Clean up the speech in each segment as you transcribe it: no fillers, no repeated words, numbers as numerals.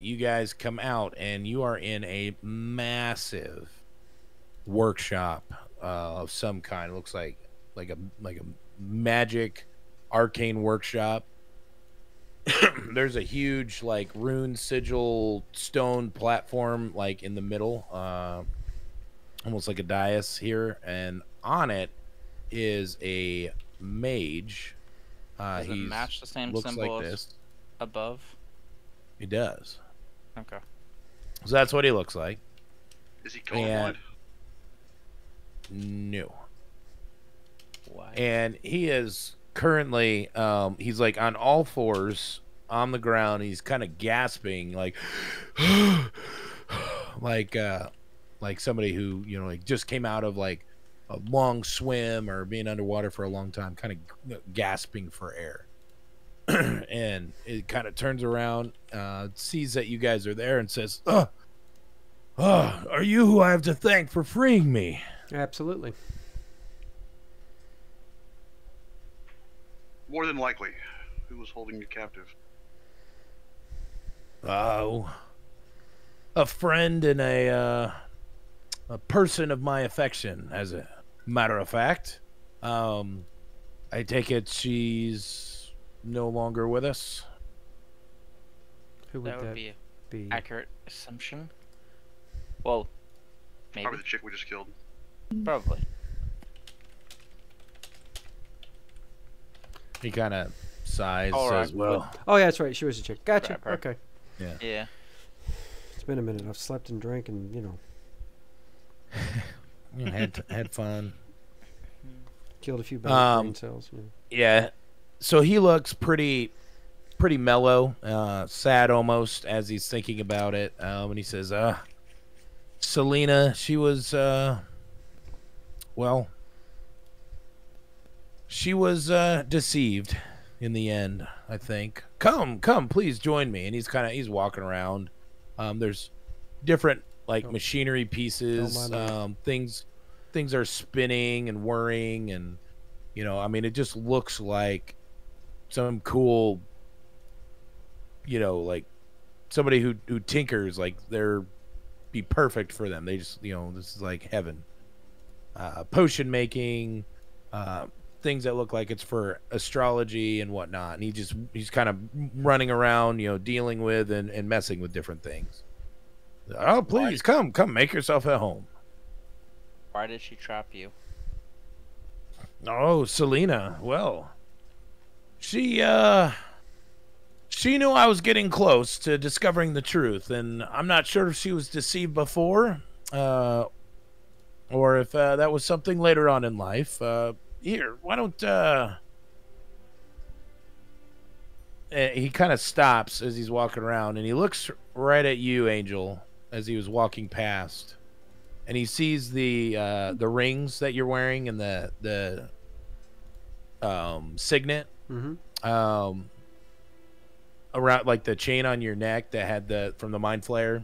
You guys come out and you are in a massive workshop of some kind. It looks like a magic arcane workshop. There's a huge like rune sigil stone platform like in the middle, almost like a dais here, and on it is a mage. Does it He match the same looks like symbol as this. above? He does. Okay. So that's what he looks like. Is he colorblind? No. Why? And he is currently he's like on all fours on the ground. He's kind of gasping like like somebody who, you know, like just came out of like a long swim or being underwater for a long time, kind of gasping for air. And it kind of turns around, sees that you guys are there and says, are you who I have to thank for freeing me? Absolutely. More than likely. Who was holding you captive? Oh, a friend and a person of my affection, as a matter of fact. I take it she's no longer with us. Who would That would that be be? an accurate assumption. Well, maybe. Probably the chick we just killed. Probably. He kind of sighs, All says, right, "Well, Oh, yeah, that's right. She was a chick. Gotcha. Grab her. Okay. yeah, Yeah. It's been a minute. I've slept and drank and, you know, you know, had fun." killed a few bad brain cells. You know. Yeah. So he looks pretty mellow, sad almost as he's thinking about it. And he says, Selena, she was, well, she was deceived in the end, I think. Come, please join me. And he's walking around. There's different like machinery pieces, things are spinning and whirring, and you know, I mean, it just looks like some cool, you know, like somebody who tinkers, like they're be perfect for them. They just, you know, this is like heaven. Potion making, things that look like it's for astrology and whatnot. And he's kind of running around, you know, dealing with and messing with different things. Oh, please come make yourself at home. Why did she trap you? Oh, Selena. Well, she knew I was getting close to discovering the truth, and I'm not sure if she was deceived before, or if that was something later on in life. Here, why don't he kind of stops as he's walking around, and he looks right at you, Angel, as he was walking past. And he sees the rings that you're wearing and the signet around, like the chain on your neck that had the from the mind flayer,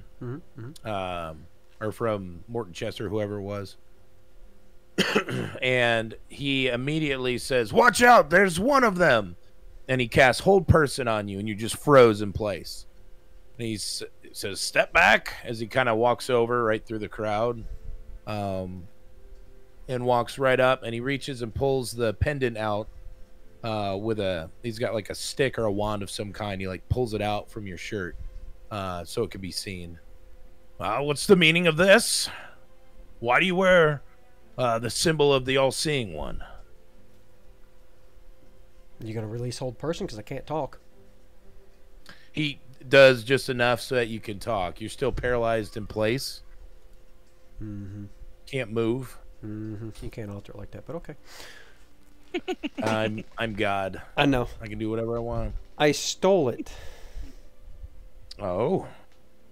or from Morton Chester, whoever it was. And he immediately says, "Watch out! There's one of them!" And he casts Hold Person on you, and you just froze in place. And he says, "Step back," as he kind of walks over right through the crowd, and walks right up, and he reaches and pulls the pendant out he's got like a stick or a wand of some kind. He like pulls it out from your shirt so it can be seen. What's the meaning of this? Why do you wear the symbol of the all-seeing one? You gonna release Hold Person? Because I can't talk. He does just enough so that you can talk. You're still paralyzed in place. Can't move. You can't alter it like that, but okay. I'm God. I know. I can do whatever I want. I stole it. Oh,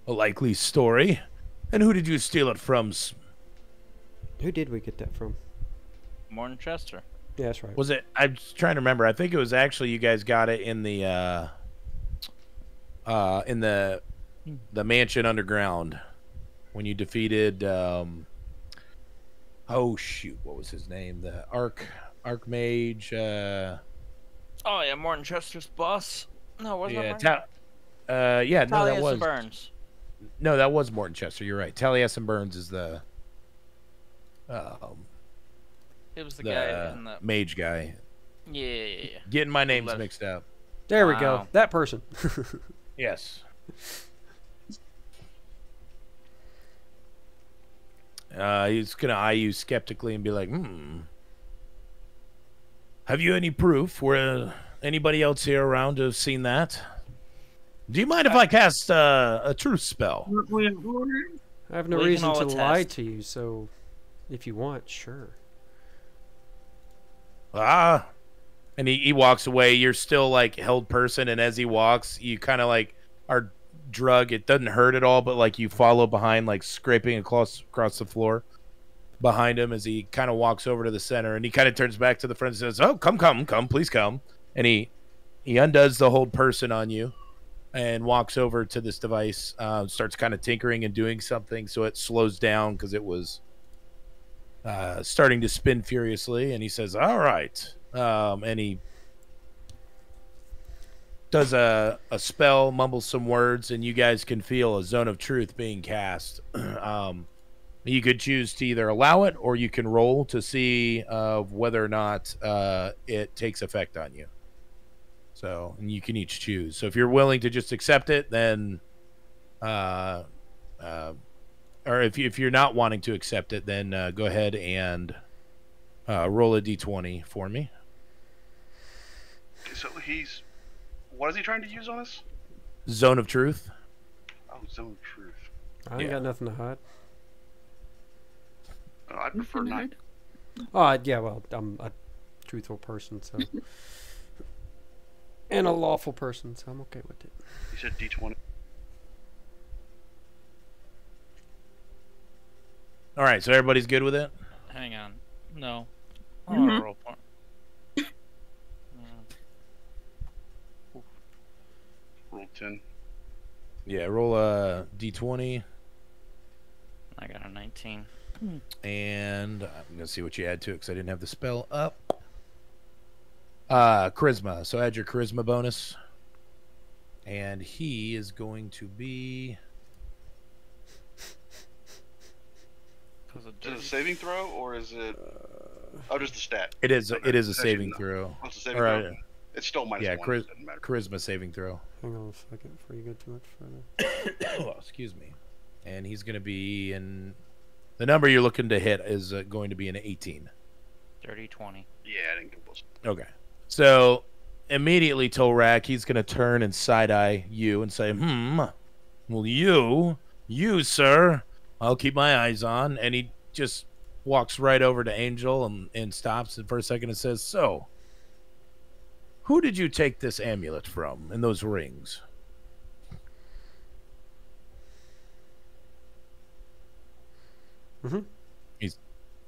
a likely story. And who did you steal it from? Who did we get that from? Morton Chester. Yeah, that's right. Was it? I'm trying to remember. I think it was actually you guys got it in the mansion underground when you defeated oh shoot, what was his name? The Archmage. Oh yeah, Morton Chester's boss. No, wasn't Yeah, it? Yeah, no, that Taliesin was Burns. no, that was Morton Chester. You're right. Taliesin Burns is It was the guy the in the. mage guy. Yeah. Getting my names left. mixed up. There we go. Wow. That person. Yes. He's gonna eye you skeptically and be like, have you any proof where anybody else here around to have seen that? Do you mind if I cast a truth spell? I have no We can reason all to lie attest. to you, so if you want, sure. And he walks away. You're still like held person, and as he walks, you kind of like are drug. It doesn't hurt at all, but like you follow behind, like scraping across the floor behind him as he kind of walks over to the center, and he kind of turns back to the front and says, "Oh, come, please come." And he undoes the hold person on you and walks over to this device, starts kind of tinkering and doing something, so it slows down because it was starting to spin furiously. And he says, "All right," and he does a spell, mumbles some words, and you guys can feel a zone of truth being cast. You could choose to either allow it, or you can roll to see whether or not it takes effect on you. So, and you can each choose. So if you're willing to just accept it, then or if you're not wanting to accept it, then go ahead and roll a d20 for me. Okay, so what is he trying to use on us? Zone of truth. Oh, zone of truth. I ain't got nothing to hide. I prefer not. Oh, yeah, well, I'm a truthful person, so. And a lawful person, so I'm okay with it. You said D20. All right, so everybody's good with it? Hang on. No. I want to roll point. Roll 10. Yeah, roll a d20. I got a 19. And I'm going to see what you add to it because I didn't have the spell up. Charisma. So add your charisma bonus. And he is going to be... Is it a saving throw, or is it... Oh, just the stat. It is Okay. a saving throw. What's the saving All throw? right. It's still minus Yeah, 1. It doesn't matter. charisma saving throw. Hang on a second before you go too much further. Oh, excuse me. And he's going to be in... The number you're looking to hit is going to be an 18. 30, 20. Yeah, I didn't get close. Okay. So immediately, Tolrak, he's going to turn and side-eye you and say, well, you, sir, I'll keep my eyes on. And he just walks right over to Angel and stops for a second and says, so, who did you take this amulet from and those rings? Mm-hmm. He's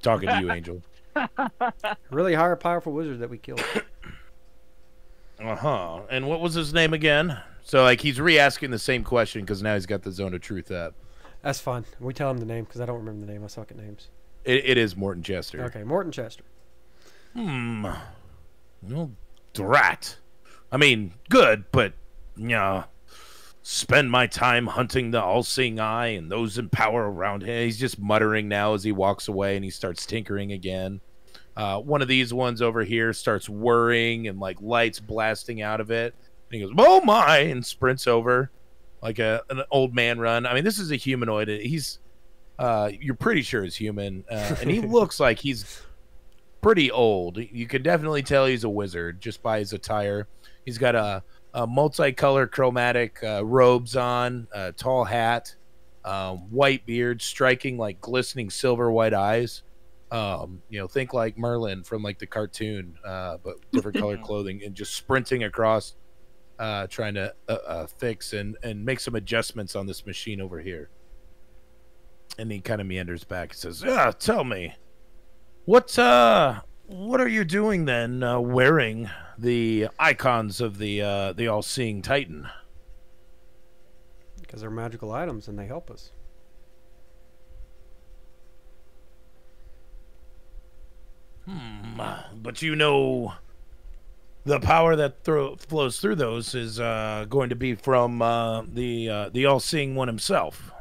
talking to you, Angel. Really high, powerful wizard that we killed. Uh-huh. And what was his name again? So, like, he's re-asking the same question because now he's got the zone of truth up. That's fine. We tell him the name because I don't remember the name. I suck at names. It is Morton Chester. Okay, Morton Chester. Well, drat. I mean, good, but, spend my time hunting the all-seeing eye and those in power around him. He's just muttering now as he walks away, and he starts tinkering again. One of these ones over here starts whirring and, like, lights blasting out of it. And he goes, oh, my, and sprints over like an old man run. I mean, this is a humanoid. He's, you're pretty sure is human, and he looks like he's pretty old. You can definitely tell he's a wizard just by his attire. He's got a multicolored chromatic robes on, a tall hat, white beard, striking like glistening silver white eyes. Think like Merlin from like the cartoon, but different colored clothing, and just sprinting across, trying to fix and make some adjustments on this machine over here. And he kind of meanders back and says, tell me, what are you doing then, wearing the icons of the all-seeing Titan? Because they're magical items and they help us. But you know the power that flows through those is going to be from the all-seeing one himself.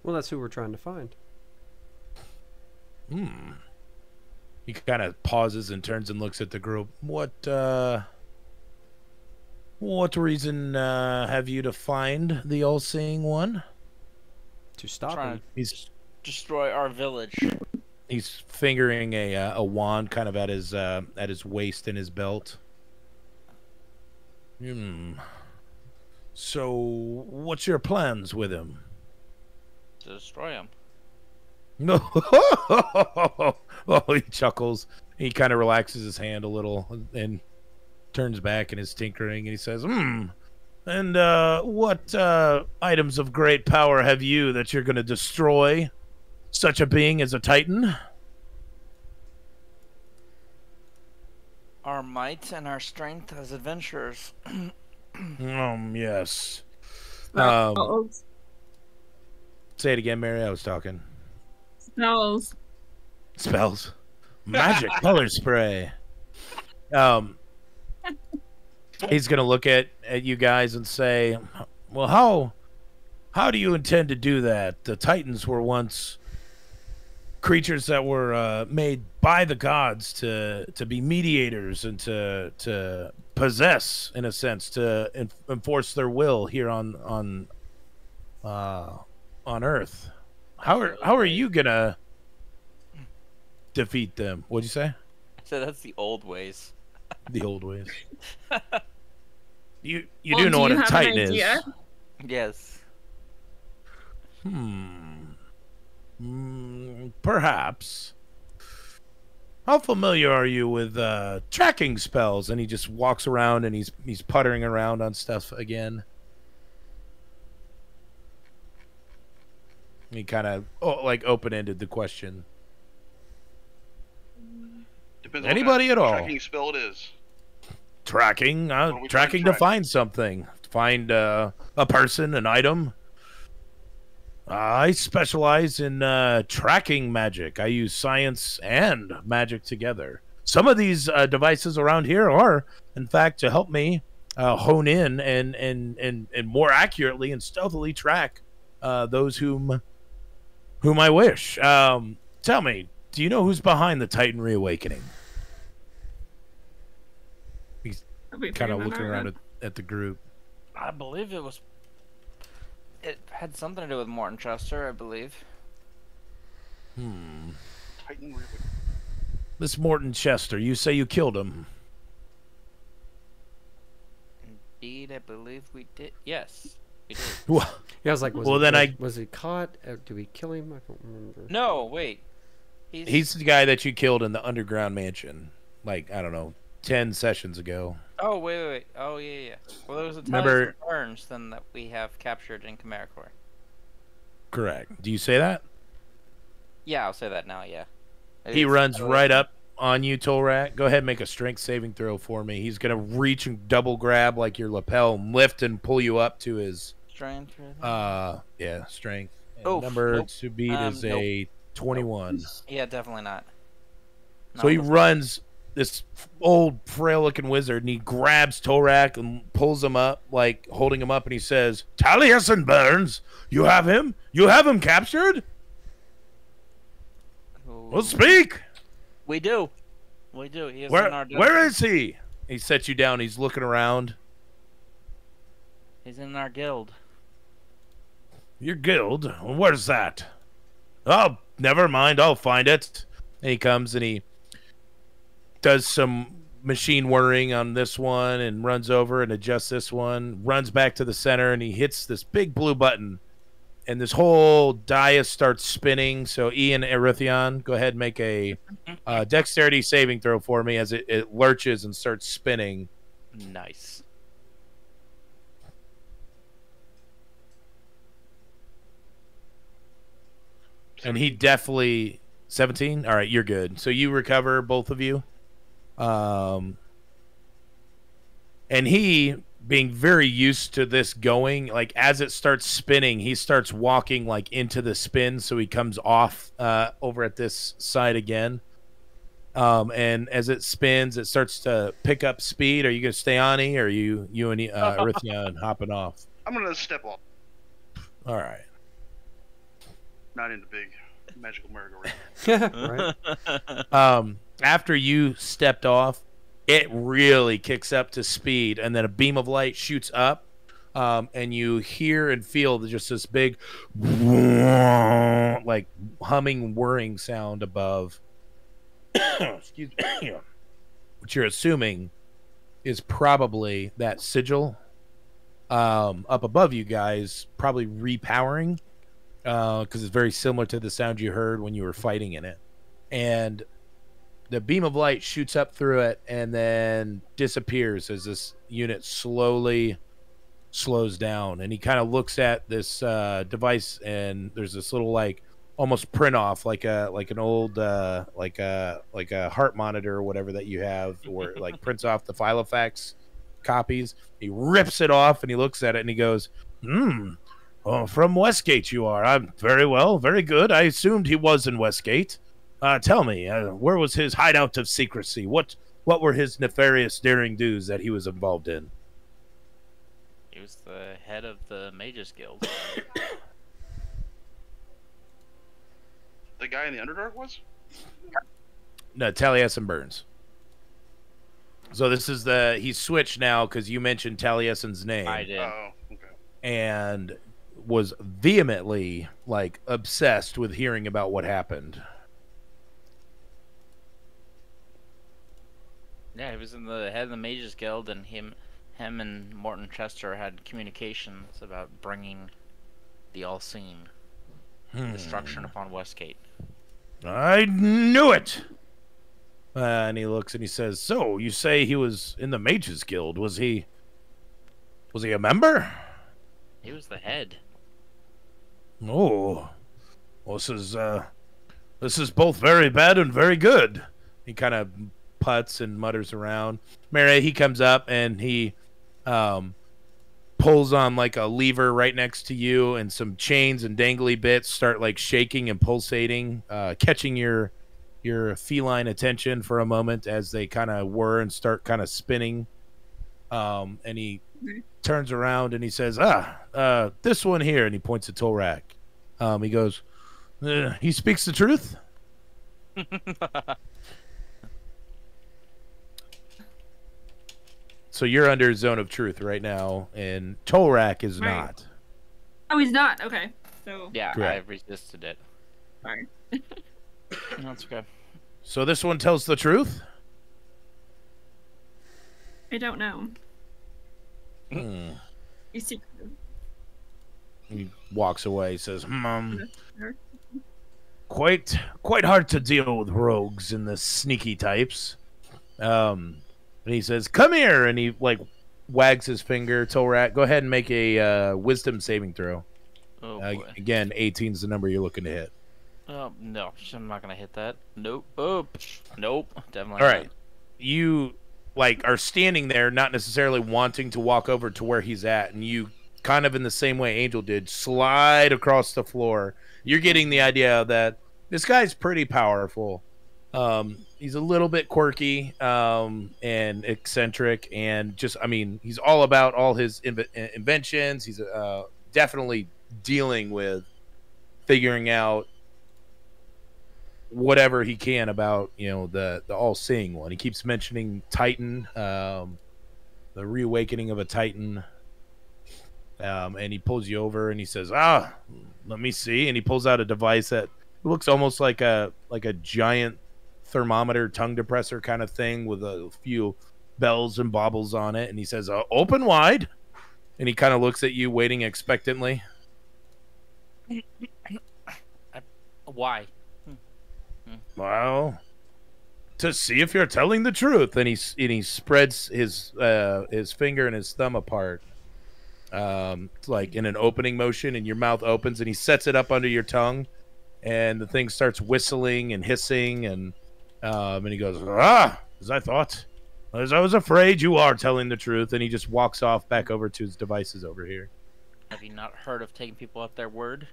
Well, that's who we're trying to find. He kind of pauses and turns and looks at the group. What reason have you to find the all-seeing one? To stop Trying him. to He's destroy our village. fingering a wand kind of at his waist in his belt. So, what's your plans with him? To destroy him. No. Oh, he chuckles. He kind of relaxes his hand a little and turns back in his tinkering, and he says, And what items of great power have you that you're going to destroy such a being as a Titan? Our might and our strength as adventurers. Yes. Spells. Say it again, Mary. I was talking. Spells. Spells. Magic color spray. He's gonna look at you guys and say, well, how do you intend to do that? The Titans were once creatures that were made by the gods to be mediators and to possess, in a sense, to enforce their will here on Earth. How are you gonna defeat them? What'd you say? So that's the old ways. The old ways. You Well, do know what you a have an Titan is. idea? Yes. Perhaps. How familiar are you with tracking spells? And he just walks around and he's puttering around on stuff again. He kind of open-ended the question. Depends on Anybody what at kind of all? tracking spell it is. Tracking, What are we trying tracking to to find something, find a person, an item. I specialize in tracking magic. I use science and magic together. Some of these devices around here are, in fact, to help me hone in and more accurately and stealthily track those whom I wish. Tell me, do you know who's behind the Titan reawakening? He's kind of looking around at the group. I believe it had something to do with Morton Chester, I believe. Titan Reawakening. This Morton Chester, you say you killed him. Indeed, I believe we did. Yes, we did. Well, Yeah, I was like, was he caught? Did we kill him? I don't remember. No, wait. he's the guy that you killed in the underground mansion, like, I don't know, 10 sessions ago. Oh, wait. Oh, yeah. Well, there was a Remember- Burns then that we have captured in Chimeracore. Correct. Do you say that? Yeah, I'll say that now, yeah. He runs right up on you, Tolrak. Go ahead and make a strength saving throw for me. He's going to reach and double grab like your lapel and lift and pull you up to his... Strength. yeah, strength. And Oof, number nope. to beat is a 21. Yeah, definitely not. So he runs, this old, frail-looking wizard, and he grabs Torak and pulls him up, like, holding him up, and he says, Taliesin Burns, you have him? You have him captured? Well, speak! We do. We do. He is in our Where is he? He sets you down. He's looking around. He's in our guild. Your guild? Where's that? Oh, never mind. I'll find it. And he comes and he does some machine whirring on this one and runs over and adjusts this one, runs back to the center, and he hits this big blue button. And this whole dais starts spinning. So Ian Erythion, go ahead and make a dexterity saving throw for me as it lurches and starts spinning. Nice. And he definitely 17. All right, you're good. So you recover, both of you. And he, being very used to this going, like as it starts spinning, he starts walking like into the spin, so he comes off over at this side again. And as it spins, it starts to pick up speed. Are you going to stay on, E, or are you and Arithia and hopping off? I'm gonna step off. All right. Not into big magical merry-go-round. Right. After you stepped off, it really kicks up to speed, and then a beam of light shoots up, and you hear and feel just this big, like humming, whirring sound above. Excuse me. Which you're assuming is probably that sigil up above you guys, probably repowering, because it's very similar to the sound you heard when you were fighting in it. And the beam of light shoots up through it and then disappears as this unit slowly slows down. And he kind of looks at this device, and there's this little like almost print off, like an old like a heart monitor or whatever that you have, where it like prints off the Filofax copies. He rips it off and he looks at it and he goes, oh, from Westgate you are. I'm very well, very good. I assumed he was in Westgate. Tell me, where was his hideout of secrecy? What were his nefarious daring do's that he was involved in? He was the head of the Mages Guild. The guy in the Underdark was? No, Taliesin Burns. So this is he's switched now because you mentioned Taliesin's name. I did. Oh, okay. And was vehemently like obsessed with hearing about what happened. Yeah, he was in the head of the Mages Guild, and him and Morton Chester had communications about bringing the all-seeing destruction upon Westgate. I knew it. And he looks and he says, "So you say he was in the Mages Guild? Was he a member?" He was the head. Oh, well, this is both very bad and very good. He kind of putts and mutters around. Mary, he comes up and he pulls on like a lever right next to you, and some chains and dangly bits start like shaking and pulsating, catching your feline attention for a moment as they kind of whir and start kind of spinning. And he turns around and he says, this one here, and he points at Tolrak. He goes, he speaks the truth? So you're under zone of truth right now, and Tolrak is Right. not. Oh, he's not. Okay. So. Yeah, Correct. I resisted it. Sorry. That's okay. So this one tells the truth? I don't know. Hmm. He's secretive. He walks away, says, quite hard to deal with rogues and the sneaky types. And he says, "Come here," and he like wags his finger. Tolrak, go ahead and make a wisdom saving throw. Oh boy. Again, 18 is the number you're looking to hit. No, I'm not gonna hit that. Nope. Oh, nope. Definitely. All right, you like are standing there, not necessarily wanting to walk over to where he's at, and you kind of in the same way Angel did, slide across the floor. You're getting the idea that this guy's pretty powerful. He's a little bit quirky and eccentric, and just, I mean, he's all about all his inventions. He's definitely dealing with figuring out whatever he can about, the all-seeing one. He keeps mentioning Titan, the reawakening of a Titan. And he pulls you over and he says, let me see. And he pulls out a device that looks almost like a giant thermometer tongue depressor kind of thing with a few bells and baubles on it. And he says, open wide. And he kind of looks at you, waiting expectantly. Why? Well, to see if you're telling the truth. And he spreads his finger and his thumb apart, like in an opening motion, and your mouth opens, and he sets it up under your tongue, and the thing starts whistling and hissing, and he goes, as I thought, as I was afraid, you are telling the truth. And he just walks off back over to his devices over here. Have you not heard of taking people at their word?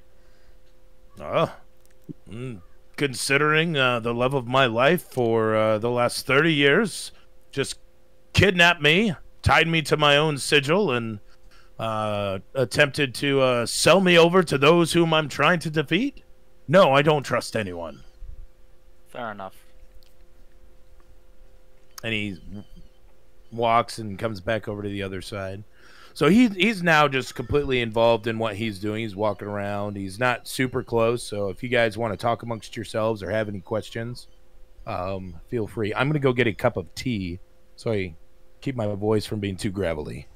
considering the love of my life for the last 30 years, just kidnapped me, tied me to my own sigil, and attempted to sell me over to those whom I'm trying to defeat? No, I don't trust anyone. Fair enough. And he walks and comes back over to the other side. So he's now just completely involved in what he's doing. He's walking around. He's not super close. So if you guys want to talk amongst yourselves or have any questions, feel free. I'm going to go get a cup of tea so I keep my voice from being too gravelly.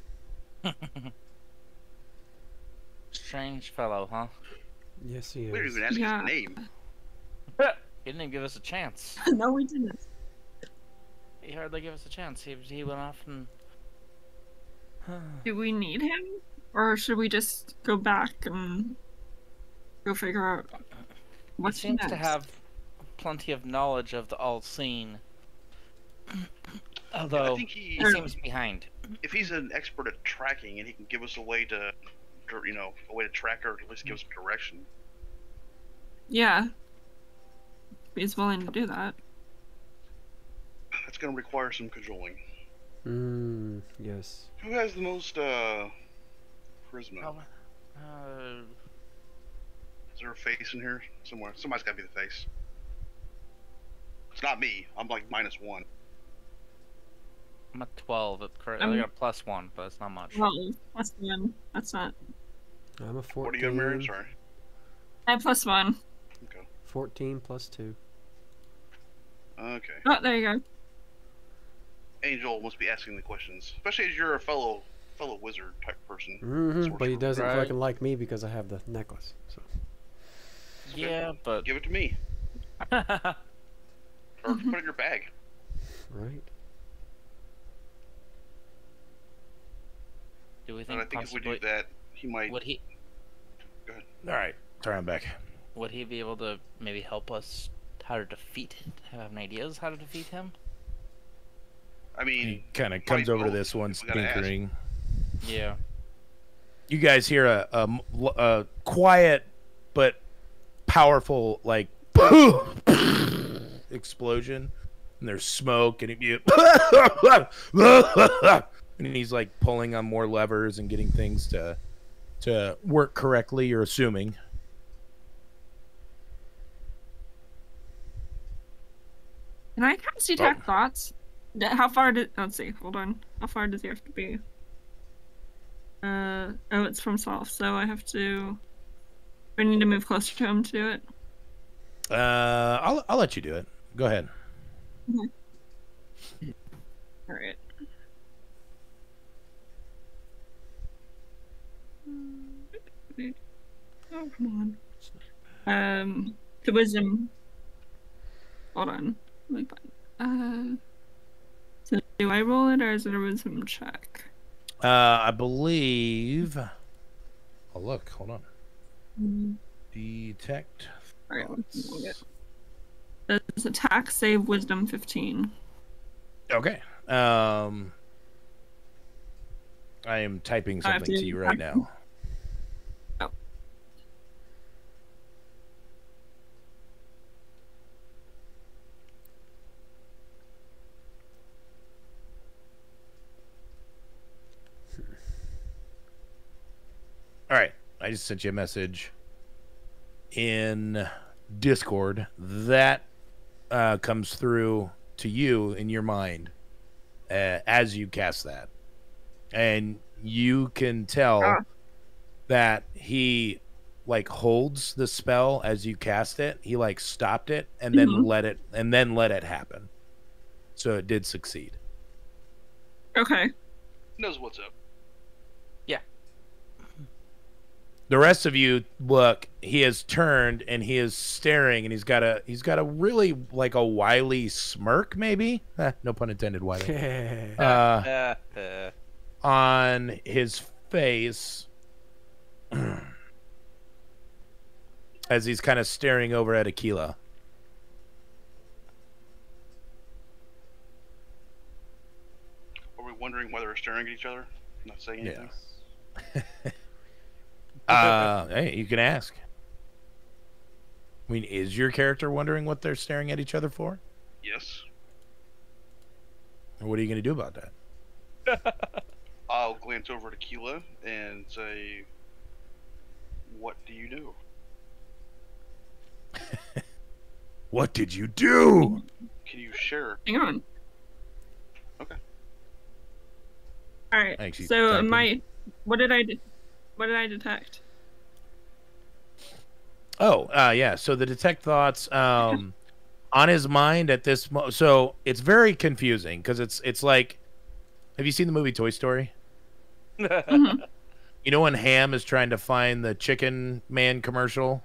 Strange fellow, huh? Yes, he is. We didn't even ask his name. He didn't even give us a chance. No, we didn't. He hardly gave us a chance. He went off and... Do we need him? Or should we just go back and go figure out what's He seems next? to have plenty of knowledge of the all-seeing. Although, Yeah, I think he seems behind. if he's an expert at tracking and he can give us a way to track her, or at least give us direction. Yeah. He's willing to do that. That's going to require some cajoling. Yes. Who has the most charisma? Is there a face in here somewhere? Somebody's got to be the face. It's not me. I'm like -1. I'm at 12. I got a +1, but it's not much. Well, +1. That's not. I'm a 14. What do you have, Mary? I'm sorry. I have +1. Okay. 14 plus 2. Okay. Oh, there you go. Angel must be asking the questions, especially as you're a fellow wizard type person. But he doesn't Right. fucking like me because I have the necklace. So. Yeah, but... Give it to me. Or put it in your bag. Right. Do we And think I think if we possibly... do that, he might. Would he... Go ahead. All right, turn him back. Would he be able to maybe help us how to defeat it? Have any ideas how to defeat him? I mean, He kind of comes over to this one, we gotta ask. snickering. Yeah. You guys hear a quiet but powerful, like, explosion, and there's smoke, and and he's like pulling on more levers and getting things to work correctly. You're assuming. Can I cast detect thoughts? How far did? Let's see. Hold on. How far does he have to be? Oh, it's from self, so I have to. I need to move closer to him to do it. I'll let you do it. Go ahead. Okay. All right. Oh, come on. The wisdom. Hold on. Let me find. So do I roll it or is it a wisdom check? I believe. Oh, look. Hold on. Detect. All right. thoughts. Roll it. Does attack save wisdom 15? Okay. I am typing something to you right now. Oh. All right. I just sent you a message in Discord. That comes through to you in your mind as you cast that. And you can tell that he like holds the spell as you cast it. He like stopped it and then let it happen. So it did succeed. Okay. Knows what's up. Yeah. The rest of you look, he has turned and he is staring, and he's got a really like a wily smirk, maybe? No pun intended, wily. On his face as he's kind of staring over at Aquila. Are we wondering whether we're staring at each other? Not saying anything? Hey, you can ask. I mean, is your character wondering what they're staring at each other for? Yes. And what are you going to do about that? I'll glance over to Keela and say, "What do you do?" What did you do? Can you share? Hang on. Okay. All right. Thanks, you So typing. what did I detect? Oh, yeah. So the detect thoughts on his mind at this so it's very confusing because it's like, have you seen the movie Toy Story? Mhm. You know when Ham is trying to find the Chicken Man commercial?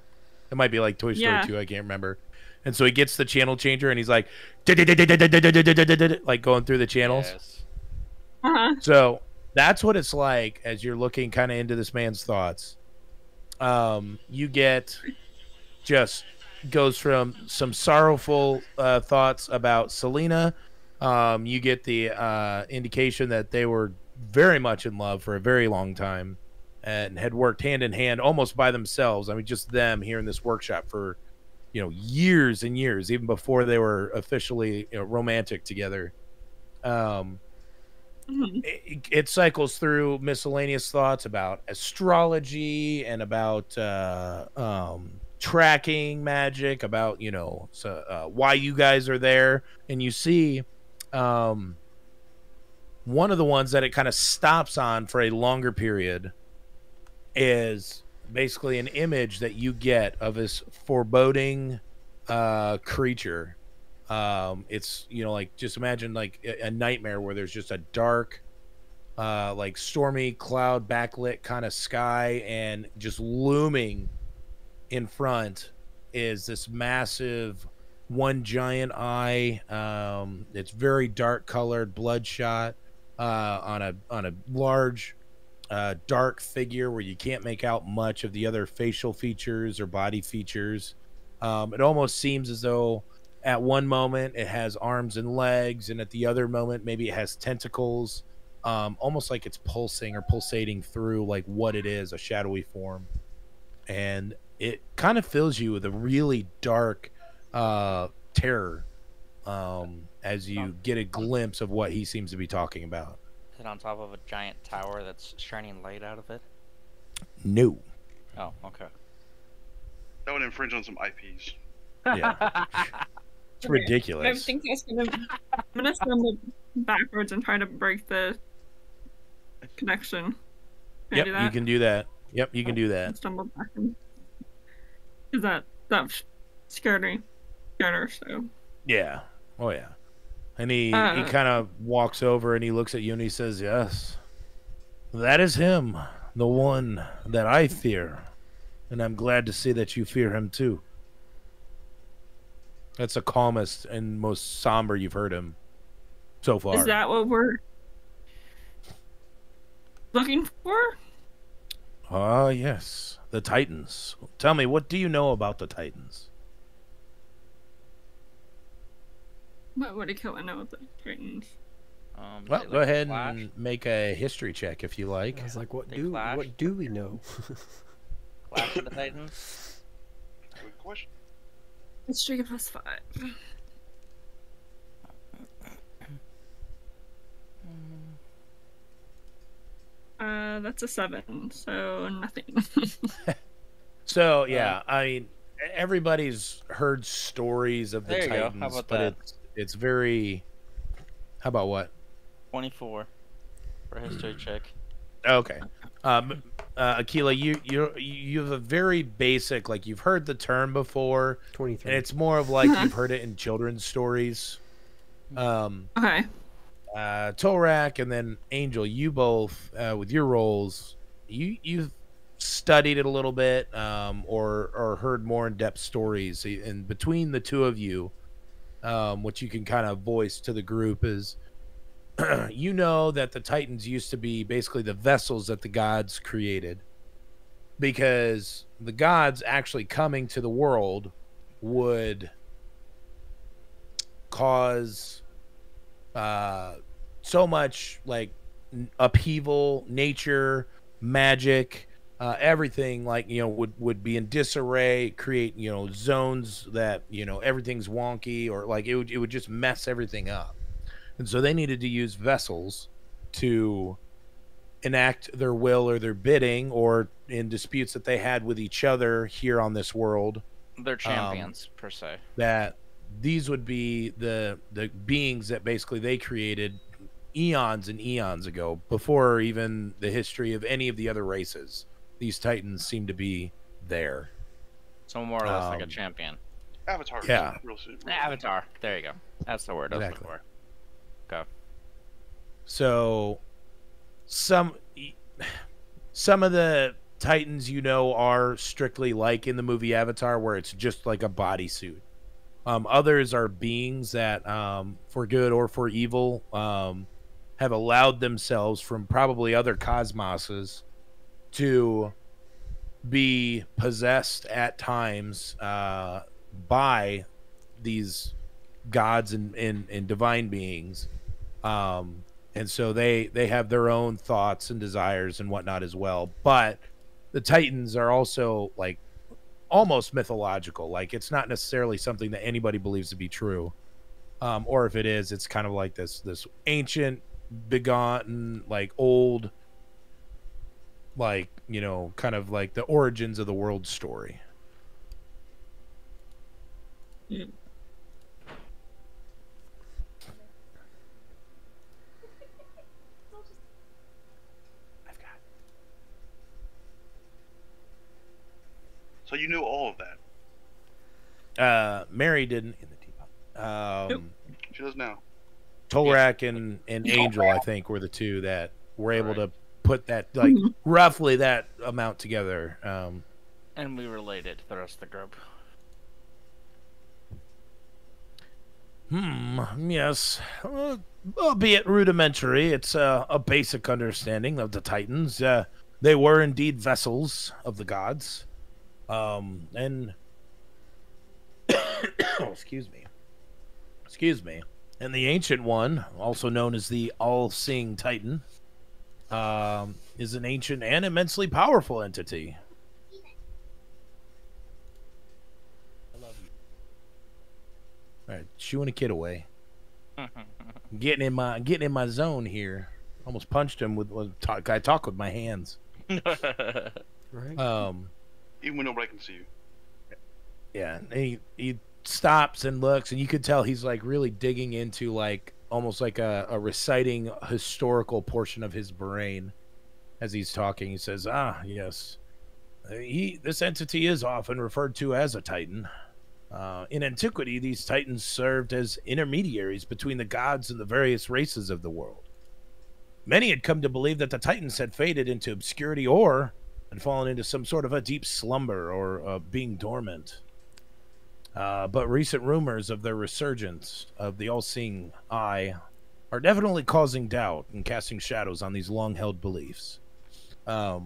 It might be like Toy Story Yeah. 2, I can't remember. And so he gets the channel changer and he's like like going through the channels. Yes. Uh-huh. So that's what it's like as you're looking kind of into this man's thoughts. You get just goes from some sorrowful thoughts about Selena. You get the indication that they were very much in love for a very long time and had worked hand in hand almost by themselves. I mean, just them here in this workshop for, years and years, even before they were officially romantic together. Mhm. It cycles through miscellaneous thoughts about astrology and about tracking magic, about why you guys are there, and you see one of the ones that it kind of stops on for a longer period is basically an image that you get of this foreboding creature. It's like, just imagine like a nightmare where there's just a dark like stormy cloud backlit kind of sky, and just looming in front is this massive one giant eye. It's very dark colored, bloodshot, on a large dark figure where you can't make out much of the other facial features or body features. It almost seems as though at one moment it has arms and legs, and at the other moment maybe it has tentacles, almost like it's pulsing or pulsating through like what it is, a shadowy form. And it kind of fills you with a really dark terror as you get a glimpse of what he seems to be talking about. Is it on top of a giant tower that's shining light out of it? No. Oh, okay. That would infringe on some IPs. Yeah. It's I ridiculous. think I'm gonna stumble backwards and try to break the connection. Can I Yep, do you that? can do that. Yep, you can do that. Stumble backwards. Because that scared her, so. Yeah. Oh yeah. And he Uh. kind of walks over and he looks at you and he says, "Yes, that is him, the one that I fear, and I'm glad to see that you fear him too." That's the calmest and most somber you've heard him so far. Is that what we're looking for? Ah, yes, the Titans. Tell me, what do you know about the Titans? What do I know with the Titans? Well, they go like ahead Flash? and make a history check if you like. I was like, what They do clash? we know? Clash of the Titans? Good question. History +5. That's a 7, so nothing. So yeah, I mean, everybody's heard stories of the There you go. How Titans, about but that? it's very. How about what? 24 for a history check. Okay, Akila, you have a very basic, like, you've heard the term before, 23. and it's more of like you've heard it in children's stories. Okay. Torak and then Angel, you both with your roles, you've studied it a little bit, or heard more in-depth stories. And between the two of you, what you can kind of voice to the group is, you know that the Titans used to be basically the vessels that the gods created, because the gods actually coming to the world would cause so much like upheaval, nature, magic, everything like would be in disarray, create zones that everything's wonky, or like it would just mess everything up. And so they needed to use vessels to enact their will or their bidding, or in disputes that they had with each other here on this world. They're champions per se. That these would be the beings that basically they created eons and eons ago, before even the history of any of the other races. These Titans seem to be there. So more or less like a champion. Avatar. Yeah. Real Avatar. There you go. That's the word I was looking for. Go. So some of the Titans are strictly like in the movie Avatar, where it's just like a bodysuit. Others are beings that, for good or for evil, have allowed themselves from probably other cosmoses to be possessed at times by these gods and divine beings. And so they have their own thoughts and desires and whatnot as well. But the Titans are also like almost mythological. Like, it's not necessarily something that anybody believes to be true. Or if it is, it's kind of like this ancient, begotten, like old, like, kind of like the origins of the world story. Mm. So you knew all of that. Mary didn't in the teapot. She does now. Tolrak and Angel, I think, were the two that were able to put that, like, roughly that amount together. And we related to the rest of the group. Yes. Albeit rudimentary, it's a basic understanding of the Titans. They were indeed vessels of the gods. And excuse me. And the Ancient One, also known as the All-Seeing Titan, is an ancient and immensely powerful entity. I love you. All right, shooing a kid away. Getting in my zone here. Almost punched him I talk with my hands. Right. Even when nobody can see you. Yeah, and he stops and looks, and you could tell he's like really digging into like almost like a reciting historical portion of his brain as he's talking. He says, yes, this entity is often referred to as a Titan. In antiquity, these Titans served as intermediaries between the gods and the various races of the world. Many had come to believe that the Titans had faded into obscurity or had fallen into some sort of a deep slumber or being dormant. But recent rumors of their resurgence of the all-seeing eye are definitely causing doubt and casting shadows on these long-held beliefs. What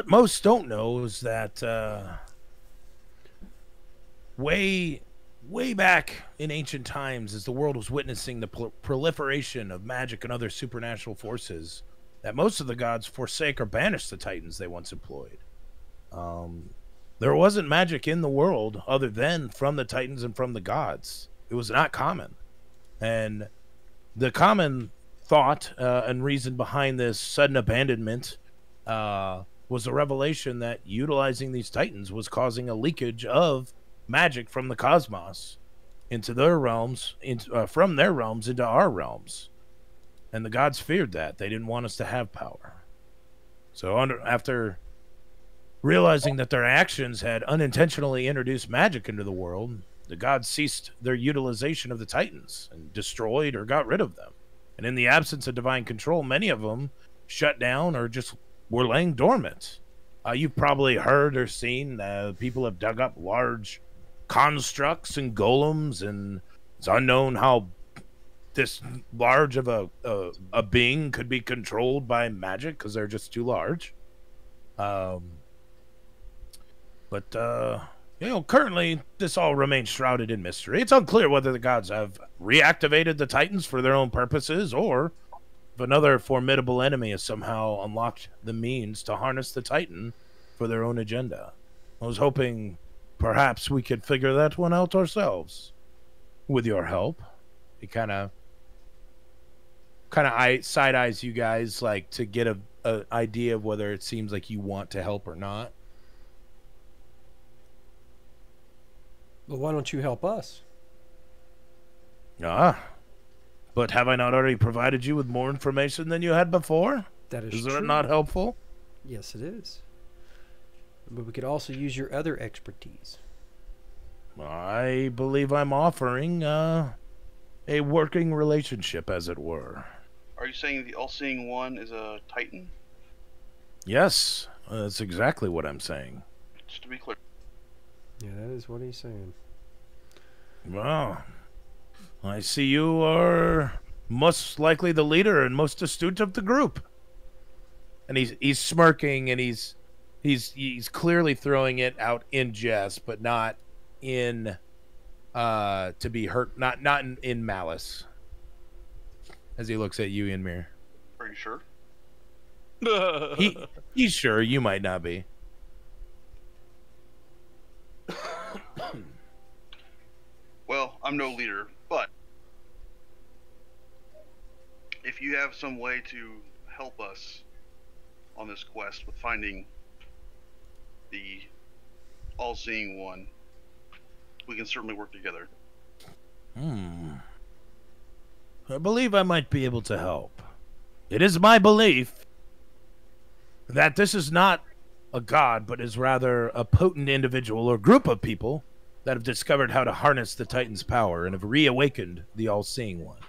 most don't know is that way back in ancient times, as the world was witnessing the proliferation of magic and other supernatural forces, that most of the gods forsake or banish the Titans they once employed. There wasn't magic in the world other than from the Titans and from the gods. It was not common. And the common thought and reason behind this sudden abandonment was the revelation that utilizing these Titans was causing a leakage of magic from the cosmos into their realms, from their realms into our realms. And the gods feared that. They didn't want us to have power. So after realizing that their actions had unintentionally introduced magic into the world, the gods ceased their utilization of the Titans and destroyed or got rid of them. And in the absence of divine control, many of them shut down or just were laying dormant. You've probably heard or seen people have dug up large constructs and golems, and it's unknown how this large of a being could be controlled by magic because they're just too large. But currently this all remains shrouded in mystery. It's unclear whether the gods have reactivated the Titans for their own purposes or another formidable enemy has somehow unlocked the means to harness the Titan for their own agenda. I was hoping perhaps we could figure that one out ourselves. With your help. He kind of side eyes you guys, like, to get a idea of whether it seems like you want to help or not. Well, why don't you help us? But have I not already provided you with more information than you had before? That is that true. not helpful? Yes, it is. But we could also use your other expertise. I believe I'm offering a working relationship, as it were. Are you saying the all-seeing one is a Titan? Yes, that's exactly what I'm saying. Just to be clear. Yeah, that is what he's saying. Well, I see you are most likely the leader and most astute of the group. And he's smirking, and he's clearly throwing it out in jest, but not in to be hurt, not in malice. As he looks at you, Ynmir. Are you sure? He's sure, you might not be. Well, I'm no leader, but if you have some way to help us on this quest with finding the all-seeing one, we can certainly work together. I believe I might be able to help. It is my belief that this is not a god, but is rather a potent individual or group of people that have discovered how to harness the Titan's power and have reawakened the all-seeing one.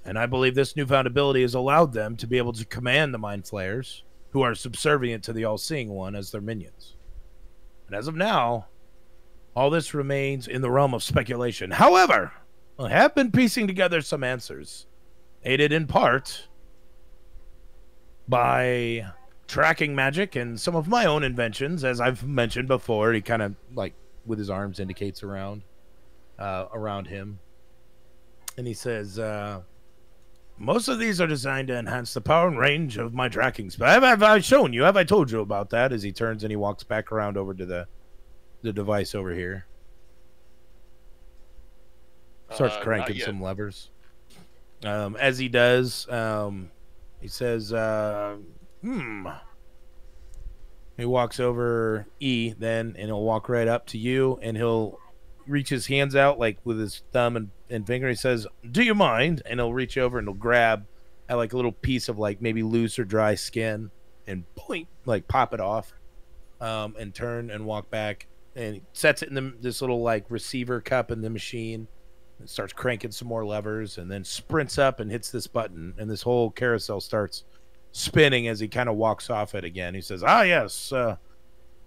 And I believe this newfound ability has allowed them to be able to command the Mind Flayers, who are subservient to the all-seeing one, as their minions. And as of now, all this remains in the realm of speculation. However, I have been piecing together some answers, aided in part by tracking magic and some of my own inventions, as I've mentioned before. He kind of, like, with his arms indicates around him. And he says, most of these are designed to enhance the power and range of my tracking spell. Have I shown you? Have I told you about that? As he turns and he walks back around over to the device over here. Starts cranking some levers. As he does, he says, He walks over then, and he'll walk right up to you, and he'll reach his hands out, like, with his thumb and finger. He says, do you mind? And he'll reach over and he'll grab at, like, a little piece of, like, maybe loose or dry skin and point, like, pop it off, and turn and walk back. And he sets it in this little, like, receiver cup in the machine and starts cranking some more levers, and then sprints up and hits this button, and this whole carousel starts spinning as he kind of walks off it again. He says, yes, I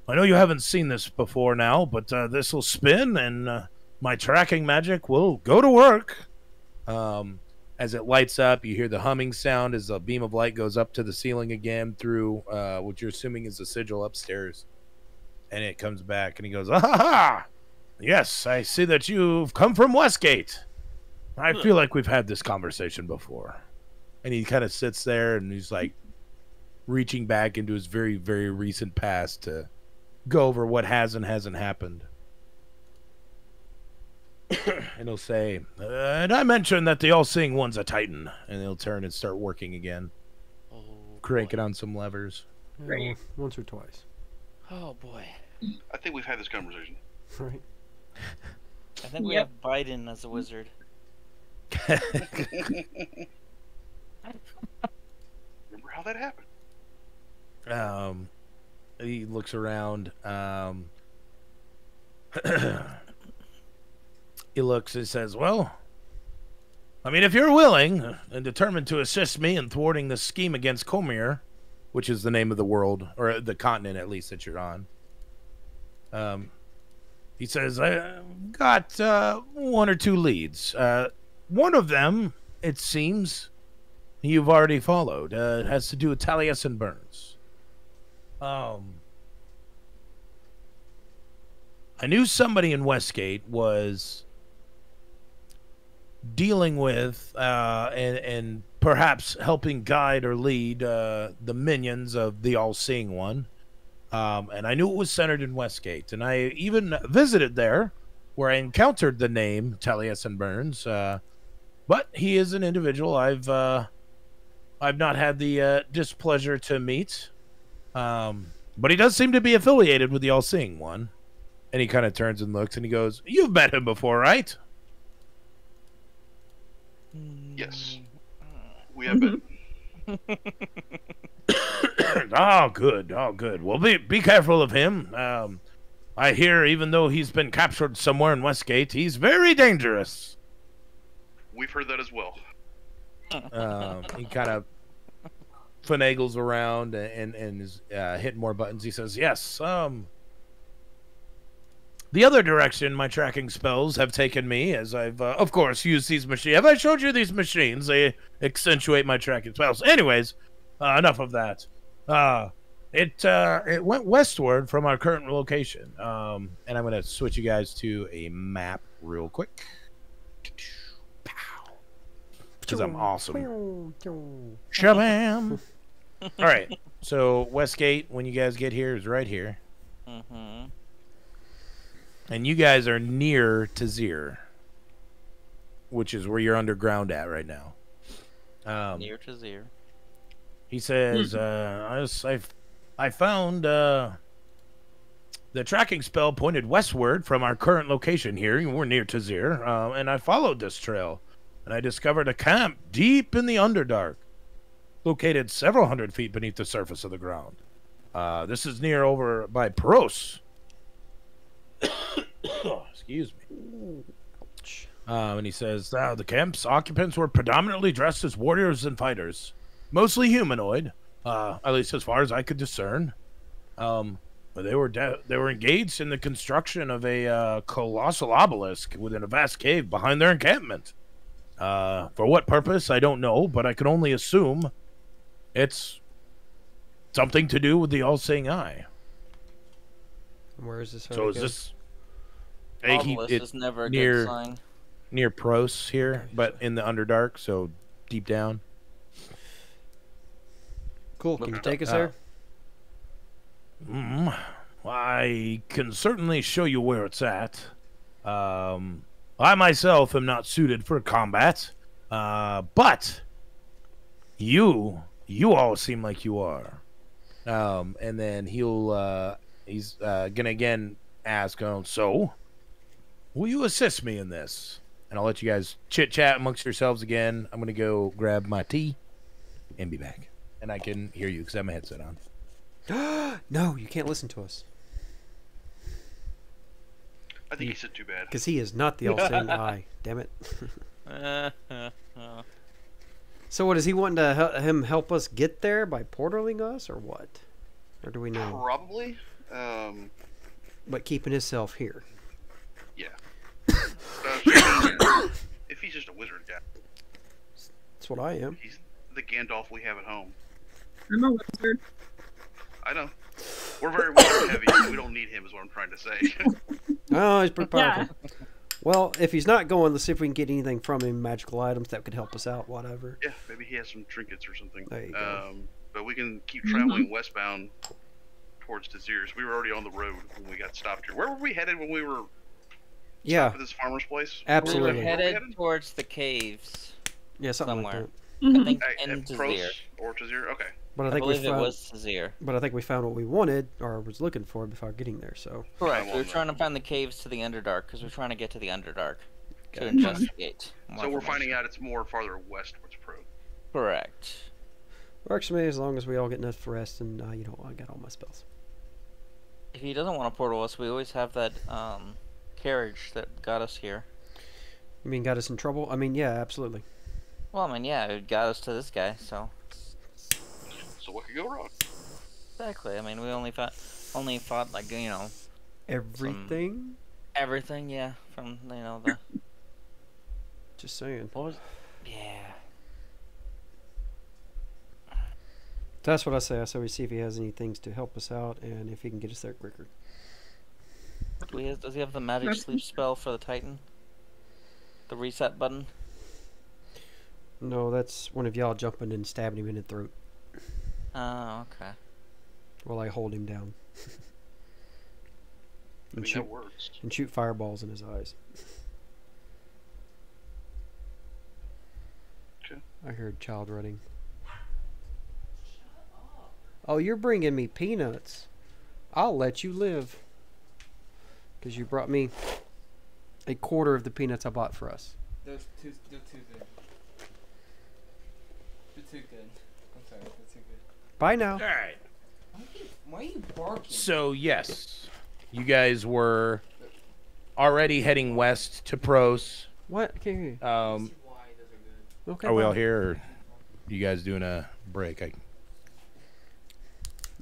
know you haven't seen this before now, but this will spin, and my tracking magic will go to work. As it lights up, you hear the humming sound as a beam of light goes up to the ceiling again through what you're assuming is the sigil upstairs. And it comes back, and he goes, ha! Yes, I see that you've come from Westgate. I feel like we've had this conversation before. And he kind of sits there, and he's, like, reaching back into his very, very recent past to go over what has and hasn't happened. And he'll say, and I mentioned that the all-seeing one's a Titan. And he'll turn and start working again. Cranking on some levers. Right. Once or twice. Oh, boy. I think we've had this conversation. Right. I think we have Biden as a wizard. Remember how that happened? He looks around. He looks and says, well, I mean, if you're willing and determined to assist me in thwarting this scheme against Comir, which is the name of the world, or the continent at least that you're on, he says, I got one or two leads. One of them, it seems, you've already followed. It has to do with Taliesin Burns. I knew somebody in Westgate was dealing with and perhaps helping guide or lead the minions of the All-Seeing One. And I knew it was centered in Westgate, and I even visited there, where I encountered the name Taliesin Burns. But he is an individual I've not had the displeasure to meet. But he does seem to be affiliated with the All-Seeing One. And he kind of turns and looks, and he goes, "You've met him before, right?" Yes. We have been. Oh, good. Oh, good. Well, be careful of him. I hear even though he's been captured somewhere in Westgate, he's very dangerous. We've heard that as well. He kind of finagles around and is hitting more buttons. He says, "Yes, the other direction my tracking spells have taken me, as I've, of course, used these machines. Have I showed you these machines? They accentuate my tracking spells. Anyways, enough of that. It went westward from our current location. And I'm going to switch you guys to a map real quick. Because I'm awesome. Shabam! All right. So Westgate, when you guys get here, is right here. Mm-hmm. And you guys are near to Zir, which is where you're underground at right now. Near to Zir. He says, I found the tracking spell pointed westward from our current location here. We're near to Zir, and I followed this trail, and I discovered a camp deep in the Underdark, located several hundred feet beneath the surface of the ground. This is near over by Pros. Excuse me. And he says, the camp's occupants were predominantly dressed as warriors and fighters, mostly humanoid, at least as far as I could discern. But they were engaged in the construction of a colossal obelisk within a vast cave behind their encampment. For what purpose, I don't know, but I can only assume it's something to do with the All-Seeing Eye. Where is this? So is this... Obelisk is never a good sign. Near Pros here, but in the Underdark, so deep down. Cool. Can you take us there? I can certainly show you where it's at. I myself am not suited for combat, but you all seem like you are. And then he's gonna again ask, so will you assist me in this? And I'll let you guys chit chat amongst yourselves again. I'm gonna go grab my tea and be back, and I can hear you because I have my headset on. No, you can't listen to us. I think he said too bad. Because he is not the all-seeing eye. Damn it. So what, is he wanting to help us get there by portaling us, or what? Or do we know? Probably. But keeping himself here. Yeah. If he's just a wizard guy. That's what I am. He's the Gandalf we have at home. I'm a wizard. I know. We're very water heavy, so we don't need him, is what I'm trying to say. Oh, he's pretty powerful. Yeah. Well, if he's not going, let's see if we can get anything from him, magical items that could help us out, whatever. Yeah, maybe he has some trinkets or something. There you go. But we can keep traveling westbound towards Dezirs. We were already on the road when we got stopped here. Where were we headed when we were stopped at this farmer's place? Absolutely. We were headed towards the caves. Yeah, something somewhere. like that. I think At in Pros Tazir. or Tazir? Okay. But I I think believe we it found, was Tazir. but I think we found what we wanted, or was looking for before getting there, so. Correct. We were trying to find the caves to the Underdark, because we're trying to get to the Underdark to investigate. So we're finding out it's more farther west towards Pro. Correct. Works for me as long as we all get enough rest and, I got all my spells. If he doesn't want to portal us, we always have that carriage that got us here. You mean got us in trouble? I mean, yeah, absolutely. Well, I mean, yeah, it got us to this guy, so. So what could go wrong? Exactly. I mean, we only fought like, Everything? everything, yeah, from the. Just saying. What was? Yeah. That's what I say. I say we see if he has any things to help us out and if he can get us there quicker. Does he have the magic sleep spell for the Titan? The reset button? No, that's one of y'all jumping and stabbing him in the throat Oh, okay. while I hold him down. I mean, that works. And shoot fireballs in his eyes. Okay. I heard child running. Oh, you're bringing me peanuts. I'll let you live. Because you brought me a quarter of the peanuts I bought for us. They're too good. They're too good. I'm sorry, they're too good. Bye now. All right. Why are you barking? So yes, you guys were already heading west to Pros. What? I can't hear you. Why those are good. Okay. Are we bye. all here, or you guys doing a break?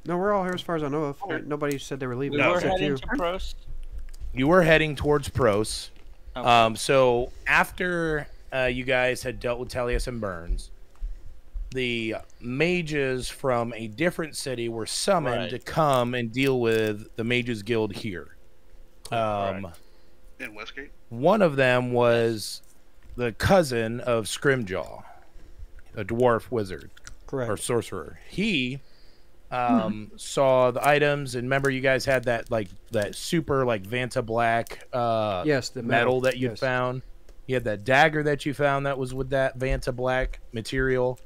No, we're all here as far as I know of. Nobody said they were leaving. We No, were except heading you. to Prost. You were heading towards Pros. Okay. So after you guys had dealt with Tellius and Burns, the mages from a different city were summoned Right. to come and deal with the Mages Guild here. Correct. In Westgate? One of them was the cousin of Scrimjaw, a dwarf wizard Correct. or sorcerer. He saw the items, and remember you guys had that super Vanta Black Yes, the metal that you yes. found. You had that dagger that you found that was with that Vanta Black material,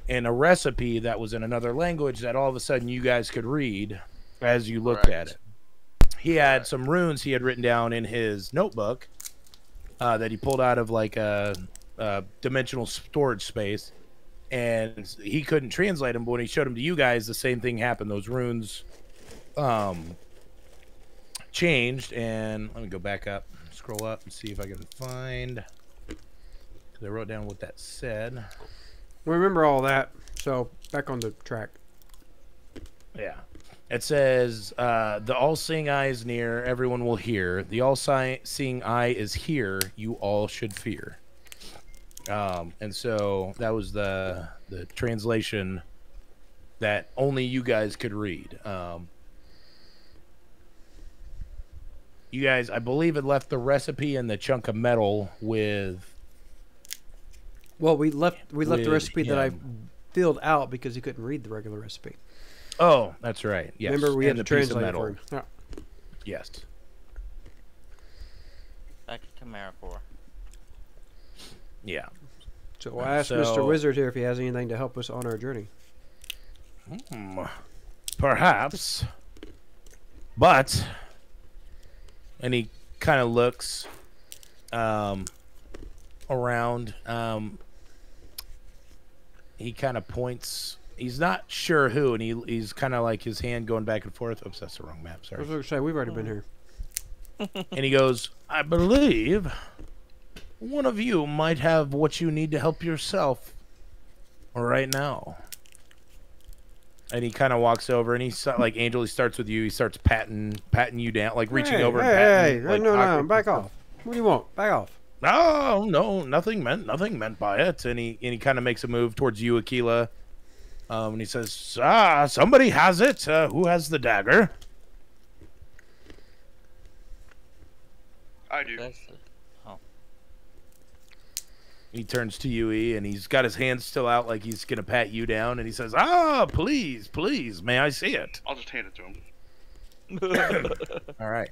and a recipe that was in another language that all of a sudden you guys could read as you looked at it. He had some runes he had written down in his notebook that he pulled out of a dimensional storage space, and he couldn't translate them, but when he showed them to you guys, the same thing happened. Those runes changed, and let me go back up, scroll up, and see if I can find, because I wrote down what that said. We remember all that, so back on the track. Yeah. It says, the all-seeing eye is near, everyone will hear. The all-seeing eye is here, you all should fear. And so that was the translation that only you guys could read. You guys, I believe, it left the recipe and the chunk of metal with... Well, we left the With recipe that I him. filled out because he couldn't read the regular recipe. Oh, that's right. Yes. Remember, we had And to the piece of translate it metal. for him. Yeah. Yes. Back to Maricor. Yeah. So I asked So- Mr. Wizard here if he has anything to help us on our journey. Perhaps. But, and he kind of looks around. He kind of points. He's not sure who, and he's kind of his hand going back and forth. Oops, that's the wrong map. I Sorry. was going to say, we've already been here. And he goes, I believe one of you might have what you need to help yourself right now. And he kind of walks over, and he's Angel, he starts with you. He starts patting you down, reaching over and patting. No, back off. What do you want? Back off. Oh, no, nothing meant by it. And he kind of makes a move towards you, Aquila. And he says, somebody has it. Who has the dagger? I do. He turns to Yui, and he's got his hands still out like he's going to pat you down. And he says, please, may I see it? I'll just hand it to him. All right.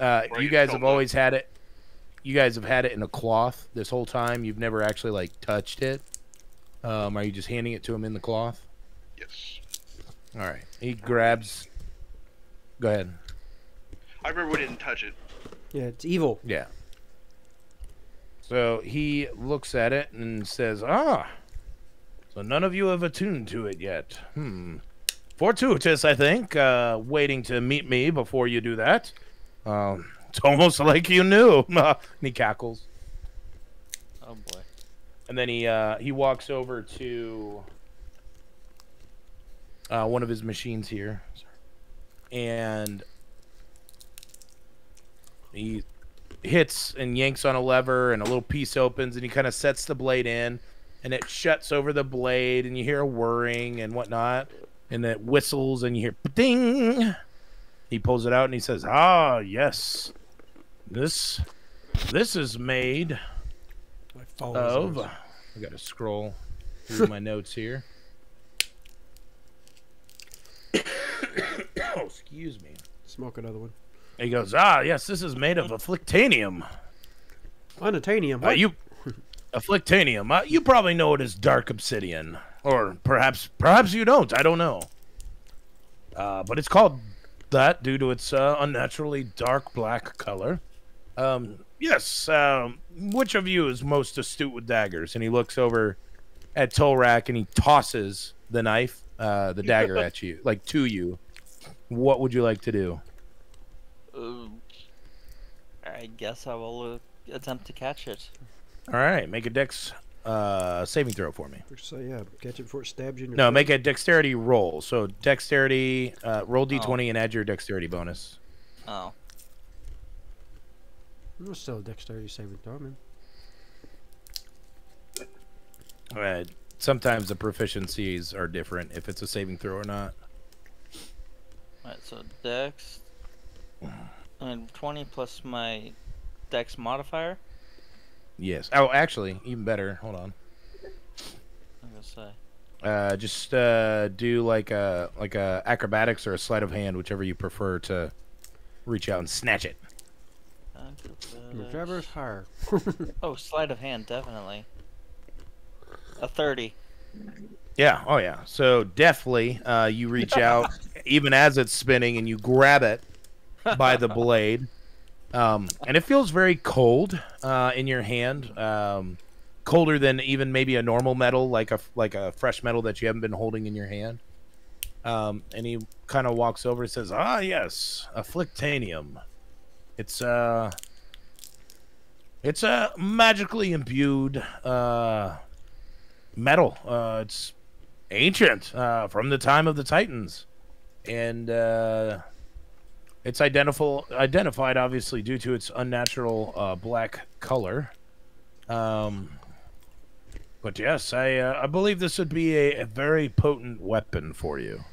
Or You guys don't have look. always had it. You guys have had it in a cloth this whole time. You've never actually touched it. Are you just handing it to him in the cloth? Yes. All right. He grabs. Go ahead. I remember we didn't touch it. Yeah, it's evil. Yeah. So he looks at it and says, so none of you have attuned to it yet. Fortuitous, I think, waiting to meet me before you do that. It's almost like you knew. And he cackles. Oh boy. And then he walks over to one of his machines here. And he hits and yanks on a lever, and a little piece opens, and he kind of sets the blade in, and it shuts over the blade, and you hear a whirring and whatnot, and it whistles, and you hear ding. He pulls it out, and he says, yes, this is made of I got to scroll through my notes here. Oh, excuse me. Smoke another one. He goes, ah, yes, this is made of afflictanium. Unatanium. What? Afflictanium. You probably know it as dark obsidian, or perhaps you don't. I don't know. But it's called that due to its unnaturally dark black color. Yes. Which of you is most astute with daggers? And he looks over at Tolrak and he tosses the knife, the dagger at you, like to you. What would you like to do? I guess I will attempt to catch it. All right, make a dex saving throw for me. So yeah, catch it before it stabs you in your No, foot. make a dexterity roll. So dexterity, roll d20 and add your dexterity bonus. Oh. It's still a dexterity saving throw, man. All right. Sometimes the proficiencies are different if it's a saving throw or not. Alright, so dex. And 20 plus my dex modifier. Yes. Oh, actually, even better. Hold on. I'm gonna say. Just do like a acrobatics or a sleight of hand, whichever you prefer to reach out and snatch it. Whichever is higher. Oh, sleight of hand, definitely. A 30. Yeah. Oh, yeah. So definitely, you reach out even as it's spinning, and you grab it by the blade, and it feels very cold in your hand, colder than even maybe a normal metal, like a fresh metal that you haven't been holding in your hand. And he kind of walks over and says, "Ah, yes, afflictanium. It's a magically imbued metal. It's ancient, from the time of the Titans, and it's identified obviously due to its unnatural black color. But yes, I believe this would be a very potent weapon for you.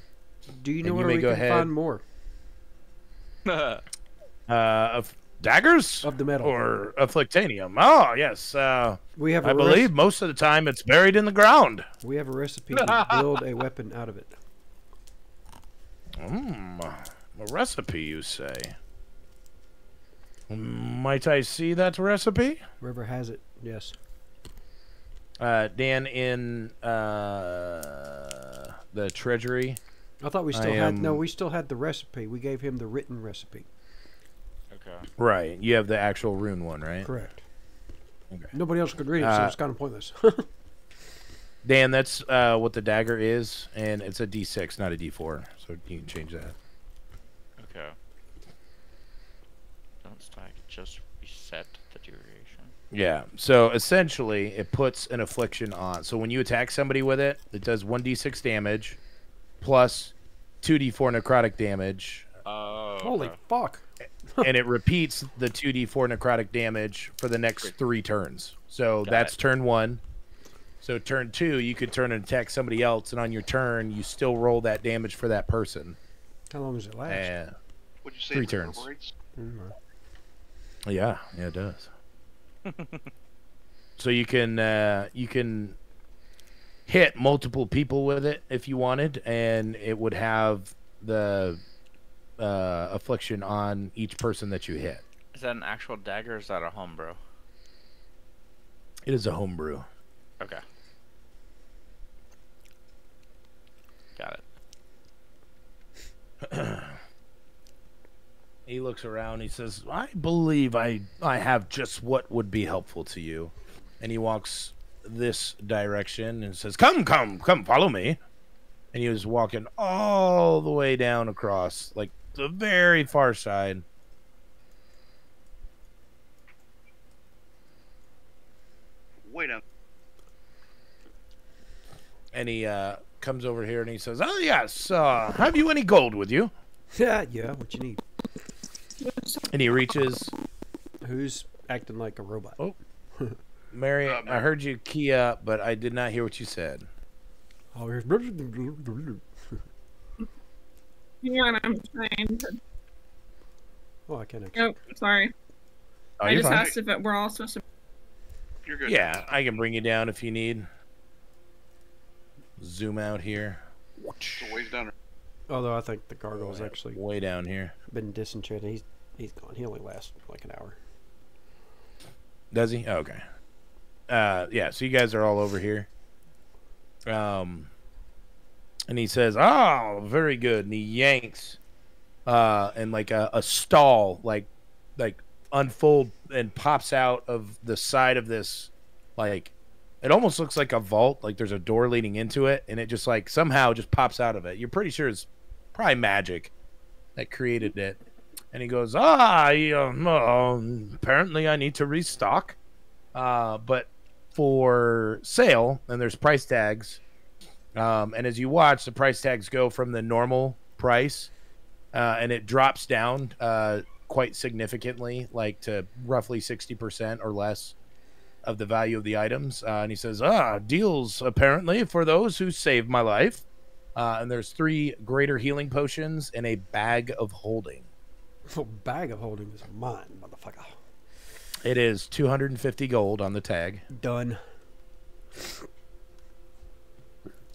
Do you know And you where may we go can ahead. find more Of daggers of the metal? or afflictanium? Oh yes, We have a I believe most of the time it's buried in the ground. we have a recipe to build a weapon out of it. A recipe, you say? Might I see that recipe? Whoever has it, yes. Dan, in the treasury. I thought we still had no. We still had the recipe. We gave him the written recipe. Okay. Right, you have the actual rune one, right? Correct. Okay. Nobody else could read it, so it's kind of pointless. Dan, that's what the dagger is, and it's a D6, not a D4, so you can change that. Okay. Don't stack, just reset the duration. Yeah, so essentially it puts an affliction on. So when you attack somebody with it, it does 1d6 damage plus 2d4 necrotic damage. Oh. Holy fuck! And it repeats the 2d4 necrotic damage for the next 3 turns. So that's turn 1. So turn 2, you could turn and attack somebody else, and on your turn, you still roll that damage for that person. How long does it last? Would you say 3 it turns. reverberates? Yeah, it does. So you can hit multiple people with it if you wanted, and it would have the affliction on each person that you hit. Is that an actual dagger or is that a homebrew? It is a homebrew. Okay. Got it. He looks around. He says, "I believe I have just what would be helpful to you." And he walks this direction and says, "Come, follow me." And he was walking all the way down across, like the very far side. Way down. And he comes over here and he says, "Oh yes, have you any gold with you?" Yeah, what you need? And he reaches. Who's acting like a robot? Oh, Mary, I heard you key up, but I did not hear what you said. Oh, here's. Yeah, I'm trying to. Oh, I can't. Oh, sorry. Oh, I you're just fine. asked if we're all supposed to. You're good. Yeah, I can bring you down if you need. Zoom out here. It's a ways down. Although I think the gargoyle's actually Way down here. been disenchanted. He's gone. He only lasts like an hour. Does he? Oh, okay. Yeah, so you guys are all over here. And he says, "Oh, very good." And he yanks and like a stall like unfold and pops out of the side of this, like it almost looks like a vault, like there's a door leading into it, and it just like somehow just pops out of it. You're pretty sure it's probably magic that created it. And he goes, apparently I need to restock, but for sale, and there's price tags, and as you watch, the price tags go from the normal price, and it drops down quite significantly, like to roughly 60% or less of the value of the items. And he says, deals apparently for those who saved my life. And there's 3 greater healing potions and a bag of holding. A bag of holding is mine, motherfucker. It is 250 gold on the tag. Done.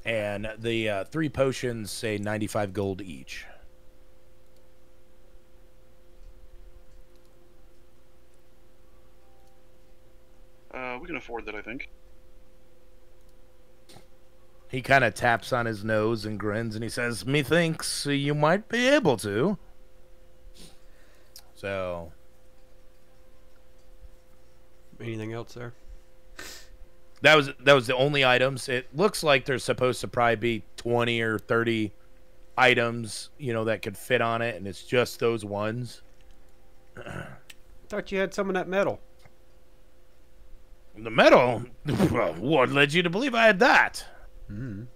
And the 3 potions say 95 gold each. We can afford that, I think. He kind of taps on his nose and grins, and he says, "Methinks you might be able to." So, Anything else there? that was the only items. It looks like there's supposed to probably be 20 or 30 items, that could fit on it, and it's just those ones. Thought you had some of that metal. The metal? What led you to believe I had that? Mm.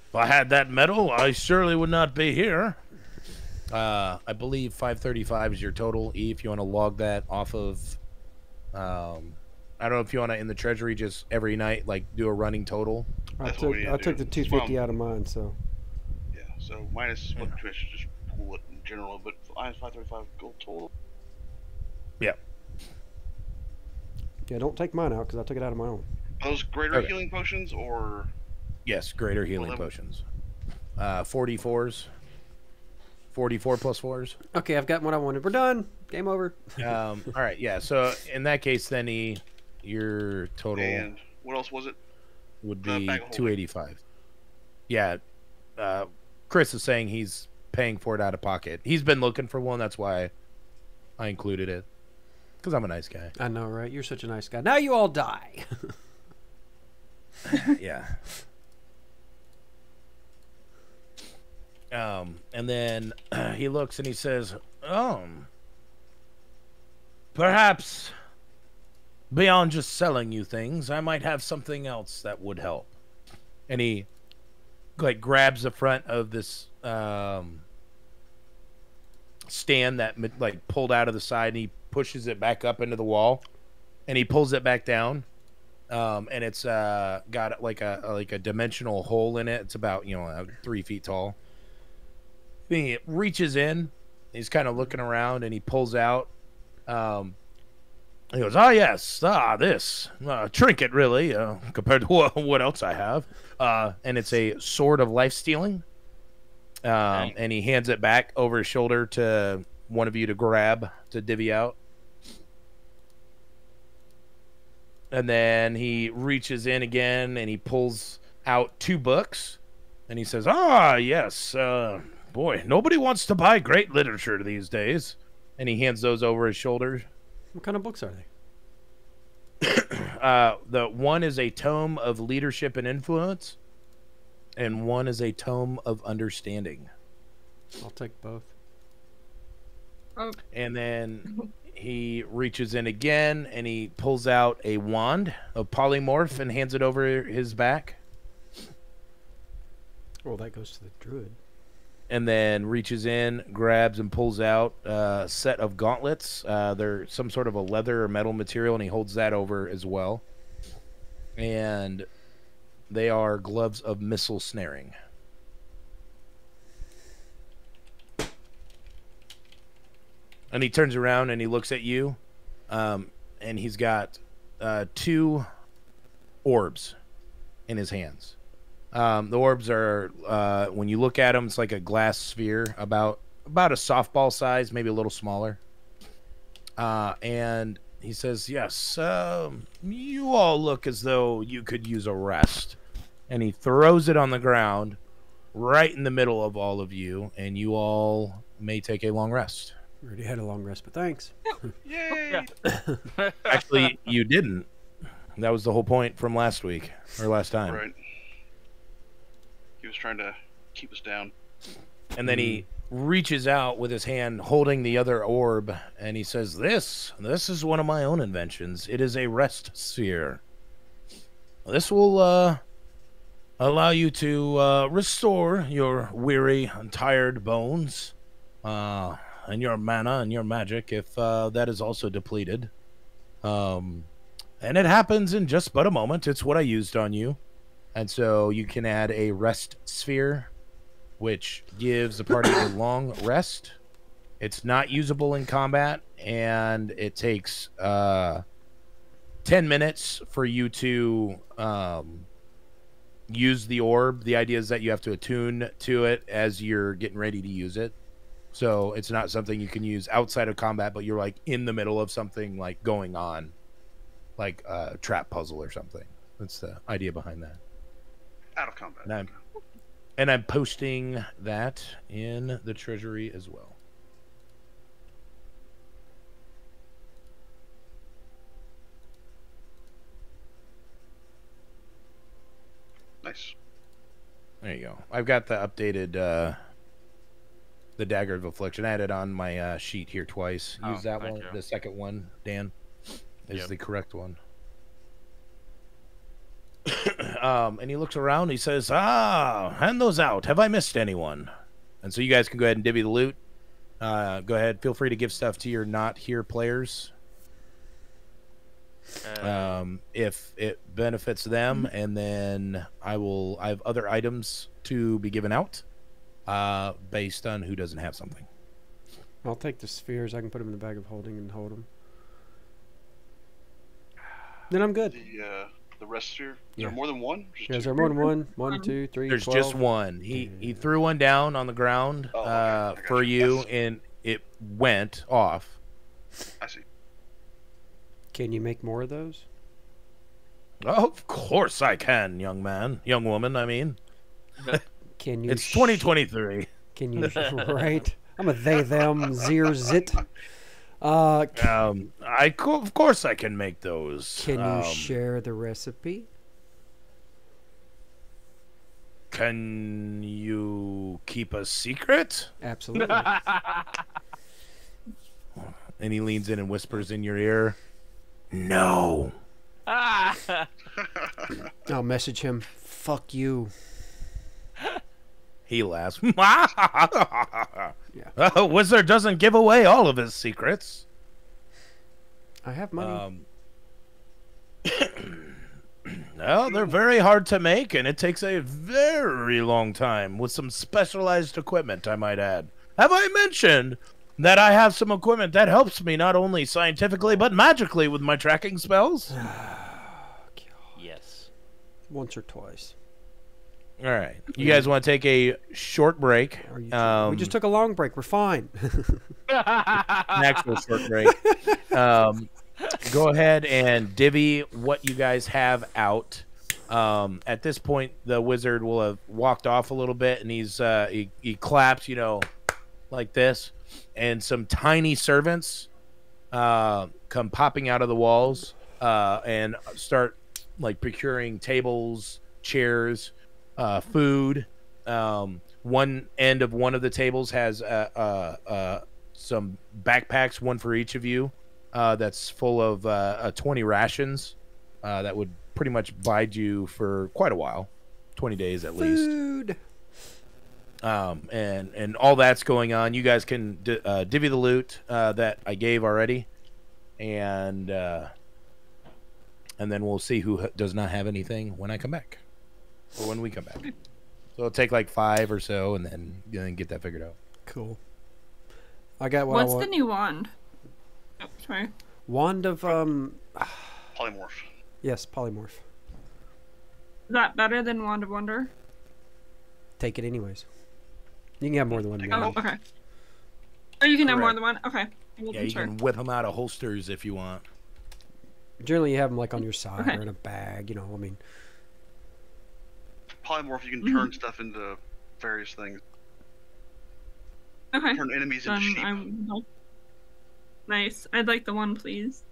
If I had that metal, I surely would not be here. I believe 535 is your total, E, if you want to log that off of... I don't know if you want to, in the treasury, just every night, like, do a running total. I took the 250 out of mine, so... Yeah, so minus what I should just pull it in general, but minus 535 gold total. Yeah. Yeah, don't take mine out, because I took it out of my own. Those greater healing potions, or... Yes, greater healing potions. 44s. 44 plus 4s. Okay, I've got what I wanted. We're done. Game over. All right, yeah. So in that case, then your total And what else was it? would be 285. Yeah. Chris is saying he's paying for it out of pocket. He's been looking for one. That's why I included it. Because I'm a nice guy. I know, right? You're such a nice guy. Now you all die. Yeah. And then he looks and he says, perhaps beyond just selling you things, I might have something else that would help. And he like grabs the front of this stand that like pulled out of the side, and he pushes it back up into the wall, and he pulls it back down. And it's got like a dimensional hole in it. It's about 3 feet tall. He reaches in, he's kind of looking around, and he pulls out. He goes, yes, this trinket really compared to what else I have. And it's a sword of life stealing. And he hands it back over his shoulder to one of you to grab to divvy out. And then he reaches in again, and he pulls out 2 books, and he says, yes, boy, nobody wants to buy great literature these days. And he hands those over his shoulder. What kind of books are they? The one is a tome of leadership and influence, and one is a tome of understanding. I'll take both. Oh, And then he reaches in again, and he pulls out a wand of polymorph and hands it over his back. Well, that goes to the druid. And then reaches in, grabs, and pulls out a set of gauntlets. They're some sort of a leather or metal material, and he holds that over as well. And they are gloves of missile snaring. And he turns around and he looks at you. and he's got 2 orbs in his hands. The orbs are, when you look at them, it's like a glass sphere, about a softball size, maybe a little smaller. And he says, yes, you all look as though you could use a rest. And he throws it on the ground right in the middle of all of you, and you all may take a long rest. We already had a long rest, but thanks. Yay! Actually, you didn't. That was the whole point from last week, or last time. Right. He was trying to keep us down. And then he reaches out with his hand holding the other orb, and he says, this is one of my own inventions. It is a rest sphere. This will allow you to restore your weary and tired bones, and your mana and your magic if that is also depleted. And it happens in just but a moment. It's what I used on you. And so you can add a rest sphere, which gives the party a long rest. It's not usable in combat, and it takes 10 minutes for you to use the orb. The idea is that you have to attune to it as you're getting ready to use it. So it's not something you can use outside of combat, but you're like in the middle of something like going on, like a trap puzzle or something. That's the idea behind that. Out of combat. And I'm posting that in the treasury as well. Nice. There you go. I've got the updated the Dagger of Affliction. I had it on my sheet here twice. Use that one. you. The second one, Dan, is the correct one. And he looks around. He says, hand those out. Have I missed anyone? And so you guys can go ahead and divvy the loot. Go ahead. Feel free to give stuff to your not here players. If it benefits them, and then I have other items to be given out based on who doesn't have something. I'll take the spheres. I can put them in the bag of holding and hold them. Then I'm good. The rest sphere. Is Yeah. there more than one? Just Yeah, is two? there more than one? 1, 2, 3, There's 12? just one. He threw one down on the ground Oh, okay. I got for you, Yes. and it went off. I see. Can you make more of those? Oh, of course I can, young woman. I mean, Can you? it's 2023. Can you? Right. I'm a they, them, zir, zit. Of course I can make those. Can you share the recipe? Can you keep a secret? Absolutely. And he leans in and whispers in your ear, no. I'll message him. Fuck you. He laughs. A wizard doesn't give away all of his secrets. I have money. No, they're very hard to make, and it takes a very long time with some specialized equipment, I might add. Have I mentioned that I have some equipment that helps me not only scientifically but magically with my tracking spells? Yes. Once or twice. All right. You guys want to take a short break? We just took a long break. We're fine. An actual short break. Go ahead and divvy what you guys have out. At this point, the wizard will have walked off a little bit, and he claps, like this, and some tiny servants come popping out of the walls and start like procuring tables, chairs, food. One end of one of the tables has some backpacks, one for each of you. That's full of 20 rations that would pretty much bide you for quite a while, 20 days at least. Food. And all that's going on. You guys can divvy the loot that I gave already, and then we'll see who does not have anything when I come back, or when we come back. So it'll take like 5 or so, and then get that figured out. Cool. I got what What's I the want. new wand? Oh, sorry. Wand of Polymorph. yes, polymorph. Is that better than Wand of Wonder? Take it anyways. You can have more than one. Take Oh, wand. okay. Oh, you can have more Correct. than one? Okay. I Yeah, wasn't you sure. can whip them out of holsters if you want. Generally, you have them like on your side Okay. or in a bag. You know, I mean, Polymorph, you can Mhm. turn stuff into various things. Okay. Turn enemies into sheep. Nice. I'd like the one, please.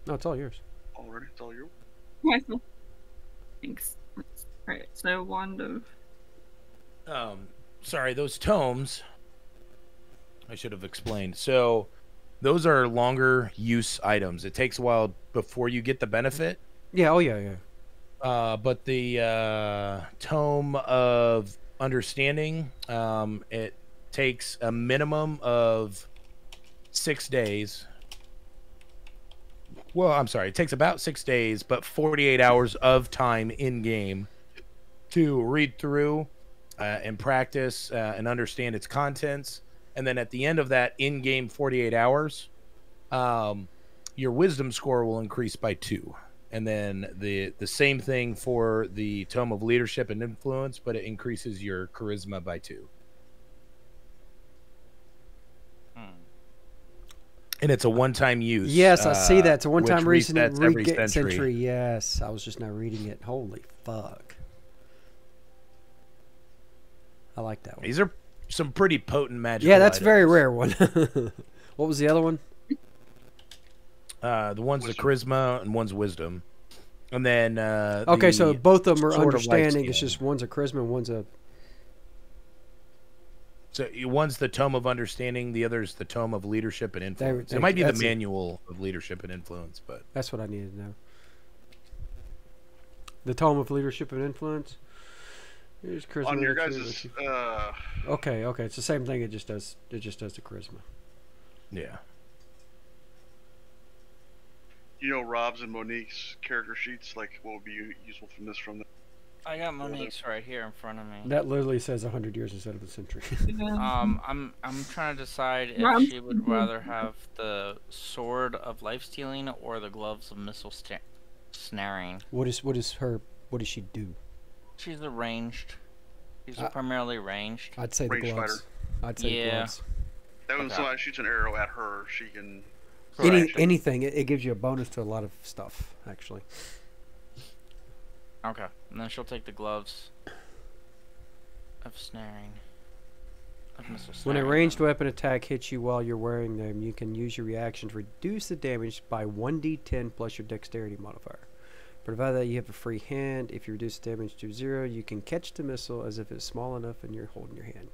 no, it's all yours. Already, it's all you. Okay, cool. Thanks. Alright, so Wand of... Sorry, those tomes. I should have explained. So, those are longer use items. It takes a while before you get the benefit. Yeah. Oh yeah. Yeah. But the tome of understanding, it takes a minimum of 6 days. Well, I'm sorry, it takes about 6 days, but 48 hours of time in game to read through and practice and understand its contents. And then at the end of that in-game 48 hours, your wisdom score will increase by 2. And then the same thing for the Tome of Leadership and Influence, but it increases your charisma by 2. And it's a one-time use. Yes, I see that. It's a one-time which reason resets every century. Yes, I was just now reading it. Holy fuck! I like that one. These are some pretty potent magic. Yeah, that's a very rare one. What was the other one? The one's Wisdom. the charisma and one's wisdom, and then Okay, so the both of them are Sword of Light understanding. It's Stealing. just one's a charisma and one's a. So one's the Tome of Understanding, the other's the Tome of Leadership and Influence. they- It might be the that's it. manual of Leadership and Influence, but That's what I needed to know. The Tome of Leadership and Influence. Here's charisma. On your that's guys' it. Okay, it's the same thing. It just does the charisma. yeah. you know Rob's and Monique's character sheets? Like, what would be useful from this from them? I got Monique's right here in front of me. That literally says 100 years instead of a century. I'm trying to decide if Well, she would rather have the sword of life stealing or the gloves of missile snaring. What does she do? She's a ranged. She's I- primarily ranged. I'd say the Range gloves. I'd say the Yeah. gloves. That when Okay. somebody shoots an arrow at her, she can. Anything. It gives you a bonus to a lot of stuff, actually. Okay, and then she'll take the gloves of snaring. Of missile When a snaring, ranged then. weapon attack hits you while you're wearing them, you can use your reaction to reduce the damage by 1d10 plus your dexterity modifier. Provided that you have a free hand, if you reduce the damage to 0, you can catch the missile as if it's small enough and you're holding your hand.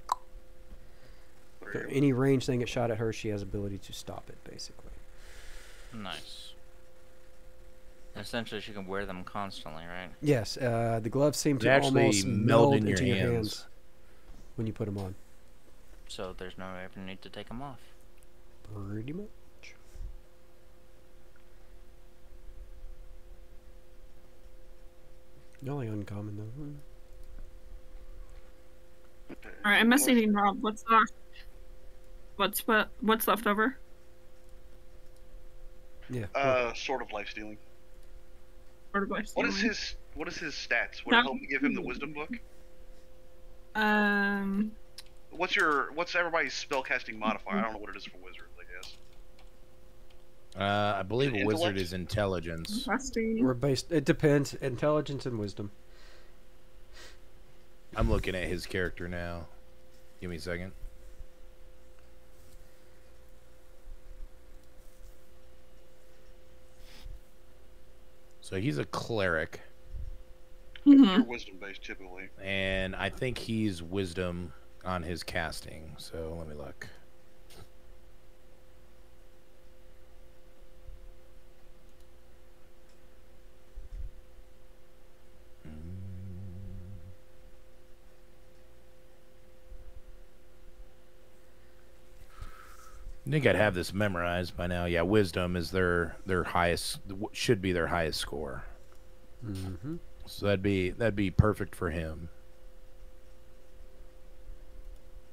So any ranged thing that shot at her, she has ability to stop it, basically. Nice. Essentially, she can wear them constantly, right? Yes, the gloves seem They to actually almost meld meld in your into your hands. hands when you put them on. So there's no ever need to take them off. Pretty much. The only uncommon though. Okay. All right, I'm messaging Rob. What's left? What's left over? Yeah. Sword of life stealing. Or do I What is steal his stats? Would No. it help me give him the wisdom book? mine? What's everybody's spellcasting modifier? I don't know what it is for wizards, I guess. I believe a wizard Intellect? is intelligence. Rusty. We're based. It depends. Intelligence and wisdom. I'm looking at his character now. Give me a second. So he's a cleric, Mhm. You're wisdom based typically. and I think he's wisdom on his casting. So let me look. I think I'd have this memorized by now. Yeah, wisdom is their highest, should be their highest score. Mm-hmm. So that'd be perfect for him.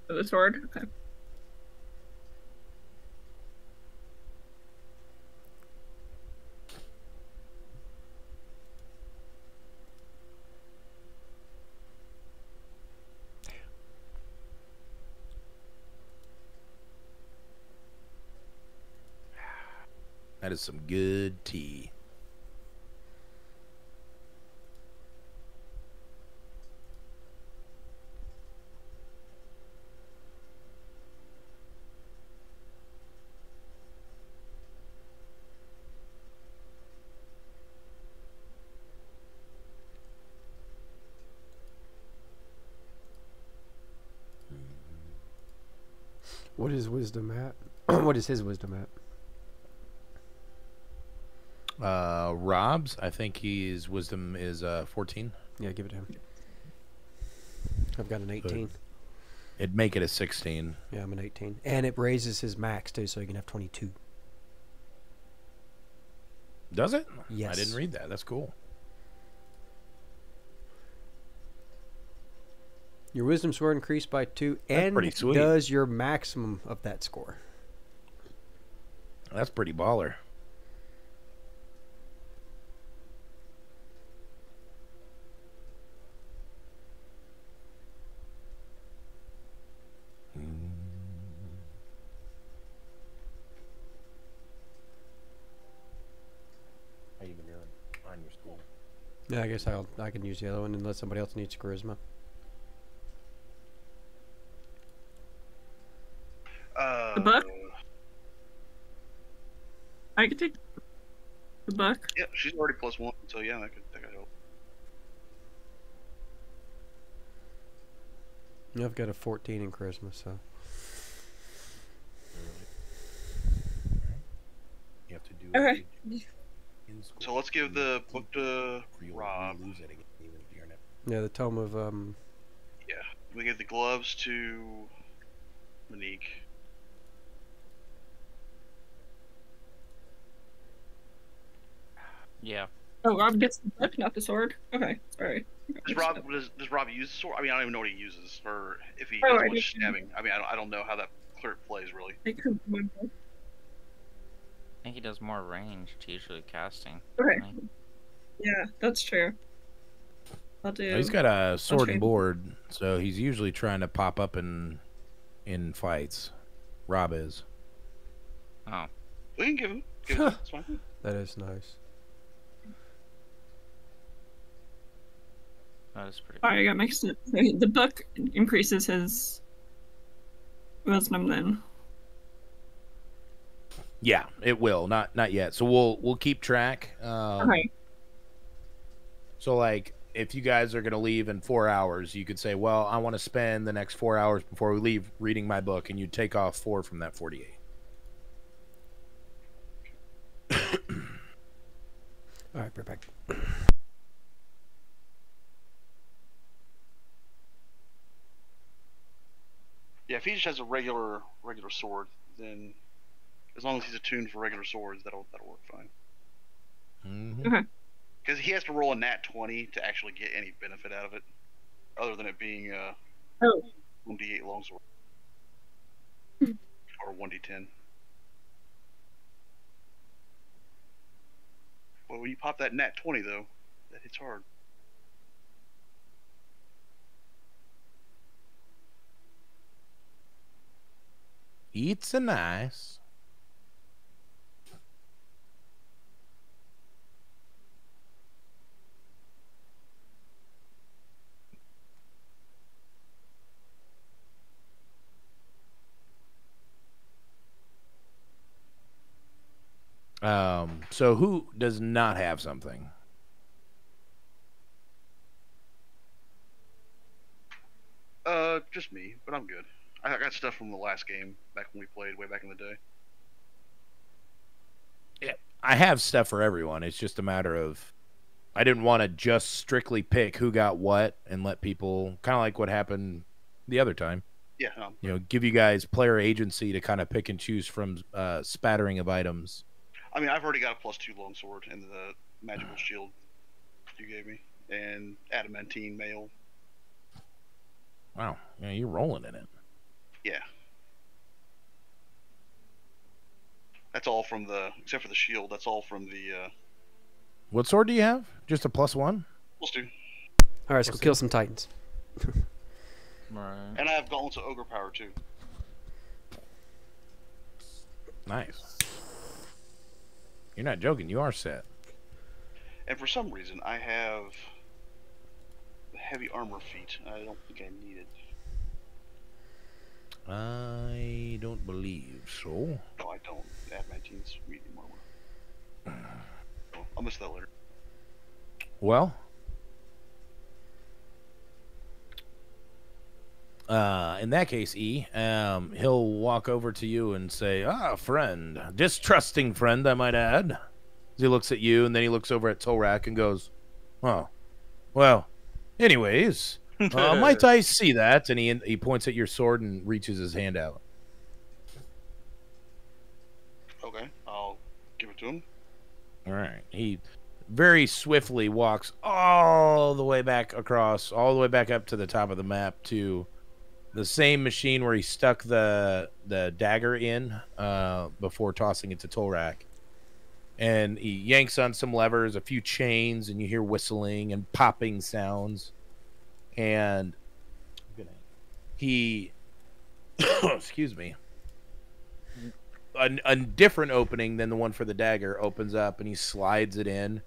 The sword. Okay. That is some good tea. What is wisdom at? What is his wisdom at? Rob's, I think his wisdom is 14. Yeah, give it to him. I've got an 18. It'd make it a 16. Yeah, I'm an 18. And it raises his max, too, so he can have 22. Does it? Yes. I didn't read that. That's cool. Your wisdom score increased by 2 and pretty sweet. does your maximum of that score. That's pretty baller. How you been doing on your school? Yeah, I guess I can use the other one unless somebody else needs charisma. The book? I could take the book. Yeah, she's already +1, so yeah, that could help. Yeah, I've got a 14 in charisma, so. You have to do Okay. it in school. So let's give the book to You'll Rob. lose it again, even if you're not. Yeah, the tome of Yeah, we give the gloves to Monique. Yeah. Oh, Rob gets the book, not the sword. Okay, sorry. Does Rob use the sword? I mean, I don't even know what he uses, or if he Oh, does I much didn't- stabbing. I mean, I don't know how that cleric plays really. I couldn't remember. I think he does more ranged, usually casting. Okay. doesn't he? Yeah, that's true. I'll do. He's got a sword Okay. and board, so he's usually trying to pop up in fights. Rob is. Oh. We can give him. It's fine. that is nice. That is pretty Alright, I got mixed up. Okay, the book increases his wisdom then. Yeah, it will. Not yet. So we'll keep track. Okay. So like, if you guys are gonna leave in 4 hours, you could say, "Well, I want to spend the next 4 hours before we leave reading my book," and you take off 4 from that 48. All right, perfect. Yeah, if he just has a regular sword, then as long as he's attuned for regular swords, that'll work fine. Mm-hmm. Okay. Because he has to roll a nat 20 to actually get any benefit out of it, other than it being Oh. 1d8 longsword or 1d10. Well, when you pop that nat 20 though, that hits hard. It's a nice. So who does not have something? Just me, but I'm good. I got stuff from the last game back when we played way back in the day. Yeah, I have stuff for everyone. It's just a matter of I didn't want to just strictly pick who got what and let people kind of like what happened the other time. Yeah. You know, give you guys player agency to kind of pick and choose from spattering of items. I mean, I've already got a +2 longsword and the magical shield you gave me, and adamantine mail. Wow, yeah, you're rolling in it. Yeah. That's all from except for the shield. That's all from the What sword do you have? Just a +1? All +2. right, let's go kill some titans. Right. And I have gauntlets of ogre power too. Nice. You're not joking. You are set. And for some reason, I have the heavy armor feat. I don't think I need it. I don't believe so. No, I don't. Adamantine's medium armor. Oh, I'll miss that later. Well, in that case, he'll walk over to you and say, "Ah, friend, distrusting friend, I might add." As he looks at you, and then he looks over at Tolrak and goes, "Oh, well, anyways, might I see that?" And he points at your sword and reaches his hand out. Okay, I'll give it to him. All right. He very swiftly walks all the way back across, all the way back up to the top of the map to the same machine where he stuck the dagger in before tossing it to Tolrak. And he yanks on some levers, a few chains, and you hear whistling and popping sounds. And he, excuse me, a different opening than the one for the dagger opens up, and he slides it in,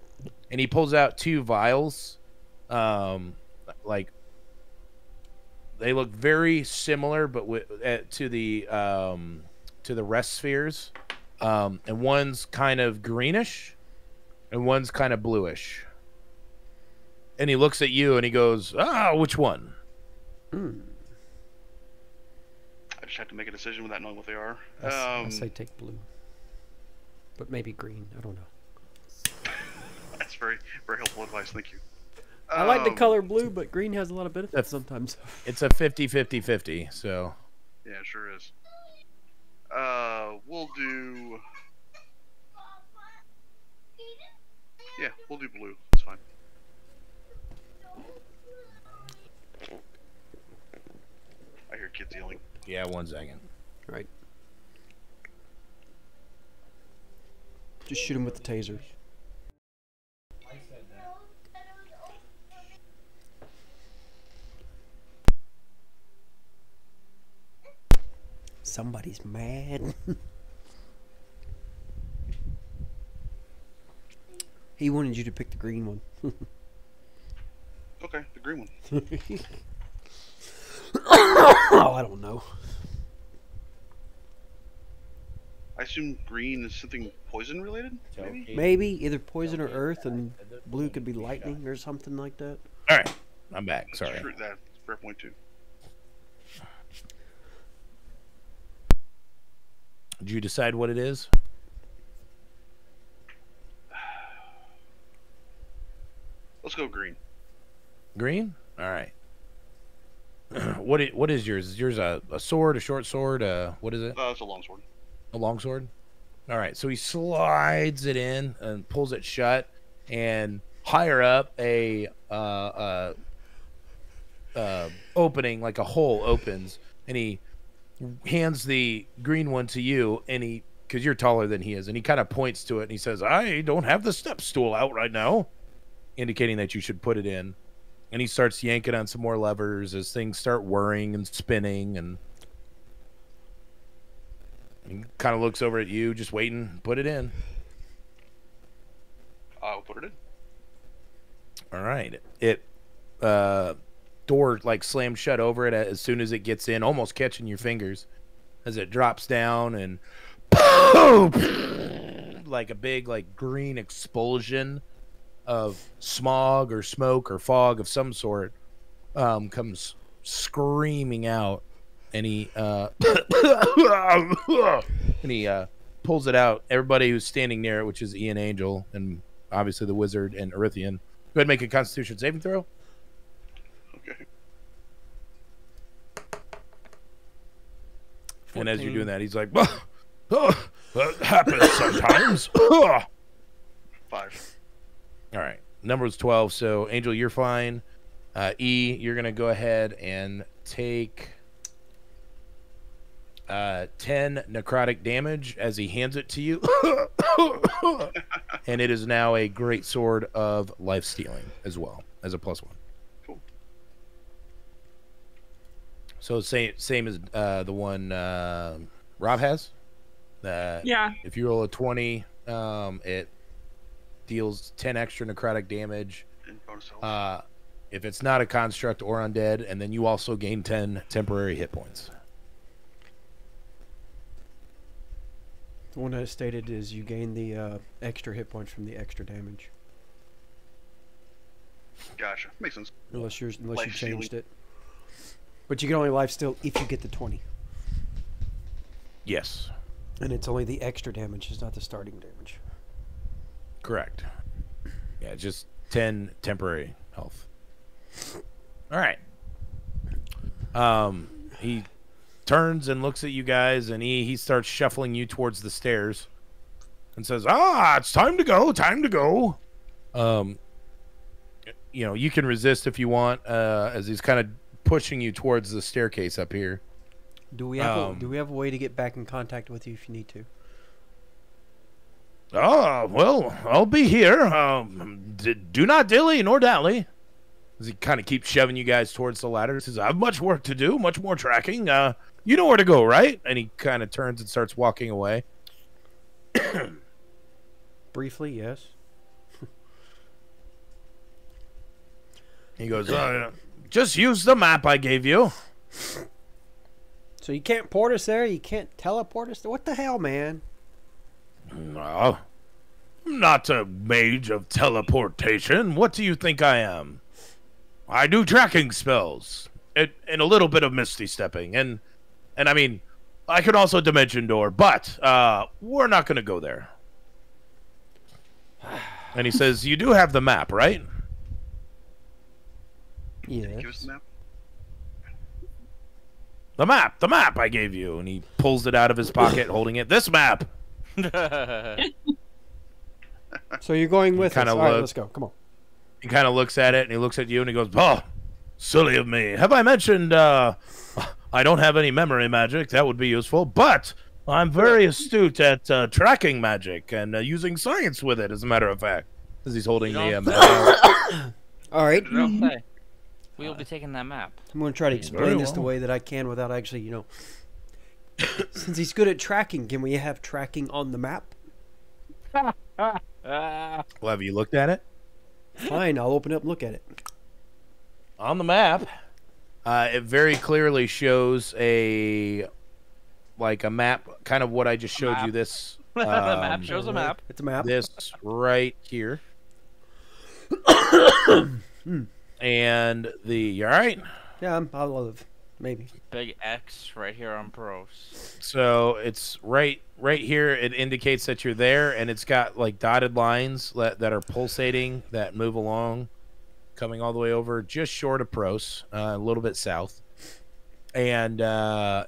and he pulls out 2 vials. Like they look very similar, but to the rest spheres. And one's kind of greenish, and one's kind of bluish. And he looks at you, and he goes, "Ah, which one?" I just have to make a decision without knowing what they are. I say take blue, but maybe green. I don't know. That's very, very helpful advice. Thank you. I like the color blue, but green has a lot of benefits sometimes. It's a 50-50-50, so. Yeah, it sure is. We'll do... Yeah, we'll do blue. That's fine. I hear kids yelling. Yeah, 1 second. Right. Just shoot him with the taser. Somebody's mad. He wanted you to pick the green one. Okay, the green one. Oh, I don't know. I assume green is something poison related, maybe? Maybe either poison or earth, and blue could be lightning or something like that. All right, I'm back. Sorry. That's a fair point too. Did you decide what it is? Let's go green. Green? All right. What is yours? Is yours a sword, a short sword? What is it? It's a long sword. A long sword? All right. So he slides it in and pulls it shut, and higher up a opening, like a hole opens, and he hands the green one to you, and because you're taller than he is, and he kind of points to it, and he says, "I don't have the step stool out right now," indicating that you should put it in. And he starts yanking on some more levers as things start whirring and spinning, and he kind of looks over at you, just waiting. Put it in. I'll put it in. All right. It door like slams shut over it as soon as it gets in, almost catching your fingers as it drops down, and like a big like green explosion of smog or smoke or fog of some sort comes screaming out, and he pulls it out. Everybody who's standing near it, which is Ian Angel and obviously the wizard and Erythian, go ahead and make a Constitution saving throw. Okay. 14. And as you're doing that, he's like, that happens sometimes. 5. All right. Number was 12. So, Angel, you're fine. E, you're going to go ahead and take 10 necrotic damage as he hands it to you. And it is now a great sword of life stealing as well as a +1. Cool. So, same as the one Rob has. Yeah. If you roll a 20, It deals 10 extra necrotic damage. And bonus health. If it's not a construct or undead, and then you also gain 10 temporary hit points. The one that stated is you gain the extra hit points from the extra damage. Gotcha. Makes sense. Unless you Life changed stealing. it. But you can only life steal if you get the 20. Yes, And it's only the extra damage, it's not the starting damage. correct. Yeah, just 10 temporary health. All right. He turns and looks at you guys, and he starts shuffling you towards the stairs and says, it's time to go, time to go. You know, you can resist if you want, as he's kind of pushing you towards the staircase up here. Do we have a way to get back in contact with you if you need to? Well, I'll be here. Do not dilly nor dally. As he kind of keeps shoving you guys towards the ladder. He says, I have much work to do, much more tracking. You know where to go, right? And he kind of turns and starts walking away. Briefly, yes. He goes, just use the map I gave you. So you can't port us there? You can't teleport us there? What the hell, man? No, I'm not a mage of teleportation. What do you think I am? I do tracking spells and a little bit of misty stepping, and I mean, I could also dimension door, but we're not going to go there. And he says, "You do have the map, right?" Yes. Give us the map. The map I gave you, and he pulls it out of his pocket, holding it. This map. So you're going with us. Kinda All right, look- let's go. Come on. He kind of looks at it, and he looks at you, and he goes, "Oh, silly of me. Have I mentioned I don't have any memory magic? That would be useful, but I'm very astute at tracking magic and using science with it, as a matter of fact." As he's holding the map. All right. Okay. We will be taking that map. I'm going to try to explain Very this the well. way that I can without actually, since he's good at tracking, can we have tracking on the map? Well, have you looked at it? Fine, I'll open it up and look at it. On the map, it very clearly shows a map, kind of what I just showed Map. you. This The map shows a map. It's a map. this right here, and you all right? Yeah, I'll live. Maybe. Big X right here on Bros. So it's right here. It indicates that you're there, and it's got like dotted lines that are pulsating that move along, coming all the way over just short of Pros, a little bit south, and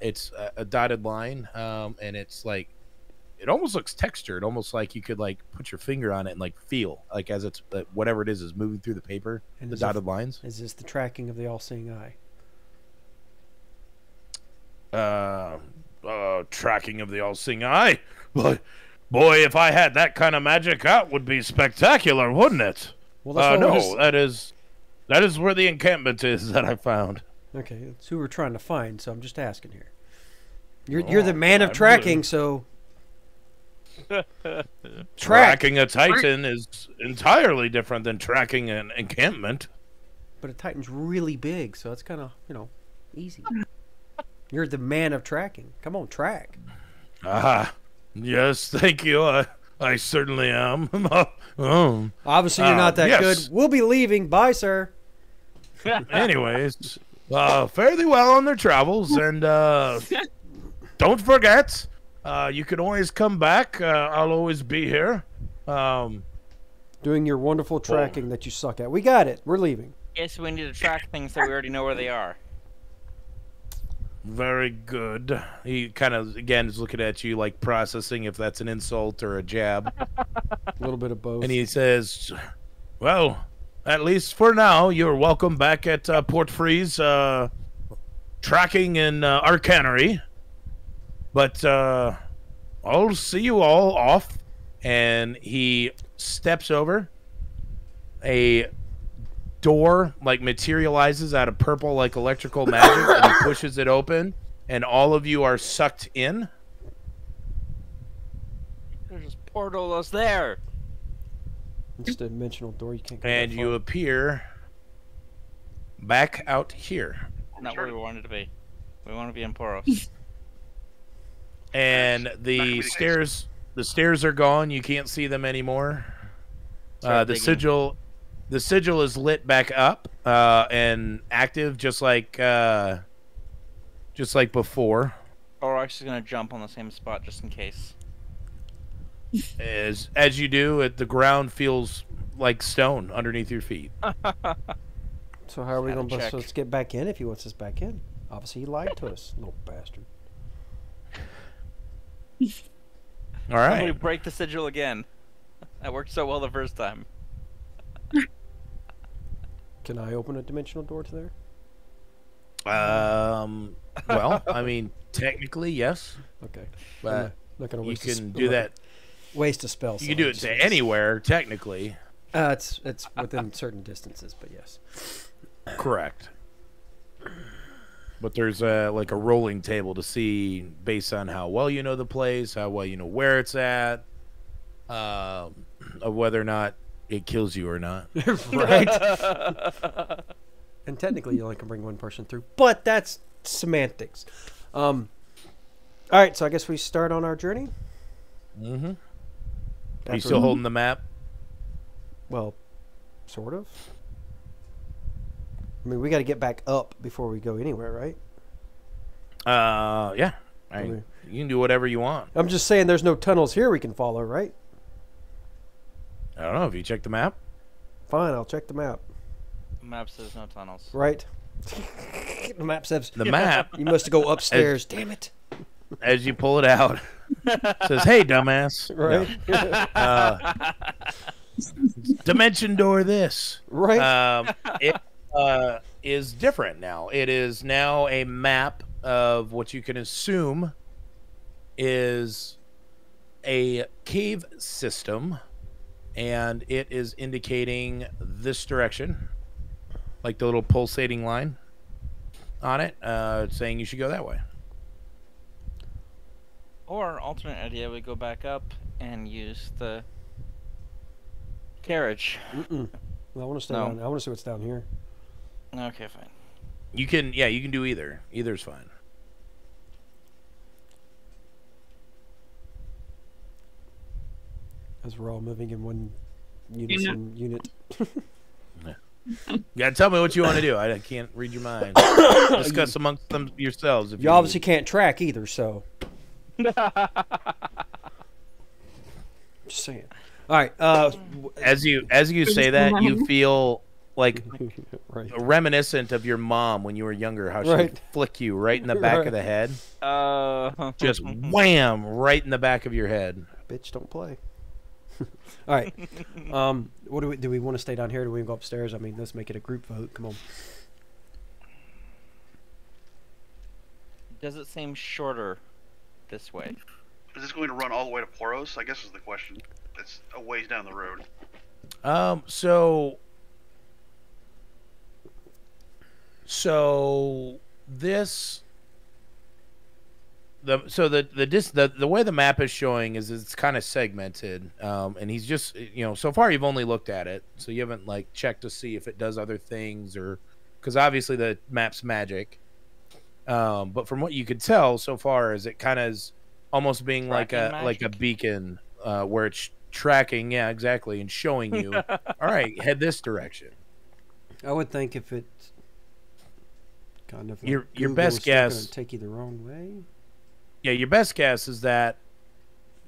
it's a dotted line, and it's like it almost looks textured, almost like you could like put your finger on it and like feel like as it's whatever it is moving through the paper, And the is dotted lines. Is this the tracking of the all-seeing eye? Tracking of the all-seeing eye. Boy, if I had that kind of magic, that would be spectacular, wouldn't it? Well, that's what we're No, just- that is where the encampment is that I found. Okay, that's who we're trying to find, so I'm just asking here. You're the man of I tracking, so... Tracking a Titan is entirely different than tracking an encampment. But a Titan's really big, so it's kind of, easy. You're the man of tracking. Come on, track. Yes, thank you. I certainly am. Obviously, you're not that yes. good. We'll be leaving. Bye, sir. Anyways, fare thee well on their travels, and don't forget, you can always come back. I'll always be here. Doing your wonderful tracking that you suck at. We got it. We're leaving. Yes, we need to track things so we already know where they are. Very good. He kind of, again, is looking at you like processing if that's an insult or a jab. A little bit of both. And he says, well, at least for now, you're welcome back at Port Freeze tracking and arcanery. But I'll see you all off. And he steps over. A door like materializes out of purple like electrical magic, and he pushes it open, and all of you are sucked in. You could have just portal us there. It's a dimensional door. You can't go And that you far. appear back out here. Not where we wanted to be. We want to be in Poros. And Not gonna the be the stairs are gone. You can't see them anymore. Start The digging. sigil is lit back up and active, just like before. Orac's gonna jump on the same spot just in case. As you do, the ground feels like stone underneath your feet. So how are we Had a going to check. let's get back in if he wants us back in? Obviously, he lied to us, little bastard. All Somebody right. break the sigil again. That worked so well the first time. Can I open a dimensional door to there? Well, I mean, technically, yes, Okay. but Not gonna you waste can do that. Waste a spell. You can do it to anywhere, technically. It's within certain distances, but yes. Correct. But there's like a rolling table to see based on how well you know the place, how well you know where it's at, of whether or not it kills you or not. Right. And technically, you only can bring one person through, but that's semantics. All right, so I guess we start on our journey. Mm-hmm. Are you After- still holding the map? Well, sort of. I mean, we got to get back up before we go anywhere, right? Yeah. Okay. You can do whatever you want. I'm just saying, there's no tunnels here we can follow, right? I don't know. Have you checked the map? Fine, I'll check the map. Map says no tunnels. Right. The map says The map, you must go upstairs. Damn it! as you pull it out, says, "Hey, dumbass." Right. Dimension door. This. Right. It is different now. It is now a map of what you can assume is a cave system, and it is indicating this direction, like the little pulsating line on it, saying you should go that way. Or alternate idea, we go back up and use the carriage. Mm-mm. Well, I want to stay No. down. I want to see what's down here. Okay, fine. You can do either. Either's fine. As we're all moving in one unison unit. You gotta tell me what you want to do. I can't read your mind. Discuss amongst them yourselves. If You obviously can't track either, so. Just saying. All right. As you say that, you feel like Right. reminiscent of your mom when you were younger, how she would Right. flick you right in the back Right. of the head. Just Mm-hmm. wham right in the back of your head. Bitch, don't play. All right. What do we want to stay down here? Or do we go upstairs? I mean, let's make it a group vote. Come on. Does it seem shorter this way? Is this going to run all the way to Poros? I guess is the question. It's a ways down the road. So this the way the map is showing is it's kind of segmented, and he's just so far you've only looked at it, so you haven't like checked to see if it does other things or because obviously the map's magic. But from what you could tell so far is it kind of is almost being Tracking like a magic? beacon where it's tracking, yeah, exactly, and showing you, all right, head this direction. I would think if it's kind of like Your Google, best it's not gonna guess- take you the wrong way. Yeah, your best guess is that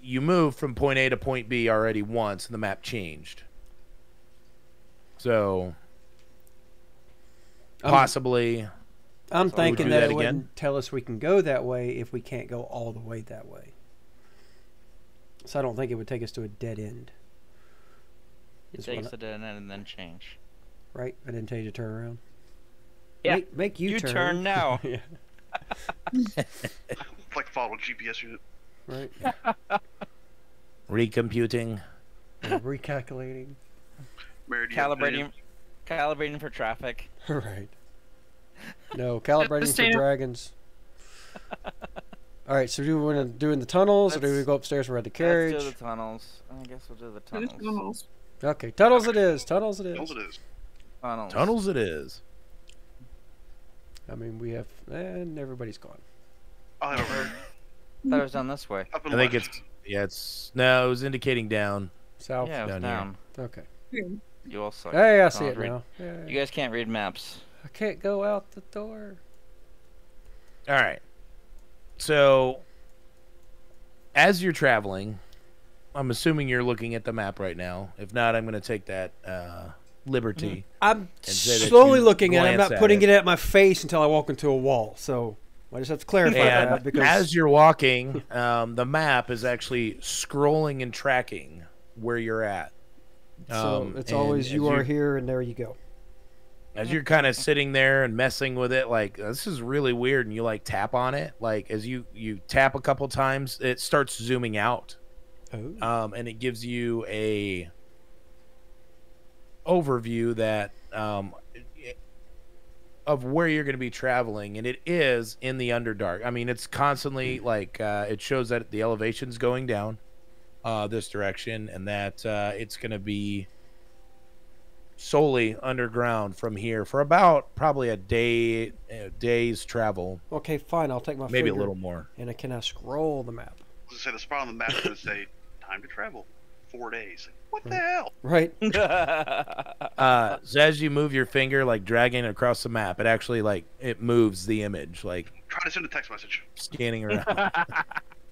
you moved from point A to point B already once, and the map changed. So possibly, I'm thinking do that that it again? wouldn't tell us we can go that way if we can't go all the way that way. So I don't think it would take us to a dead end. It Is what takes I- the dead end and then change. right? I didn't tell you to turn around. Yeah. Make you turn. turn now. Yeah. Like follow GPS unit. Right. recomputing. Recalculating. Meridian. Calibrating for traffic. Right. No, calibrating for Stay up. dragons. All right, so do we want to do in the tunnels, or do we Let's- go upstairs and ride the carriage? Let's do the tunnels. I guess we'll do the There's tunnels. tunnels. Okay, tunnels it is. Tunnels it Tunnels is. it is. Tunnels. Tunnels it is. I mean, we have, and everybody's gone. I'll have it I thought it was done this way. up I and think left. it's no, it was indicating down. South. Yeah, it was down here. down. Okay. You also. Hey, I see don't it read- now. Yeah. You guys can't read maps. I can't go out the door. All right. So, as you're traveling, I'm assuming you're looking at the map right now. If not, I'm going to take that liberty. I'm say that slowly you looking at it. I'm glance not at putting it. it at my face until I walk into a wall. So I just have to clarify that And because as you're walking, the map is actually scrolling and tracking where you're at. so it's and always as you are you're- here and there you go. As you're kind of sitting there and messing with it, like, this is really weird, and you like tap on it, like as you tap a couple times, it starts zooming out. Oh. And it gives you a overview that of where you're going to be traveling, and it is in the Underdark. I mean, it's constantly like it shows that the elevation's going down this direction, and that it's going to be solely underground from here for about probably a day's travel, Okay, fine. I'll take my maybe a finger little more. and I cannot scroll the map. I was gonna say the spot on the map is gonna say time to travel. 4 days. What the hell? Right. So as you move your finger, like dragging it across the map, it actually like it moves the image, like Try to send a text message. scanning around. All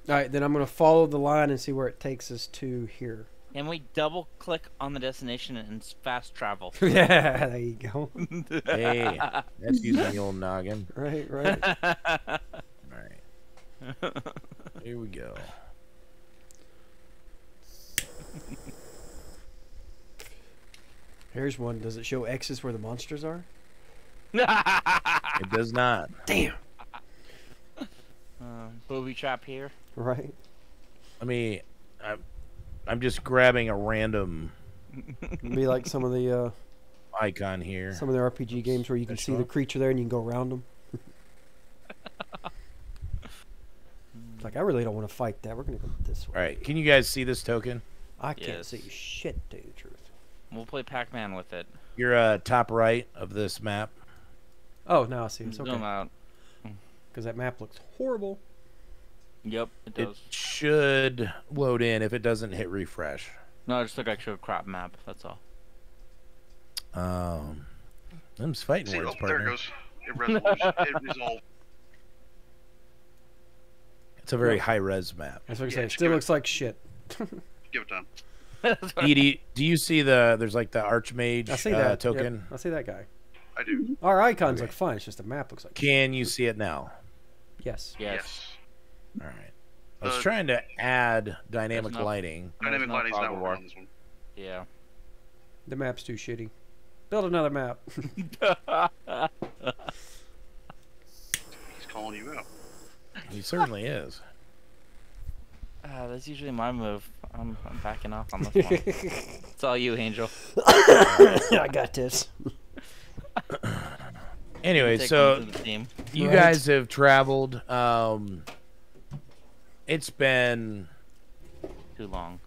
right, then I'm going to follow the line and see where it takes us to here. Can we double click on the destination and fast travel? Yeah, there you go. Hey, that's using the old noggin. Right, right. All right, here we go. Here's one. Does it show X's where the monsters are? It does not. Damn. Booby trap here. Right. I mean, I'm just grabbing a random It'd be like some of the icon here. RPG games where you can see the creature there and you can go around them. It's like I really don't want to fight that. We're gonna go this way. All right, can you guys see this token? I can't Yes. see shit, to tell you the truth. We'll play Pac-Man with it. You're top right of this map. Oh, now I see. It's Zoom okay. out. Because that map looks horrible. Yep, it It does. should load in. If it doesn't, hit refresh. No, it just looked like a crop map. That's all. Them's fighting See, words, oh, there it partner. goes. It it resolved. It's a very high res map. That's what I'm Yeah, saying. it's Still good. looks like shit. Give it time. Edie, do you see there's like the Archmage I see that Yep, token? I see that guy. I do. Our icons Okay. look fine. It's just the map looks like shit. Can you see it now? Yes. Yes. All right. I was trying to add dynamic There's no- lighting. Dynamic no lighting's fog not of working war. on this one. Yeah. The map's too shitty. Build another map. He's calling you out. He certainly is. That's usually my move. I'm backing off on this one. It's all you, Angel. I got this. Anyway, Take so one to the team. you Right. guys have traveled. It's been Too long.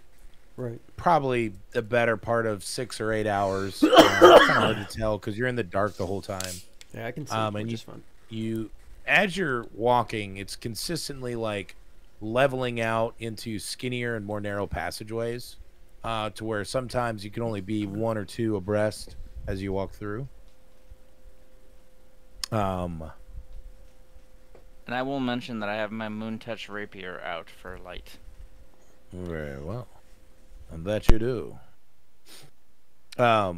Right. probably the better part of 6 or 8 hours. It's kind of hard to tell because you're in the dark the whole time. Yeah, I can see. And Which you- is fun. You, as you're walking, it's consistently like leveling out into skinnier and more narrow passageways, to where sometimes you can only be 1 or 2 abreast as you walk through. And I will mention that I have my Moon Touch Rapier out for light. Very well. I bet you do. I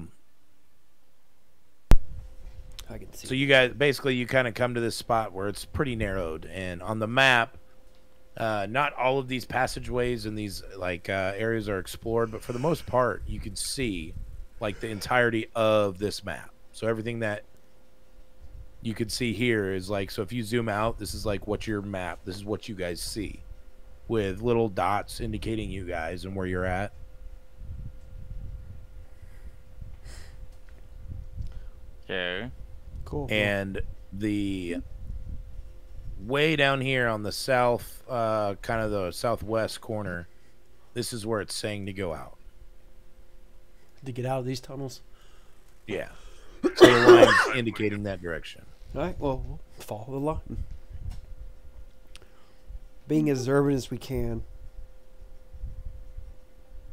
can see. So you guys, basically, you kind of come to this spot where it's pretty narrowed, and on the map, not all of these passageways and these like areas are explored, but for the most part, you can see like the entirety of this map. So everything that you can see here is like, so if you zoom out, this is like what your map, this is what you guys see, with little dots indicating you guys and where you're at. Okay. Cool. And the way down here on the south, kind of the southwest corner, this is where it's saying to go out. To get out of these tunnels. Yeah. So the line's indicating that direction. All right. Well, we'll follow the line. Being as urban as we can.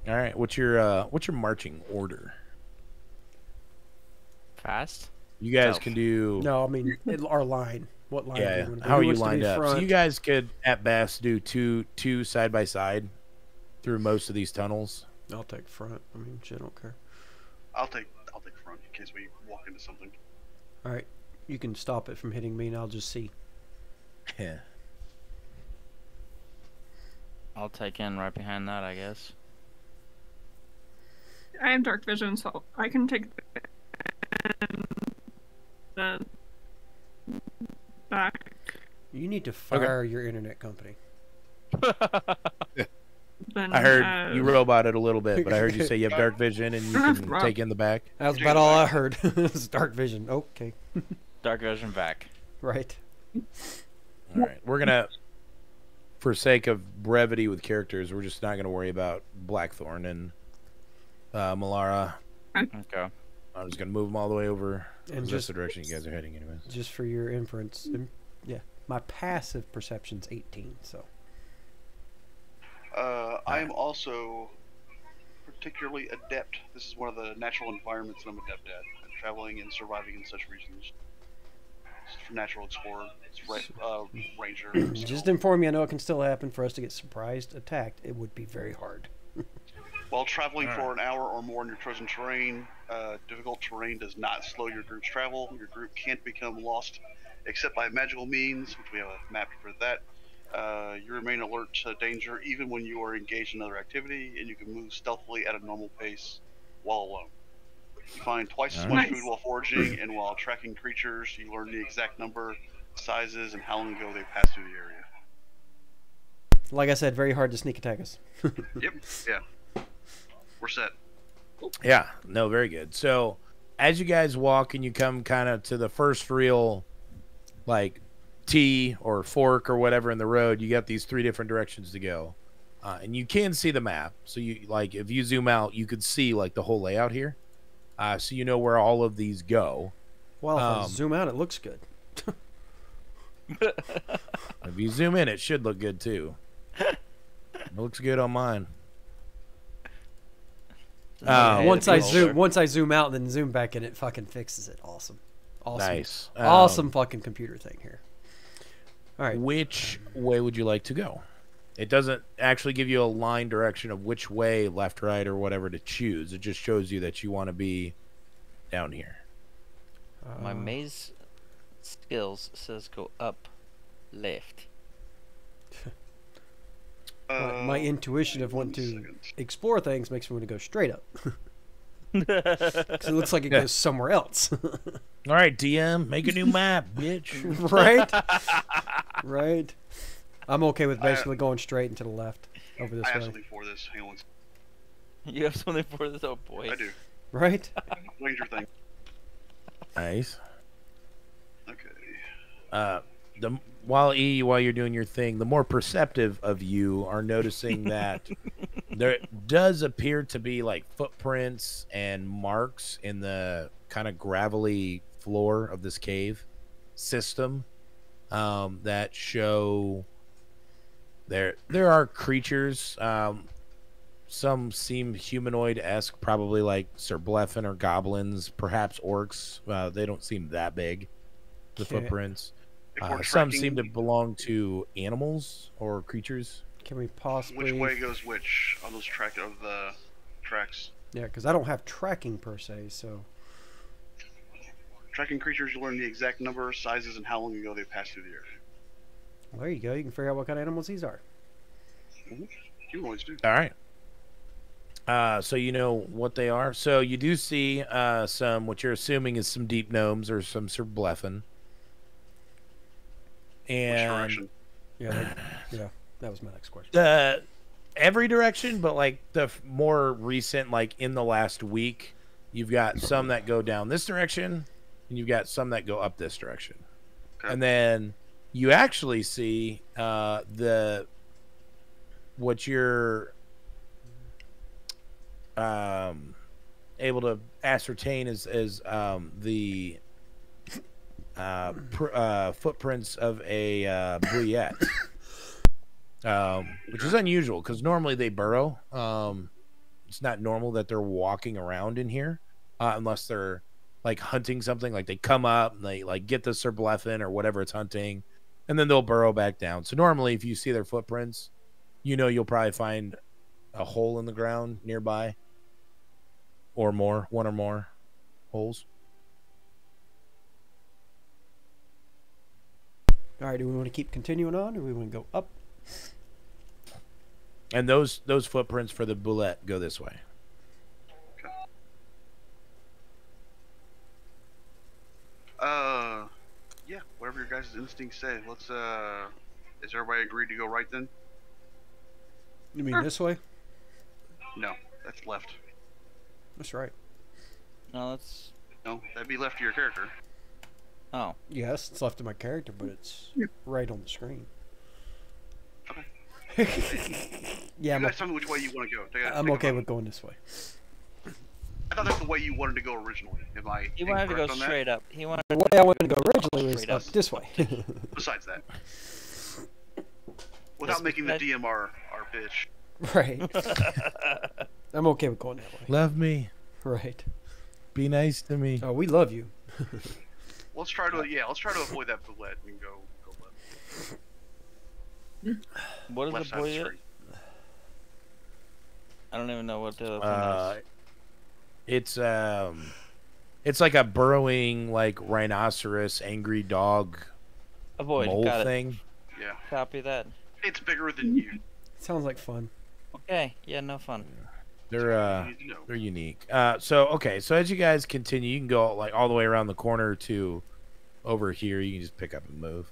All right. What's your marching order? Fast? You guys South. can do. No, I mean our line. What line? Yeah. Do you How are you want to lined be up? So front? you guys could, at best, do two side by side through most of these tunnels. I'll take front. I mean, shit, I don't care. I'll take front in case we walk into something. All right. You can stop it from hitting me, and I'll just see. Yeah. I'll take in right behind that, I guess. I have dark vision, so I can take the back. You need to fire your internet company. Then, I heard you robot it a little bit, but I heard you say you have dark vision and you can take in the back. That was about all I heard. It was dark vision. Okay. Dark vision back. Right. All right. We're going to, for sake of brevity with characters, we're just not going to worry about Blackthorn and Malara. Okay. I'm just going to move them all the way over. And That's just the direction you guys are heading anyways. Just for your inference. Yeah. My passive perception's 18, so. I am also particularly adept. This is one of the natural environments that I'm adept at traveling and surviving in such regions. It's natural explorer. It's ranger. Just inform you, I know it can still happen for us to get surprised, attacked. It would be very hard. While traveling for an hour or more in your chosen terrain, difficult terrain does not slow your group's travel. Your group can't become lost except by magical means, which we have a map for that. You remain alert to danger even when you are engaged in another activity, and you can move stealthily at a normal pace while alone. You find twice as much food while foraging, and while tracking creatures, you learn the exact number, sizes, and how long ago they passed through the area. Like I said, very hard to sneak attack us. Yep, yeah. We're set. Yeah, no, very good. So, as you guys walk and you come kind of to the first real, like, T or fork or whatever in the road, you got these three different directions to go. And you can see the map. So, you like if you zoom out, you could see, like, the whole layout here. So you know where all of these go. Well, if I zoom out, it looks good. If you zoom in, it should look good, too. It looks good on mine. Once I zoom out and then zoom back in, it fucking fixes it. Awesome. Nice. Awesome fucking computer thing here. All right. Which way would you like to go? It doesn't actually give you a line direction of which way, left, right, or whatever to choose. It just shows you that you want to be down here. My maze skills says go up, left. My intuition of wanting to explore things makes me want to go straight up. Because it looks like it goes somewhere else. All right, DM, make a new map, bitch. Right? Right. I'm okay with basically going straight and to the left over this I have way. something for this. Hang on. You have something for this? Oh boy. I do. Right? Ranger thing. Nice. Okay. While you're doing your thing, the more perceptive of you are noticing that there does appear to be like footprints and marks in the kind of gravelly floor of this cave system that show there are creatures. Some seem humanoid-esque, probably like Sir Bleffin or goblins, perhaps orcs. They don't seem that big, the footprints. Some seem to belong to animals or creatures. Can we possibly... Which way goes which on those tracks? Yeah, because I don't have tracking per se, so... Tracking creatures, you learn the exact number, sizes, and how long ago they passed through the area. Well, there you go. You can figure out what kind of animals these are. You always do. All right. So you know what they are. So you do see some, what you're assuming is some deep gnomes or some Sir Bleffin. And Which direction? Yeah, that was my next question. Every direction, but like the more recent, like in the last week, you've got some that go down this direction, and you've got some that go up this direction. Okay. And then you actually see what you're able to ascertain is the footprints of a bouillette, which is unusual because normally they burrow. It's not normal that they're walking around in here unless they're like hunting something. Like they come up and they like get the Surbleffin or whatever it's hunting, and then they'll burrow back down. So normally if you see their footprints, you know you'll probably find a hole in the ground nearby or more, one or more holes. All right, do we want to keep continuing on, or we want to go up? And those footprints for the boulette go this way. Yeah, whatever your guys' instincts say. Let's, is everybody agreed to go right then? You mean this way? No, that's left. That's right. No, that's. No, that'd be left to your character. Oh. Yes, it's left to my character, but it's right on the screen. Okay. Yeah, You guys tell me which way you want to go. I'm okay with going this way. I thought that's the way you wanted to go originally. Am I He wanted to go incorrect on that? straight up. He wanted. The way I wanted to go originally was Straight up up. this way. Besides that. Without making the DM our bitch. Right. I'm okay with going that way. Love me. Right. Be nice to me. Oh, we love you. Let's try to avoid that boulette and go left. What is Left the side of the boy? street. I don't even know what the other thing is. It's like a burrowing like rhinoceros, angry dog, Avoid. mole Got it. thing. Yeah. Copy that. It's bigger than you. Sounds like fun. Okay. Yeah. No fun. They're You need to know. they're unique. So as you guys continue, you can go like all the way around the corner to over here. You can just pick up and move.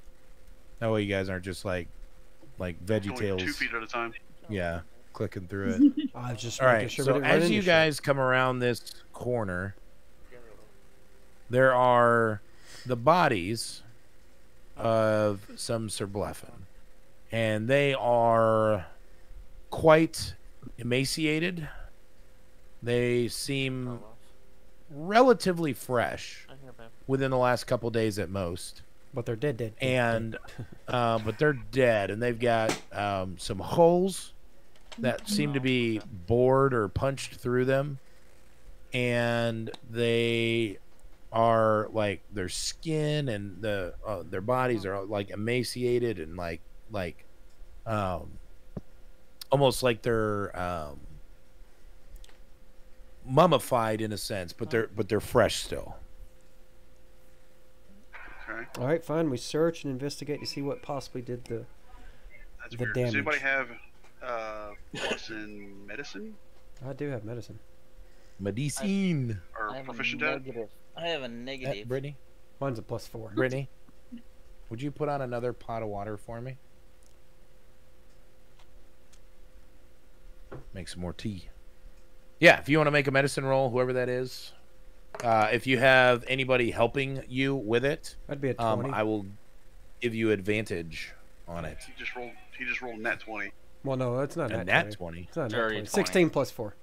That way, you guys aren't just like veggie Only tails. 2 feet at a time. Yeah, clicking through it. I was just All making right. sure we So didn't run as into you shit. guys come around this corner, there are the bodies of some Surbleffin, and they are quite emaciated. They seem relatively fresh within the last couple days at most, But they're dead. and but they're dead, and they've got some holes that seem to be bored or punched through them, and they are like their skin and their bodies are like emaciated and like almost like they're mummified in a sense, but they're fresh still. Okay. All right, fine. We search and investigate to see what possibly did the. That's The weird. damage. Does anybody have plus in medicine I do have medicine. Medicine. or I have a proficient at? negative. I have a negative. Brittany, Mine's a +4. Brittany, would you put on another pot of water for me? Make some more tea. Yeah, if you want to make a medicine roll, whoever that is. If you have anybody helping you with it, That'd be a 20. I will give you advantage on it. He just rolled nat 20. Well, no, that's not A nat nat 20. 20. It's not nat Dirty 20. 20. 16 plus 4.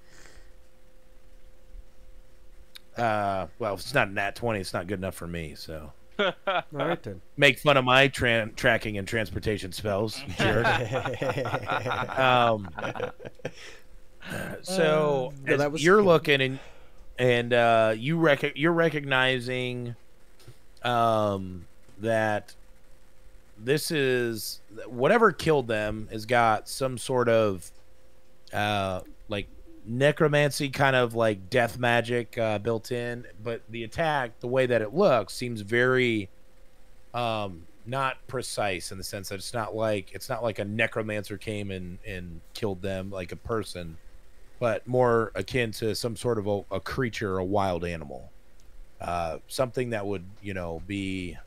Well, if it's not a nat 20, it's not good enough for me, so. All right, then. Make fun of my tracking and transportation spells, you jerk. So No, as that was- you're looking and you're recognizing that this is whatever killed them has got some sort of like necromancy kind of like death magic built in, but the attack, the way that it looks, seems very not precise in the sense that it's not like a necromancer came and killed them like a person, but more akin to some sort of a creature, a wild animal, something that would be